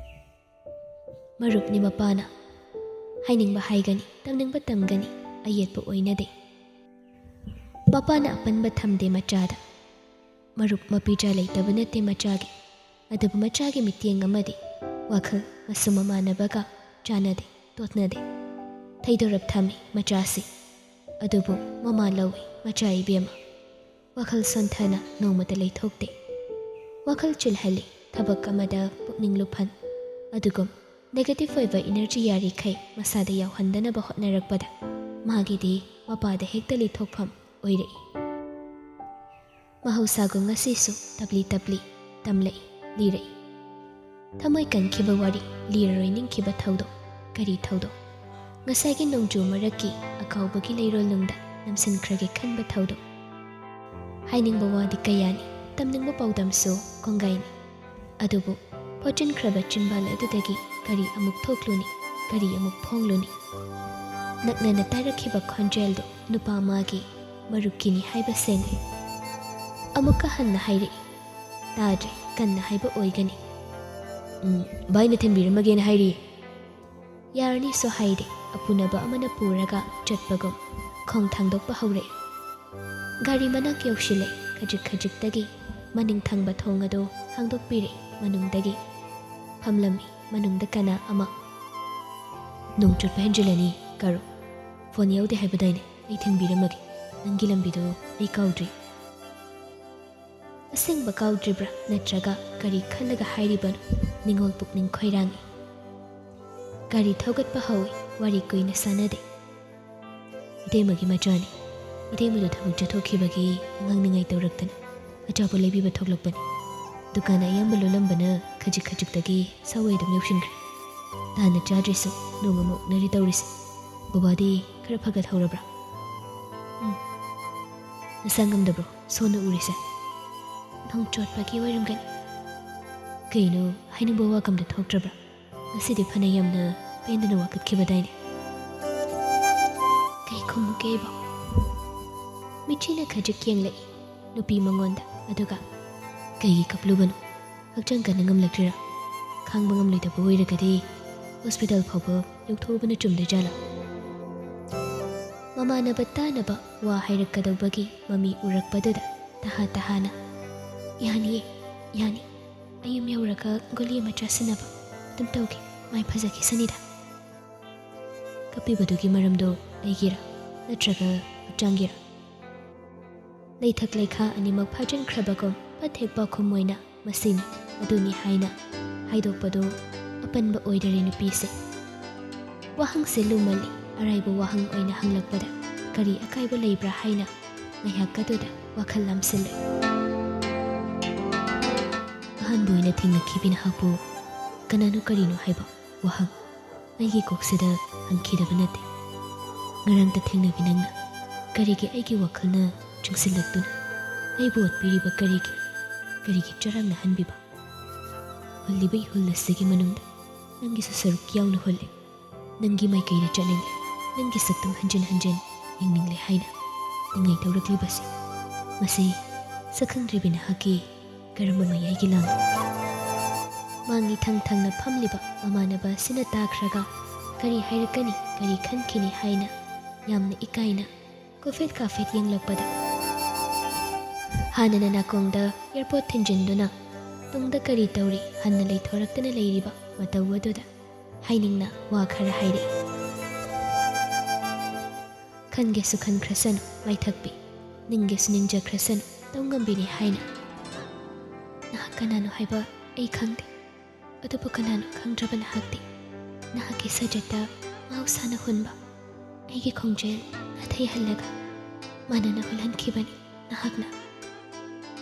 A: ꯃꯔꯨꯞꯅꯤ ꯃꯄꯥꯅ ꯍꯥꯏꯅꯤꯡꯕ ꯍꯥꯏꯒꯅꯤ, ꯇꯝꯅꯤꯡꯕ ꯇꯝꯒꯅꯤ, ꯑꯌꯦꯠꯄ ꯑꯣꯏꯅꯗꯦ꯫ ꯃꯄꯥꯅ ꯑꯄꯟꯕ ꯊꯝꯗꯦ ꯃꯆꯥꯗ꯫ ꯃꯔꯨꯞ ꯃꯄꯤꯖꯥ ꯂꯩꯇꯕ ꯅꯠꯇꯦ ꯃꯆꯥꯒꯤ, ꯑꯗꯨꯕꯨ ꯃꯆꯥꯒꯤ ꯃꯤꯠꯌꯦꯡ ꯑꯃꯗꯤ ꯋꯥꯈꯜ ꯃꯁꯨ ꯃꯃꯥꯟꯅꯕꯒ ꯆꯥꯟꯅꯗꯦ, ꯇꯣꯠꯅꯗꯦ꯫ ꯊꯩꯗꯣꯔꯞ ꯊꯝꯃꯤ ꯃꯆꯥꯁꯤ, ꯑꯗꯨꯕꯨ ꯃꯃꯥ ꯂꯧꯏ ꯃꯆꯥ ꯏꯕꯦꯝꯃ꯫ ꯋꯥꯈꯜ ꯁꯣꯟꯊꯅ ꯅꯣꯡꯃꯇ ꯂꯩꯊꯣꯛꯇꯦ꯫ ꯋꯥꯈꯜ ꯆꯤꯜꯍꯜꯂꯤ ꯊꯕꯛ ꯑꯃꯗ ꯄꯨꯛꯅꯤꯡ ꯂꯨꯞꯍꯟ, ꯑꯗꯨꯒꯨꯝ ꯅꯦꯒꯦꯇꯤꯚ ꯑꯣꯏꯕ ꯏꯅꯔꯖꯤ ꯌꯥꯔꯤꯈꯩ ꯃꯁꯥꯗ ꯌꯥꯎꯍꯟꯗꯅꯕ ꯍꯣꯠꯅꯔꯛꯄꯗ ꯃꯥꯒꯤꯗꯤ ꯃꯄꯥꯗ ꯍꯦꯛꯇ ꯂꯤꯊꯣꯛꯐꯝ ꯑꯣꯏꯔꯛꯏ꯫ ꯃꯍꯧꯁꯥꯒꯨꯝ ꯉꯁꯤꯁꯨ ꯇꯞꯂꯤ ꯇꯞꯂꯤ ꯇꯝꯂꯛꯏ, ꯂꯤꯔꯛꯏ꯫ ꯊꯃꯣꯏ ꯀꯟꯈꯤꯕ ꯋꯥꯔꯤ, ꯂꯤꯔꯔꯣꯏ ꯅꯤꯡꯈꯤꯕ ꯊꯧꯗꯣꯛ꯫ ꯀꯔꯤ ꯊꯧꯗꯣꯛ? ꯉꯁꯥꯏꯒꯤ ꯅꯣꯡꯖꯨ ꯃꯔꯛꯀꯤ ꯑꯀꯥꯎꯕꯒꯤ ꯂꯩꯔꯣꯜꯅꯨꯡꯗ ꯅꯝꯁꯤꯟꯈ꯭ꯔꯒꯦ ꯈꯟꯕ ꯊꯧꯗꯣꯛ꯫ ꯍꯥꯏꯅꯤꯡꯕ ꯋꯥꯗꯤ ꯀꯌꯥꯅꯤ, ꯇꯝꯅꯤꯡꯕ ꯄꯥꯎꯗꯝꯁꯨ ꯀꯣꯡꯒꯥꯏꯅꯤ꯫ ꯑꯗꯨꯕꯨ ꯐꯣꯠꯆꯤꯟꯈ꯭ꯔꯕ ꯆꯤꯟꯕꯥꯜ ꯑꯗꯨꯗꯒꯤ ꯀꯔꯤ ꯑꯃꯨꯛ ꯊꯣꯛꯂꯨꯅꯤ, ꯀꯔꯤ ꯑꯃꯨꯛ ꯐꯣꯡꯂꯨꯅꯤ? ꯅꯛꯅꯅ ꯇꯥꯔꯛꯈꯤꯕ ꯈꯣꯟꯖꯦꯜꯗꯨ ꯅꯨꯄꯥ ꯃꯥꯒꯤ ꯃꯔꯨꯞꯀꯤꯅꯤ ꯍꯥꯏꯕ ꯁꯦꯡꯂꯦ꯫ ꯑꯃꯨꯛꯀ ꯍꯟꯅ ꯍꯥꯏꯔꯛꯏ, ꯇꯥꯗ꯭ꯔꯦ, ꯀꯟꯅ ꯍꯥꯏꯕ ꯑꯣꯏꯒꯅꯤ꯫ ꯚꯥꯏꯅ ꯊꯤꯟꯕꯤꯔꯝꯃꯒꯦꯅ ꯍꯥꯏꯔꯤꯌꯦ꯫ ꯌꯥꯔꯅꯤꯁꯨ ꯍꯥꯏꯗꯦ, ꯑꯄꯨꯅꯕ ꯑꯃꯅ ꯄꯨꯔꯒ ꯆꯠꯄꯒꯨꯝ ꯃꯈꯣꯡ ꯊꯥꯡꯗꯣꯛꯄ ꯍꯧꯔꯛꯏ꯫ ꯒꯥꯔꯤ ꯃꯅꯥꯛ ꯌꯧꯁꯤꯜꯂꯦ꯫ ꯈꯖꯤꯛꯇꯒꯤ ꯃꯅꯤꯡ ꯊꯪꯕ ꯊꯣꯡ ꯑꯗꯨ ꯍꯥꯡꯗꯣꯛꯄꯤꯔꯦ ꯃꯅꯨꯡꯗꯒꯤ꯫ ꯐꯝꯂꯝꯃꯤ ꯃꯅꯨꯡꯗ ꯀꯅꯥ ꯑꯃ꯫ ꯅꯣꯡ ꯆꯣꯠꯄ ꯍꯦꯟꯖꯤꯜꯂꯅꯤ ꯀꯥꯔꯣ꯫ ꯐꯣꯟ ꯌꯥꯎꯗꯦ ꯍꯥꯏꯕꯗꯥꯏꯅꯦ, ꯑꯩ ꯊꯤꯟꯕꯤꯔꯝꯃꯒꯦ꯫ ꯅꯪꯒꯤ ꯂꯝꯕꯤꯗꯣ ꯑꯩ ꯀꯥꯎꯗ꯭ꯔꯤ꯫ ꯑꯁꯦꯡꯕ ꯀꯥꯎꯗ꯭ꯔꯤꯕ꯭ꯔꯥ ꯅꯠꯇ꯭ꯔꯒ ꯀꯔꯤ ꯈꯜꯂꯒ ꯍꯥꯏꯔꯤꯕꯅꯣ? ꯅꯤꯡꯉꯣꯜ ꯄꯨꯛꯅꯤꯡ ꯈꯣꯏꯔꯥꯡꯏ꯫ ꯒꯥꯔꯤ ꯊꯧꯒꯠꯄ ꯍꯧꯏ꯫ ꯋꯥꯔꯤ ꯀꯨꯏꯅ ꯁꯥꯟꯅꯗꯦ꯫ ꯏꯇꯩꯃꯒꯤ ꯃꯆꯥꯅꯤ꯫ ꯏꯇꯩꯃꯗꯨ ꯊꯕꯛ ꯆꯠꯊꯣꯛꯈꯤꯕꯒꯤ ꯉꯥꯡꯅꯤꯡꯉꯥꯏ ꯇꯧꯔꯛꯇꯅ ꯑꯆꯥꯄꯣꯠ ꯂꯩꯕꯤꯕ ꯊꯣꯛꯂꯛꯄꯅꯤ꯫ ꯗꯨꯀꯥꯟ ꯑꯌꯥꯝꯕ ꯂꯣꯜꯂꯝꯕꯅ ꯈꯖꯤꯛꯇꯒꯤ ꯁꯥꯋꯩ ꯑꯗꯨꯝ ꯌꯧꯁꯤꯟꯈ꯭ꯔꯦ꯫ ꯇꯥꯟꯅ ꯆꯥꯗ꯭ꯔꯤꯁꯨ ꯅꯣꯡꯃ ꯃꯣꯛꯅꯔꯤ ꯇꯧꯔꯤꯁꯦ꯫ ꯕꯕꯥꯗꯤ ꯈꯔ ꯐꯒꯠꯍꯧꯔꯕ꯭ꯔꯥ? ꯅꯁꯥ ꯉꯝꯗꯕ꯭ꯔꯣ ꯁꯣꯟꯅ ꯎꯔꯤꯁꯦ? ꯅꯣꯡ ꯆꯣꯠꯄꯒꯤ ꯑꯣꯏꯔꯝꯒꯅꯤ꯫ ꯀꯩꯅꯣ ꯍꯥꯏꯅꯤꯡꯕ ꯋꯥꯀꯝꯗ ꯊꯣꯛꯇ꯭ꯔꯕ꯭ꯔꯥ? ꯉꯁꯤꯗꯤ ꯐꯅ ꯌꯥꯝꯅ ꯄꯦꯟꯗꯅ ꯋꯥꯀꯠꯈꯤꯕꯗꯥꯏꯅꯦ꯫ ꯀꯩ ꯈꯨꯝꯃꯨꯒꯦ ꯑꯩꯕꯣ? ꯃꯤꯠꯆꯤꯅ ꯈꯖꯤꯛ ꯌꯦꯡꯂꯛꯏ ꯅꯨꯄꯤ ꯃꯉꯣꯟꯗ, ꯑꯗꯨꯒ ꯀꯩꯒꯤ ꯀꯞꯂꯨꯕꯅꯣ? ꯍꯛꯆꯥꯡ ꯀꯟꯅ ꯉꯝꯂꯛꯇ꯭ꯔꯤꯔꯥ? ꯈꯥꯡꯕ ꯉꯝꯂꯣꯏꯗꯕ ꯑꯣꯏꯔꯒꯗꯤ ꯍꯣꯁꯄꯤꯇꯥꯜ ꯐꯥꯎꯕ ꯌꯧꯊꯣꯛꯎꯕꯅ ꯆꯨꯝꯗꯣꯏꯖꯥꯠꯂꯥ? ꯃꯃꯥꯟꯅꯕ ꯇꯥꯅꯕ ꯋꯥ ꯍꯥꯏꯔꯛꯀꯗꯧꯕꯒꯤ ꯃꯃꯤ ꯎꯔꯛꯄꯗꯨꯗ ꯇꯍꯥꯅ ꯌꯥꯅꯤ ꯑꯩ ꯌꯨꯝ ꯌꯧꯔꯒ ꯒꯨꯂꯤ ꯑꯃ ꯆꯥꯁꯤꯟꯅꯕ ꯑꯗꯨꯝ ꯇꯧꯒꯦ, ꯃꯥꯏ ꯐꯖꯈꯤꯁꯅꯤꯗ꯫ ꯀꯞꯄꯤꯕꯗꯨꯒꯤ ꯃꯔꯝꯗꯣ ꯑꯩꯒꯤꯔꯥ ꯅꯠꯇ꯭ꯔꯒ ꯍꯛꯆꯥꯡꯒꯤꯔꯥ? ꯂꯩꯊꯛ ꯂꯩꯈꯥ ꯑꯅꯤꯃꯛ ꯐꯥꯖꯤꯟꯈ꯭ꯔꯕꯒꯨꯝ ꯄꯠꯍꯦꯛ ꯄꯥꯎꯈꯨꯝ ꯑꯣꯏꯅ ꯃꯁꯤꯅꯤ ꯑꯗꯨꯅꯤ ꯍꯥꯏꯅ ꯍꯥꯏꯗꯣꯛꯄꯗꯣ ꯑꯄꯟꯕ ꯑꯣꯏꯗꯔꯦ ꯅꯨꯄꯤꯁꯦ꯫ ꯋꯥꯍꯪꯁꯦ ꯂꯨꯃꯜꯂꯤ꯫ ꯑꯔꯥꯏꯕ ꯋꯥꯍꯪ ꯑꯣꯏꯅ ꯍꯪꯂꯛꯄꯗ ꯀꯔꯤ ꯑꯀꯥꯏꯕ ꯂꯩꯕ꯭ꯔꯥ ꯍꯥꯏꯅ ꯉꯥꯏꯍꯥꯛꯀꯗꯨꯗ ꯋꯥꯈꯜ ꯂꯥꯝꯁꯤꯜꯂꯦ꯫ ꯑꯍꯥꯟꯕ ꯑꯣꯏꯅ ꯊꯦꯡꯅꯈꯤꯕꯤ ꯅꯍꯥꯛꯄꯨ ꯀꯅꯥꯅꯣ ꯀꯔꯤꯅꯣ ꯍꯥꯏꯕ ꯋꯥꯍꯪ ꯑꯩꯒꯤ ꯀꯣꯛꯁꯤꯗ ꯍꯪꯈꯤꯗꯕ ꯅꯠꯇꯦ꯫ ꯉꯔꯥꯡꯇ ꯊꯦꯡꯅꯕꯤ ꯅꯪꯅ ꯀꯔꯤꯒꯤ ꯑꯩꯒꯤ ꯋꯥꯈꯜꯅ ꯆꯨꯡꯁꯤꯜꯂꯛꯇꯨꯅ ꯑꯩꯕꯨ ꯑꯣꯠꯄꯤꯔꯤꯕ? ꯀꯔꯤꯒꯤ ꯆꯔꯥꯡꯅꯍꯟꯕꯤꯕ? ꯍꯨꯜꯂꯤꯕ ꯏꯍꯨꯜ ꯑꯁꯤꯒꯤ ꯃꯅꯨꯡꯗ ꯅꯪꯒꯤꯁꯨ ꯁꯔꯨꯛ ꯌꯥꯎꯅ ꯍꯨꯜꯂꯤ꯫ ꯅꯪꯒꯤ ꯃꯥꯏꯀꯩꯗ ꯆꯠꯅꯤꯡꯂꯦ, ꯅꯪꯒꯤ ꯁꯛꯇꯝ ꯍꯟꯖꯤꯟ ꯌꯦꯡꯅꯤꯡꯂꯦ ꯍꯥꯏꯅ ꯅꯤꯡꯉꯥꯏ ꯇꯧꯔꯛꯂꯤꯕꯁꯤ ꯃꯁꯤ ꯁꯛꯈꯪꯗ꯭ꯔꯤꯕꯤ ꯅꯍꯥꯛꯀꯤ ꯀꯔꯝꯕ ꯃꯌꯥꯏꯒꯤ ꯂꯥꯡꯅꯣ? ꯃꯥꯡꯉꯤ ꯊꯪꯅ ꯐꯝꯂꯤꯕ ꯃꯃꯥꯟꯅꯕ ꯑꯁꯤꯅ ꯇꯥꯈ꯭ꯔꯒ ꯀꯔꯤ ꯍꯥꯏꯔꯛꯀꯅꯤ, ꯀꯔꯤ ꯈꯟꯈꯤꯅꯤ ꯍꯥꯏꯅ ꯌꯥꯝꯅ ꯏꯀꯥꯏꯅ ꯀꯣꯐꯦꯠ ꯌꯦꯡꯂꯛꯄꯗ ꯍꯥꯟꯅꯅ ꯅꯥꯀꯣꯡꯗ ꯏꯌꯥꯔꯄꯣꯠ ꯊꯤꯟꯖꯤꯟꯗꯨꯅ ꯇꯨꯡꯗ ꯀꯔꯤ ꯇꯧꯔꯤ ꯍꯟꯅ ꯂꯩꯊꯣꯔꯛꯇꯅ ꯂꯩꯔꯤꯕ ꯃꯇꯧ ꯑꯗꯨꯗ ꯍꯥꯏꯅꯤꯡꯅ ꯋꯥ ꯈꯔ ꯍꯥꯏꯔꯛꯏ꯫ ꯈꯟꯒꯦꯁꯨ ꯈꯟꯈ꯭ꯔꯁꯅꯨ ꯃꯥꯏꯊꯛꯄꯤ, ꯅꯤꯡꯒꯦꯁꯨ ꯅꯤꯡꯖꯈ꯭ꯔꯁꯅꯨ ꯇꯧꯉꯝꯕꯤꯅꯤ ꯍꯥꯏꯅ꯫ ꯅꯍꯥꯛ ꯀꯅꯥꯅꯣ ꯍꯥꯏꯕ ꯑꯩ ꯈꯪꯗꯦ, ꯑꯗꯨꯕꯨ ꯀꯅꯥꯅꯣ ꯈꯪꯗ꯭ꯔꯕ ꯅꯍꯥꯛꯇꯤ ꯅꯍꯥꯛꯀꯤ ꯁꯖꯠꯇ ꯃꯍꯧꯁꯥꯅ ꯍꯨꯟꯕ ꯑꯩꯒꯤ ꯈꯣꯡꯖꯦꯜ ꯅꯥꯊꯩꯍꯜꯂꯒ ꯃꯥꯟꯅꯅ ꯍꯨꯜꯍꯟꯈꯤꯕꯅꯤ ꯅꯍꯥꯛꯅ꯫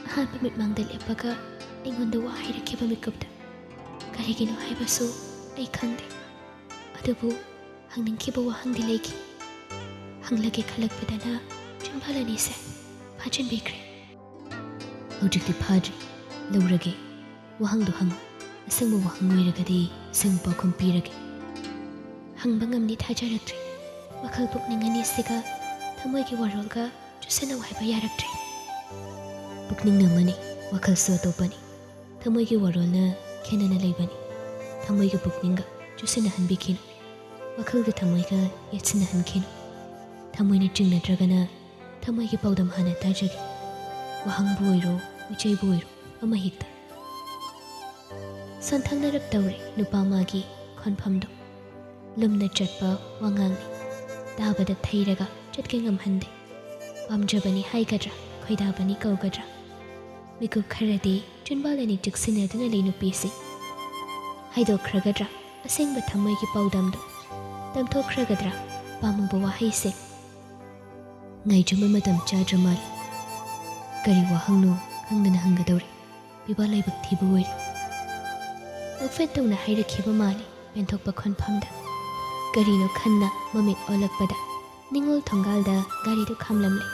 A: ꯑꯍꯥꯟꯕ ꯃꯤꯠꯃꯥꯡꯗ ꯂꯦꯞꯄꯒ ꯑꯩꯉꯣꯟꯗ ꯋꯥ ꯍꯥꯏꯔꯛꯈꯤꯕ ꯃꯤꯀꯨꯞꯇ ꯀꯔꯤꯒꯤꯅꯣ ꯍꯥꯏꯕꯁꯨ ꯑꯩ ꯈꯪꯗꯦ, ꯑꯗꯨꯕꯨ ꯍꯪꯅꯤꯡꯈꯤꯕ ꯋꯥꯍꯪꯗꯤ ꯂꯩꯈꯤ꯫ ꯍꯪꯂꯒꯦ ꯈꯜꯂꯛꯄꯗꯅ ꯆꯤꯟꯕꯥꯜ ꯑꯅꯤꯁꯦ ꯐꯥꯖꯤꯟꯕꯤꯈ꯭ꯔꯦ꯫ ꯍꯧꯖꯤꯛꯇꯤ ꯐꯥꯗ꯭ꯔꯤ, ꯂꯧꯔꯒꯦ꯫ ꯋꯥꯍꯪꯗꯣ ꯍꯪꯉꯨ꯫ ꯑꯁꯪꯕ ꯋꯥꯍꯪ ꯑꯣꯏꯔꯒꯗꯤ ꯑꯁꯪꯕ ꯄꯥꯎꯈꯨꯝ ꯄꯤꯔꯒꯦ꯫ ꯍꯪꯕ ꯉꯝꯅꯤ ꯊꯥꯖꯔꯛꯇ꯭ꯔꯦ꯫ ꯋꯥꯈꯜ ꯄꯨꯛꯅꯤꯡ ꯑꯅꯤꯁꯤꯒ ꯊꯃꯣꯏꯒꯤ ꯋꯥꯔꯣꯜꯒ ꯆꯨꯁꯟꯅꯧ ꯍꯥꯏꯕ ꯌꯥꯔꯛꯇ꯭ꯔꯦ꯫ ꯄꯨꯛꯅꯤꯡꯅ ꯑꯃꯅꯤ, ꯋꯥꯈꯜꯁꯨ ꯑꯇꯣꯞꯄꯅꯤ꯫ ꯊꯃꯣꯏꯒꯤ ꯋꯥꯔꯣꯜꯅ ꯈꯦꯟꯅꯅ ꯂꯩꯕꯅꯤ꯫ ꯊꯃꯣꯏꯒ ꯄꯨꯛꯅꯤꯡꯒ ꯆꯨꯁꯤꯟꯅꯍꯟꯕꯤꯈꯤꯅꯨ, ꯋꯥꯈꯜꯒ ꯊꯃꯣꯏꯒ ꯌꯦꯠꯁꯤꯟꯅꯍꯟꯈꯤꯅꯨ꯫ ꯊꯃꯣꯏꯅ ꯆꯤꯡꯅꯗ꯭ꯔꯒꯅ ꯊꯃꯣꯏꯒꯤ ꯄꯥꯎꯗꯝ ꯍꯥꯟꯅ ꯇꯥꯖꯒꯦ꯫ ꯋꯥꯍꯪꯕꯨ ꯑꯣꯏꯔꯣ ꯃꯤꯆꯩꯕꯨ ꯑꯣꯏꯔꯣ ꯑꯃꯍꯦꯛꯇ꯫ ꯁꯣꯟꯊꯪꯅꯔꯞ ꯇꯧꯔꯦ ꯅꯨꯄꯥ ꯃꯥꯒꯤ ꯈꯣꯟꯐꯝꯗꯣ꯫ ꯂꯨꯝꯅ ꯆꯠꯄ ꯋꯥꯉꯥꯡꯅꯤ, ꯇꯥꯕꯗ ꯊꯩꯔꯒ ꯆꯠꯀꯦ ꯉꯝꯍꯟꯗꯦ꯫ ꯄꯥꯝꯖꯕꯅꯤ ꯍꯥꯏꯒꯗ꯭ꯔꯥ, ꯈꯣꯏꯗꯥꯕꯅꯤ ꯀꯧꯒꯗ꯭ꯔꯥ? ꯃꯤꯀꯨꯞ ꯈꯔꯗꯤ ꯆꯤꯟꯕꯥꯜ ꯑꯅꯤ ꯆꯤꯛꯁꯤꯟꯅꯗꯨꯅ ꯂꯩ ꯅꯨꯄꯤꯁꯤ꯫ ꯍꯥꯏꯗꯣꯛꯈ꯭ꯔꯒꯗ꯭ꯔꯥ ꯑꯁꯦꯡꯕ ꯊꯃꯣꯏꯒꯤ ꯄꯥꯎꯗꯝꯗꯣ? ꯇꯝꯊꯣꯛꯈ꯭ꯔꯒꯗ꯭ꯔꯥ ꯄꯥꯝꯃꯨꯕ ꯋꯥꯍꯩꯁꯦ? ꯉꯥꯏꯖꯕ ꯃꯇꯝ ꯆꯥꯗ꯭ꯔ ꯃꯥꯜꯂꯤ꯫ ꯀꯔꯤ ꯋꯥꯍꯪꯅꯣ ꯈꯪꯗꯅ ꯍꯪꯒꯗꯧꯔꯤ, ꯄꯤꯕꯥ ꯂꯥꯏꯕꯛ ꯊꯤꯕ ꯑꯣꯏꯔꯦ꯫ ꯅꯣꯛꯐꯦꯠ ꯇꯧꯅ ꯍꯥꯏꯔꯛꯈꯤꯕ ꯃꯥꯜꯂꯤ ꯄꯦꯟꯊꯣꯛꯄ ꯈꯣꯟꯐꯝꯗ꯫ ꯀꯔꯤꯅꯣ ꯈꯟꯅ ꯃꯃꯤꯠ ꯑꯣꯜꯂꯛꯄꯗ ꯅꯤꯡꯉꯣꯜ ꯊꯣꯡꯒꯥꯜꯗ ꯒꯥꯔꯤꯗꯨ ꯈꯥꯝꯂꯝꯂꯦ꯫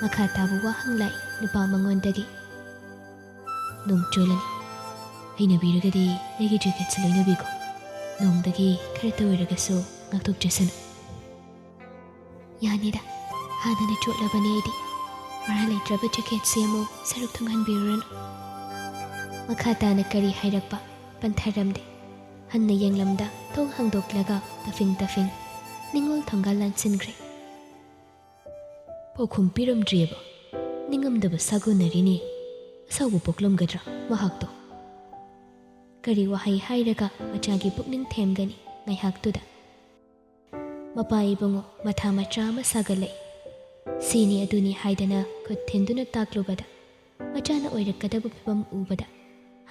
A: ꯃꯈꯥ ꯇꯥꯕ ꯋꯥꯍꯪ ꯂꯥꯛꯏ ꯅꯨꯄꯥ ꯃꯉꯣꯟꯗꯒꯤ꯫ ꯅꯣꯡ ꯆꯣꯠꯂꯅꯤ, ꯍꯩꯅꯕꯤꯔꯒꯗꯤ ꯑꯩꯒꯤ ꯖꯦꯀꯦꯠꯁꯨ ꯂꯣꯏꯅꯕꯤꯀꯣ꯫ ꯅꯣꯡꯗꯒꯤ ꯈꯔꯇ ꯑꯣꯏꯔꯒꯁꯨ ꯉꯥꯛꯊꯣꯛꯆꯁꯅꯨ꯫ ꯌꯥꯅꯤꯗ, ꯍꯥꯟꯅꯅ ꯆꯣꯠꯂꯕꯅꯤ ꯑꯩꯗꯤ꯫ ꯃꯔꯥ ꯂꯩꯇ꯭ꯔꯕ ꯖꯦꯀꯦꯠꯁꯤ ꯑꯃꯨꯛ ꯁꯔꯨꯛ ꯊꯨꯡꯍꯟꯕꯤꯔꯨꯔꯅꯨ꯫ ꯃꯈꯥ ꯇꯥꯅ ꯀꯔꯤ ꯍꯥꯏꯔꯛꯄ ꯄꯟꯊꯔꯝꯗꯦ꯫ ꯍꯟꯅ ꯌꯦꯡꯂꯝꯗ ꯊꯣꯡ ꯍꯥꯡꯗꯣꯛꯂꯒ ꯇꯐꯤꯡ ꯅꯤꯡꯉꯣꯜ ꯊꯣꯡꯒꯥꯜ ꯂꯥꯟꯁꯤꯟꯈ꯭ꯔꯦ꯫ ꯄꯥꯎꯈꯨꯝ ꯄꯤꯔꯝꯗ꯭ꯔꯤꯑꯕ ꯅꯤꯡꯉꯝꯗꯕ ꯁꯥꯒꯣꯟꯅꯔꯤꯅꯤ ꯑꯁꯥꯎꯕ ꯄꯣꯛꯂꯝꯒꯗ꯭ꯔꯥ ꯃꯍꯥꯛꯇꯣ ꯀꯔꯤ ꯋꯥꯍꯩ ꯍꯥꯏꯔꯒ ꯃꯆꯥꯒꯤ ꯄꯨꯛꯅꯤꯡ ꯊꯦꯝꯒꯅꯤ ꯉꯥꯏꯍꯥꯛꯇꯨꯗ ꯃꯄꯥ ꯏꯕꯨꯡꯉꯣ ꯃꯊꯥ ꯃꯆꯥ ꯑꯃ ꯁꯥꯒꯠꯂꯛꯏ ꯁꯤꯅꯤ ꯑꯗꯨꯅꯤ ꯍꯥꯏꯗꯅ ꯈꯨꯠ ꯊꯤꯟꯗꯨꯅ ꯇꯥꯛꯂꯨꯕꯗ ꯃꯆꯥꯅ ꯑꯣꯏꯔꯛꯀꯗꯕ ꯐꯤꯕꯝ ꯎꯕꯗ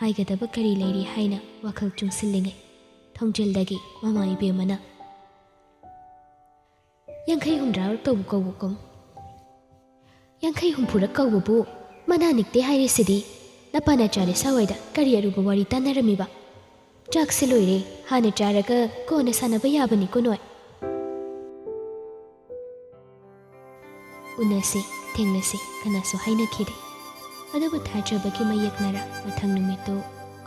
A: ꯍꯥꯏꯒꯗꯕ ꯀꯔꯤ ꯂꯩꯔꯤ ꯍꯥꯏꯅ ꯋꯥꯈꯜ ꯆꯨꯡꯁꯤꯜꯂꯤꯉꯩ ꯊꯣꯡꯖꯤꯜꯗꯒꯤ ꯃꯃꯥ ꯏꯕꯦꯝꯃꯅ 50-60 ꯇꯧꯕ ꯀꯧꯕꯀꯨꯝ 50-60 ꯀꯧꯕꯕꯨ ꯃꯅꯥ ꯅꯤꯛꯇꯦ ꯍꯥꯏꯔꯤꯁꯤꯗꯤ ꯅꯄꯥꯅ ꯆꯥꯔꯦ ꯁꯥꯋꯥꯏꯗ ꯀꯔꯤ ꯑꯔꯨꯕ ꯋꯥꯔꯤ ꯇꯥꯟꯅꯔꯝꯃꯤꯕ ꯆꯥꯛꯁꯤ ꯂꯣꯏꯔꯦ ꯍꯥꯟꯅ ꯆꯥꯔꯒ ꯀꯣꯟꯅ ꯁꯥꯟꯅꯕ ꯌꯥꯕꯅꯤꯀꯣ ꯅꯣꯏ ꯎꯅꯁꯤ ꯊꯦꯡꯅꯁꯤ ꯀꯅꯥꯁꯨ ꯍꯥꯏꯅꯈꯤꯗꯦ ꯑꯗꯨꯕꯨ ꯊꯥꯖꯕꯒꯤ ꯃꯌꯦꯛꯅꯔ ꯃꯊꯪ ꯅꯨꯃꯤꯠꯇꯨ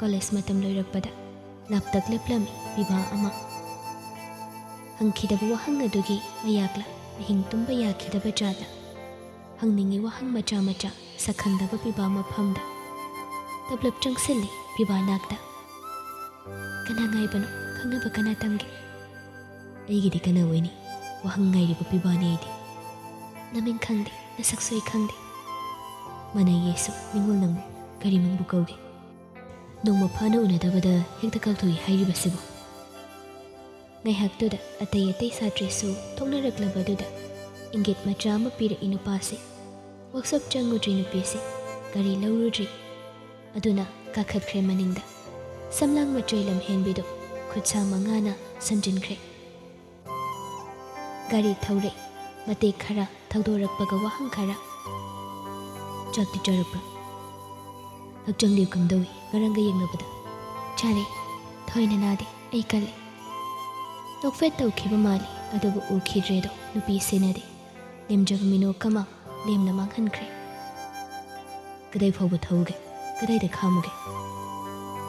A: ꯀꯣꯂꯦꯖ ꯃꯇꯝ ꯂꯣꯏꯔꯛꯄꯗ ꯂꯥꯞꯇꯛ ꯂꯦꯞꯂꯝꯃꯤ ꯄꯤꯕꯥ ꯑꯃ ꯍꯪꯈꯤꯗꯕ ꯋꯥꯍꯪ ꯑꯗꯨꯒꯤ ꯃꯌꯥꯛꯂ ꯑꯍꯤꯡ ꯇꯨꯝꯕ ꯌꯥꯈꯤꯗꯕ ꯖꯥꯠꯂ ꯍꯪꯅꯤꯡꯉꯤ ꯋꯥꯍꯪ ꯃꯆꯥ ꯃꯆꯥ ꯁꯛꯈꯪꯗꯕ ꯄꯤꯕꯥ ꯃꯐꯝꯗ ꯇꯞꯂꯞ ꯆꯪꯁꯤꯜꯂꯤ ꯄꯤꯕꯥ ꯅꯥꯛꯇ ꯀꯅꯥ ꯉꯥꯏꯕꯅꯣ ꯈꯪꯅꯕ ꯀꯅꯥ ꯇꯝꯒꯦ ꯑꯩꯒꯤꯗꯤ ꯀꯅꯥ ꯑꯣꯏꯅꯤ ꯋꯥꯍꯪ ꯉꯥꯏꯔꯤꯕ ꯄꯤꯕꯥꯅꯤ ꯑꯩꯗꯤ ꯅꯃꯤꯡ ꯈꯪꯗꯦ ꯅꯁꯛꯁꯨ ꯑꯩ ꯈꯪꯗꯦ ꯃꯅꯩꯌꯦꯁꯨ ꯅꯤꯡꯉꯣꯜ ꯅꯪꯕꯨ ꯀꯔꯤ ꯃꯤꯡꯕꯨ ꯀꯧꯒꯦ ꯅꯣꯡꯃ ꯐꯥꯅ ꯎꯅꯗꯕꯗ ꯍꯦꯛꯇ ꯀꯥꯎꯊꯣꯛꯏ ꯍꯥꯏꯔꯤꯕꯁꯤꯕꯨ ꯉꯥꯏꯍꯥꯛꯇꯨꯗ ꯑꯇꯩ ꯑꯇꯩ ꯁꯥꯇ꯭ꯔꯤꯁꯨ ꯊꯣꯛꯅꯔꯛꯂꯕꯗꯨꯗ ꯏꯪꯒꯤꯠ ꯃꯆꯥ ꯑꯃ ꯄꯤꯔꯛꯏ ꯅꯨꯄꯥꯁꯤ ꯋꯥꯛꯁꯣꯞ ꯆꯪꯉꯨꯗ꯭ꯔꯤ ꯅꯨꯄꯤꯁꯤ ꯒꯥꯔꯤ ꯂꯧꯔꯨꯗ꯭ꯔꯤ ꯑꯗꯨꯅ ꯀꯥꯈꯠꯈ꯭ꯔꯦ ꯃꯅꯤꯡꯗ ꯁꯝꯂꯥꯡ ꯃꯆꯣꯏ ꯂꯝꯍꯦꯟꯕꯤꯗꯣ ꯈꯨꯠꯁꯥ ꯃꯉꯥꯅ ꯁꯝꯖꯤꯟꯈ꯭ꯔꯦ ꯒꯥꯔꯤ ꯊꯧꯔꯦ ꯃꯇꯦꯛ ꯈꯔ ꯊꯧꯗꯣꯔꯛꯄꯒ ꯋꯥꯍꯪ ꯈꯔ ꯆꯥꯛꯇꯤ ꯆꯥꯔꯛꯄ꯭ꯔꯥ ꯍꯛꯆꯥꯡꯗꯤ ꯀꯝꯗꯧꯏ ꯉꯔꯥꯡꯒ ꯌꯦꯡꯅꯕꯗ ꯆꯥꯔꯦ ꯊꯣꯏꯅ ꯅꯥꯗꯦ ꯑꯩ ꯀꯜꯂꯦ ꯅꯣꯛꯐꯦꯠ ꯇꯧꯈꯤꯕ ꯃꯥꯜꯂꯤ ꯑꯗꯨꯕꯨ ꯎꯈꯤꯗ꯭ꯔꯦꯗꯣ ꯅꯨꯄꯤꯁꯤꯅꯗꯤ ꯂꯦꯝꯖꯕ ꯃꯤꯅꯣꯛ ꯑꯃ ꯂꯦꯝꯅ ꯃꯥꯡꯍꯟꯈ꯭ꯔꯦ ꯀꯗꯥꯏ ꯐꯥꯎꯕ ꯊꯧꯒꯦ ꯀꯗꯥꯏꯗ ꯈꯥꯝꯃꯨꯒꯦ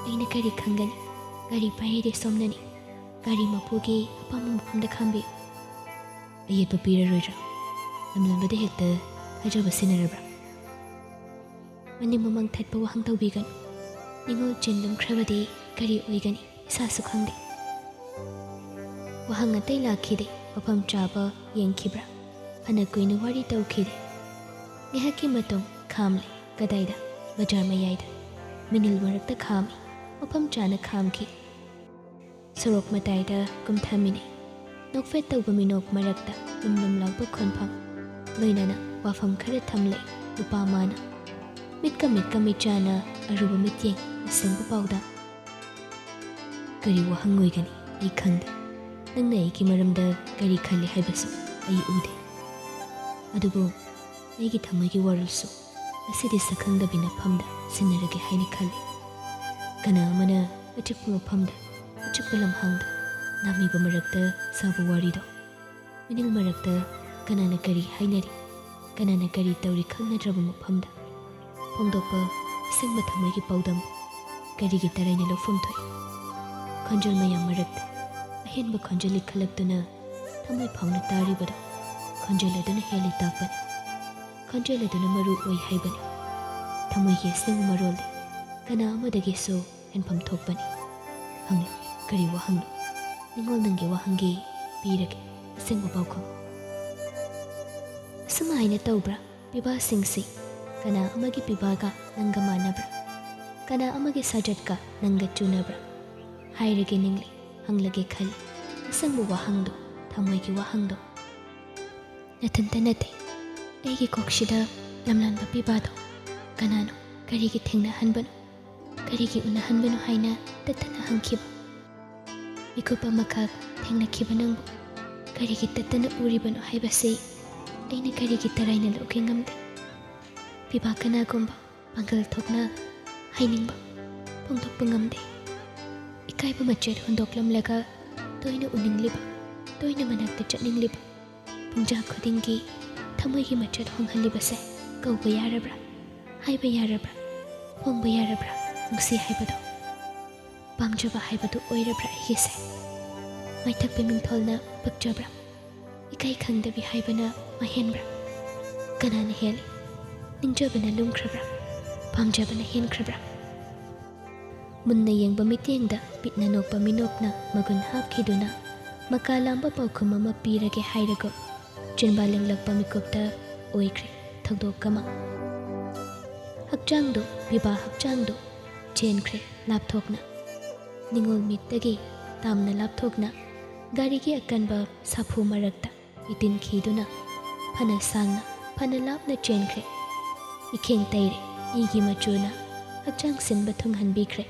A: ꯑꯩꯅ ꯀꯔꯤ ꯈꯪꯒꯅꯤ ꯒꯥꯔꯤ ꯄꯥꯏꯔꯤꯗꯤ ꯁꯣꯝꯅꯅꯤ ꯒꯥꯔꯤ ꯃꯄꯨꯒꯤ ꯑꯄꯥꯝꯕ ꯃꯐꯝꯗ ꯈꯥꯝꯕꯤꯌꯨ ꯑꯌꯦꯠꯄ ꯄꯤꯔꯔꯣꯏꯗ꯭ꯔꯥ ꯂꯝꯂꯝꯕꯗ ꯍꯦꯛꯇ ꯍꯥꯏꯖꯕ ꯁꯤꯟꯅꯔꯕ꯭ꯔꯥ ꯃꯅꯤꯡ ꯃꯃꯥꯡ ꯊꯠꯄ ꯋꯥꯍꯪ ꯇꯧꯕꯤꯒꯅꯨ ꯅꯤꯡꯉꯣꯜ ꯆꯤꯟꯂꯝꯈ꯭ꯔꯕꯗꯤ ꯀꯔꯤ ꯑꯣꯏꯒꯅꯤ ꯏꯁꯥꯁꯨ ꯈꯪꯗꯦ ꯋꯥꯍꯪ ꯑꯇꯩ ꯂꯥꯛꯈꯤꯗꯦ ꯃꯐꯝ ꯆꯥꯕ ꯌꯦꯡꯈꯤꯕ꯭ꯔꯥ ꯐꯅ ꯀꯨꯏꯅ ꯋꯥꯔꯤ ꯇꯧꯈꯤꯗꯦ ꯉꯥꯏꯍꯥꯛꯀꯤ ꯃꯇꯨꯡ ꯈꯥꯝꯂꯦ ꯀꯗꯥꯏꯗ ꯕꯖꯥꯔ ꯃꯌꯥꯏꯗ ꯃꯤꯅꯤꯜ ꯃꯔꯛꯇ ꯈꯥꯝꯃꯤ ꯃꯐꯝ ꯆꯥꯅ ꯈꯥꯝꯈꯤ ꯁꯣꯔꯣꯛ ꯃꯇꯥꯏꯗ ꯀꯨꯝꯊꯃꯤꯟꯅꯩ ꯅꯣꯛꯐꯦꯠ ꯇꯧꯕ ꯃꯤꯅꯣꯛ ꯃꯔꯛꯇ ꯂꯨꯝ ꯂꯥꯎꯕ ꯈꯣꯟꯐꯝ ꯂꯣꯏꯅꯅ ꯋꯥꯐꯝ ꯈꯔ ꯊꯝꯂꯦ ꯅꯨꯄꯥ ꯃꯥꯅ ꯃꯤꯠꯀ ꯃꯤꯠꯆꯥꯅ ꯑꯔꯨꯕ ꯃꯤꯠꯌꯦꯡ ꯑꯁꯦꯡꯕ ꯄꯥꯎꯗ ꯀꯔꯤ ꯋꯥꯍꯪ ꯑꯣꯏꯒꯅꯤ ꯑꯩ ꯈꯪꯗꯦ ꯅꯪꯅ ꯑꯩꯒꯤ ꯃꯔꯝꯗ ꯀꯔꯤ ꯈꯜꯂꯤ ꯍꯥꯏꯕꯁꯨ ꯑꯩ ꯎꯗꯦ ꯑꯗꯨꯕꯨ ꯑꯩꯒꯤ ꯊꯃꯣꯏꯒꯤ ꯋꯥꯔꯜꯁꯨ ꯉꯁꯤꯗꯤ ꯁꯛꯈꯪꯗꯕꯤ ꯃꯐꯝꯗ ꯁꯤꯟꯅꯔꯒꯦ ꯍꯥꯏꯅ ꯈꯜꯂꯤ ꯀꯅꯥ ꯑꯃꯅ ꯑꯆꯤꯛꯄ ꯃꯐꯝꯗ ꯑꯆꯤꯛꯄ ꯂꯝꯍꯥꯡꯗ ꯅꯥꯃꯤꯕ ꯃꯔꯛꯇ ꯁꯥꯕ ꯋꯥꯔꯤꯗꯣ ꯃꯤꯅꯤꯜ ꯃꯔꯛꯇ ꯀꯅꯥꯅ ꯀꯔꯤ ꯍꯥꯏꯅꯔꯤ ꯀꯅꯥꯅ ꯀꯔꯤ ꯇꯧꯔꯤ ꯈꯪꯅꯗ꯭ꯔꯕ ꯃꯐꯝꯗ ꯐꯣꯡꯗꯣꯛꯄ ꯑꯁꯦꯡꯕ ꯊꯃꯣꯏꯒꯤ ꯄꯥꯎꯗꯝ ꯀꯔꯤꯒꯤ ꯇꯔꯥꯏꯅ ꯂꯧꯐꯝ ꯊꯣꯛꯏ ꯈꯣꯟꯖꯦꯜ ꯃꯌꯥꯝ ꯃꯔꯛꯇ ꯑꯍꯦꯟꯕ ꯈꯣꯟꯖꯦꯜ ꯏꯈꯠꯂꯛꯇꯨꯅ ꯊꯃꯣꯏ ꯐꯥꯎꯅ ꯇꯥꯔꯤꯕꯗꯣ ꯈꯣꯟꯖꯦꯜ ꯑꯗꯨꯅ ꯍꯦꯜꯂꯤ ꯇꯥꯛꯄꯅꯤ ꯈꯣꯟꯖꯦꯜ ꯑꯗꯨꯅ ꯃꯔꯨ ꯑꯣꯏ ꯍꯥꯏꯕꯅꯤ ꯊꯃꯣꯏꯒꯤ ꯑꯁꯦꯡꯕ ꯃꯔꯣꯜꯗꯤ ꯀꯅꯥ ꯑꯃꯗꯒꯤꯁꯨ ꯍꯦꯟꯐꯝ ꯊꯣꯛꯄꯅꯤ ꯍꯪꯂꯨ ꯀꯔꯤ ꯋꯥꯍꯪꯅꯣ ꯅꯤꯡꯉꯣꯜ ꯅꯪꯒꯤ ꯋꯥꯍꯪꯒꯤ ꯄꯤꯔꯒꯦ ꯑꯁꯦꯡꯕ ꯄꯥꯎꯈꯨꯝ ꯑꯁꯨꯝꯍꯥꯏꯅ ꯇꯧꯕ꯭ꯔꯥ ꯄꯤꯕꯥꯁꯤꯡꯁꯤ ꯀꯅꯥ ꯑꯃꯒꯤ ꯄꯤꯕꯥꯒ ꯅꯪꯒ ꯃꯥꯟꯅꯕ꯭ꯔꯥ ꯀꯅꯥ ꯑꯃꯒꯤ ꯁꯥꯖꯠꯀ ꯅꯪꯒ ꯆꯨꯅꯕ꯭ꯔꯥ ꯍꯥꯏꯔꯒꯦ ꯅꯤꯡꯂꯤ ꯍꯪꯂꯒꯦ ꯈꯜꯂꯤ ꯑꯁꯦꯡꯕ ꯋꯥꯍꯪꯗꯣ ꯊꯃꯣꯏꯒꯤ ꯋꯥꯍꯪꯗꯣ ꯅꯊꯟꯇ ꯅꯠꯇꯦ ꯑꯩꯒꯤ ꯀꯣꯛꯁꯤꯗ ꯂꯝꯂꯥꯟꯕ ꯄꯤꯕꯥꯗꯣ ꯀꯅꯥꯅꯣ ꯀꯔꯤꯒꯤ ꯊꯦꯡꯅꯍꯟꯕꯅꯣ ꯀꯔꯤꯒꯤ ꯎꯅꯍꯟꯕꯅꯣ ꯍꯥꯏꯅ ꯇꯠꯇꯅ ꯍꯪꯈꯤꯕ ꯃꯤꯀꯨꯞ ꯑꯃꯈꯛ ꯊꯦꯡꯅꯈꯤꯕ ꯅꯪꯕꯨ ꯀꯔꯤꯒꯤ ꯇꯠꯇꯅ ꯎꯔꯤꯕꯅꯣ ꯍꯥꯏꯕꯁꯤ ꯑꯩꯅ ꯀꯔꯤꯒꯤ ꯇꯔꯥꯏꯅ ꯂꯧꯒꯦ ꯉꯝꯗꯦ ꯄꯤꯕꯥ ꯀꯅꯥꯒꯨꯝꯕ ꯄꯥꯡꯒꯜ ꯊꯣꯛꯅ ꯍꯥꯏꯅꯤꯡꯕ ꯐꯣꯡꯗꯣꯛꯄ ꯉꯝꯗꯦ ꯏꯀꯥꯏꯕ ꯃꯆꯦꯠ ꯍꯨꯟꯗꯣꯛꯂꯝꯂꯒ ꯇꯣꯏꯅ ꯎꯅꯤꯡꯂꯤꯕ ꯇꯣꯏꯅ ꯃꯅꯥꯛꯇ ꯆꯠꯅꯤꯡꯂꯤꯕ ꯄꯨꯡꯖꯥ ꯈꯨꯗꯤꯡꯒꯤ ꯊꯃꯣꯏꯒꯤ ꯃꯆꯦꯠ ꯍꯣꯡꯍꯜꯂꯤꯕꯁꯦ ꯀꯧꯕ ꯌꯥꯔꯕ꯭ꯔꯥ ꯍꯥꯏꯕ ꯌꯥꯔꯕ꯭ꯔꯥ ꯐꯣꯡꯕ ꯌꯥꯔꯕ꯭ꯔꯥ ꯅꯨꯡꯁꯤ ꯍꯥꯏꯕꯗꯣ ꯄꯥꯝꯖꯕ ꯍꯥꯏꯕꯗꯨ ꯑꯣꯏꯔꯕ꯭ꯔꯥ ꯑꯩꯒꯤꯁꯦ ꯃꯥꯏꯊꯛꯄꯤ ꯃꯤꯡꯊꯣꯜꯅ ꯄꯛꯆꯕ꯭ꯔꯥ ꯏꯀꯥꯏ ꯈꯪꯗꯕꯤ ꯍꯥꯏꯕꯅ ꯃꯍꯦꯟꯕ꯭ꯔꯥ ꯀꯅꯥꯅ ꯍꯦꯜꯂꯤ ꯅꯤꯡꯖꯕꯅ ꯂꯨꯝꯈ꯭ꯔꯕ꯭ꯔꯥ ꯄꯥꯝꯖꯕꯅ ꯍꯦꯟꯈ꯭ꯔꯕ꯭ꯔꯥ ꯃꯨꯟꯅ ꯌꯦꯡꯕ ꯃꯤꯠꯌꯦꯡꯗ ꯄꯤꯛꯅ ꯅꯣꯛꯄ ꯃꯤꯅꯣꯛꯅ ꯃꯒꯨꯟ ꯍꯥꯞꯈꯤꯗꯨꯅ ꯃꯀꯥ ꯂꯥꯝꯕ ꯄꯥꯎꯈꯨꯝ ꯑꯃ ꯄꯤꯔꯒꯦ ꯍꯥꯏꯔꯒ ꯆꯤꯟꯕꯥ ꯂꯦꯡꯂꯛꯄ ꯃꯤꯀꯨꯞꯇ ꯑꯣꯏꯈ꯭ꯔꯦ ꯊꯧꯗꯣꯛ ꯑꯃ꯫ ꯍꯛꯆꯥꯡꯗꯣ ꯄꯤꯕꯥ ꯍꯛꯆꯥꯡꯗꯣ ꯆꯦꯟꯈ꯭ꯔꯦ ꯂꯥꯞꯊꯣꯛꯅ, ꯅꯤꯡꯉꯣꯜ ꯃꯤꯠꯇꯒꯤ ꯇꯥꯝꯅ ꯂꯥꯞꯊꯣꯛꯅ ꯒꯥꯔꯤꯒꯤ ꯑꯀꯟꯕ ꯁꯥꯐꯨ ꯃꯔꯛꯇ ꯏꯇꯤꯟꯈꯤꯗꯨꯅ ꯐꯅ ꯁꯥꯡꯅ ꯐꯅ ꯂꯥꯞꯅ ꯆꯦꯟꯈ꯭ꯔꯦ꯫ ꯏꯈꯦꯡ ꯇꯩꯔꯦ ꯏꯒꯤ ꯃꯆꯨꯅ ꯍꯛꯆꯥꯡ ꯁꯤꯟꯕ ꯊꯨꯡꯍꯟꯕꯤꯈ꯭ꯔꯦ꯫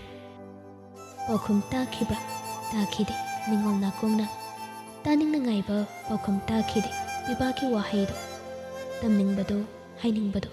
A: ꯄꯥꯎꯈꯨꯝ ꯇꯥꯈꯤꯕ꯭ꯔꯥ? ꯇꯥꯈꯤꯗꯦ ꯅꯤꯡꯉꯣꯜ ꯅꯥꯀꯣꯡꯅ꯫ ꯇꯥꯅꯤꯡꯅꯉꯥꯏꯕ ꯄꯥꯎꯈꯨꯝ ꯇꯥꯈꯤꯗꯦ ꯄꯤꯕꯥꯒꯤ ꯋꯥꯍꯩꯗꯣ, ꯇꯝꯅꯤꯡꯕꯗꯣ ꯍꯥꯏꯅꯤꯡꯕꯗꯣ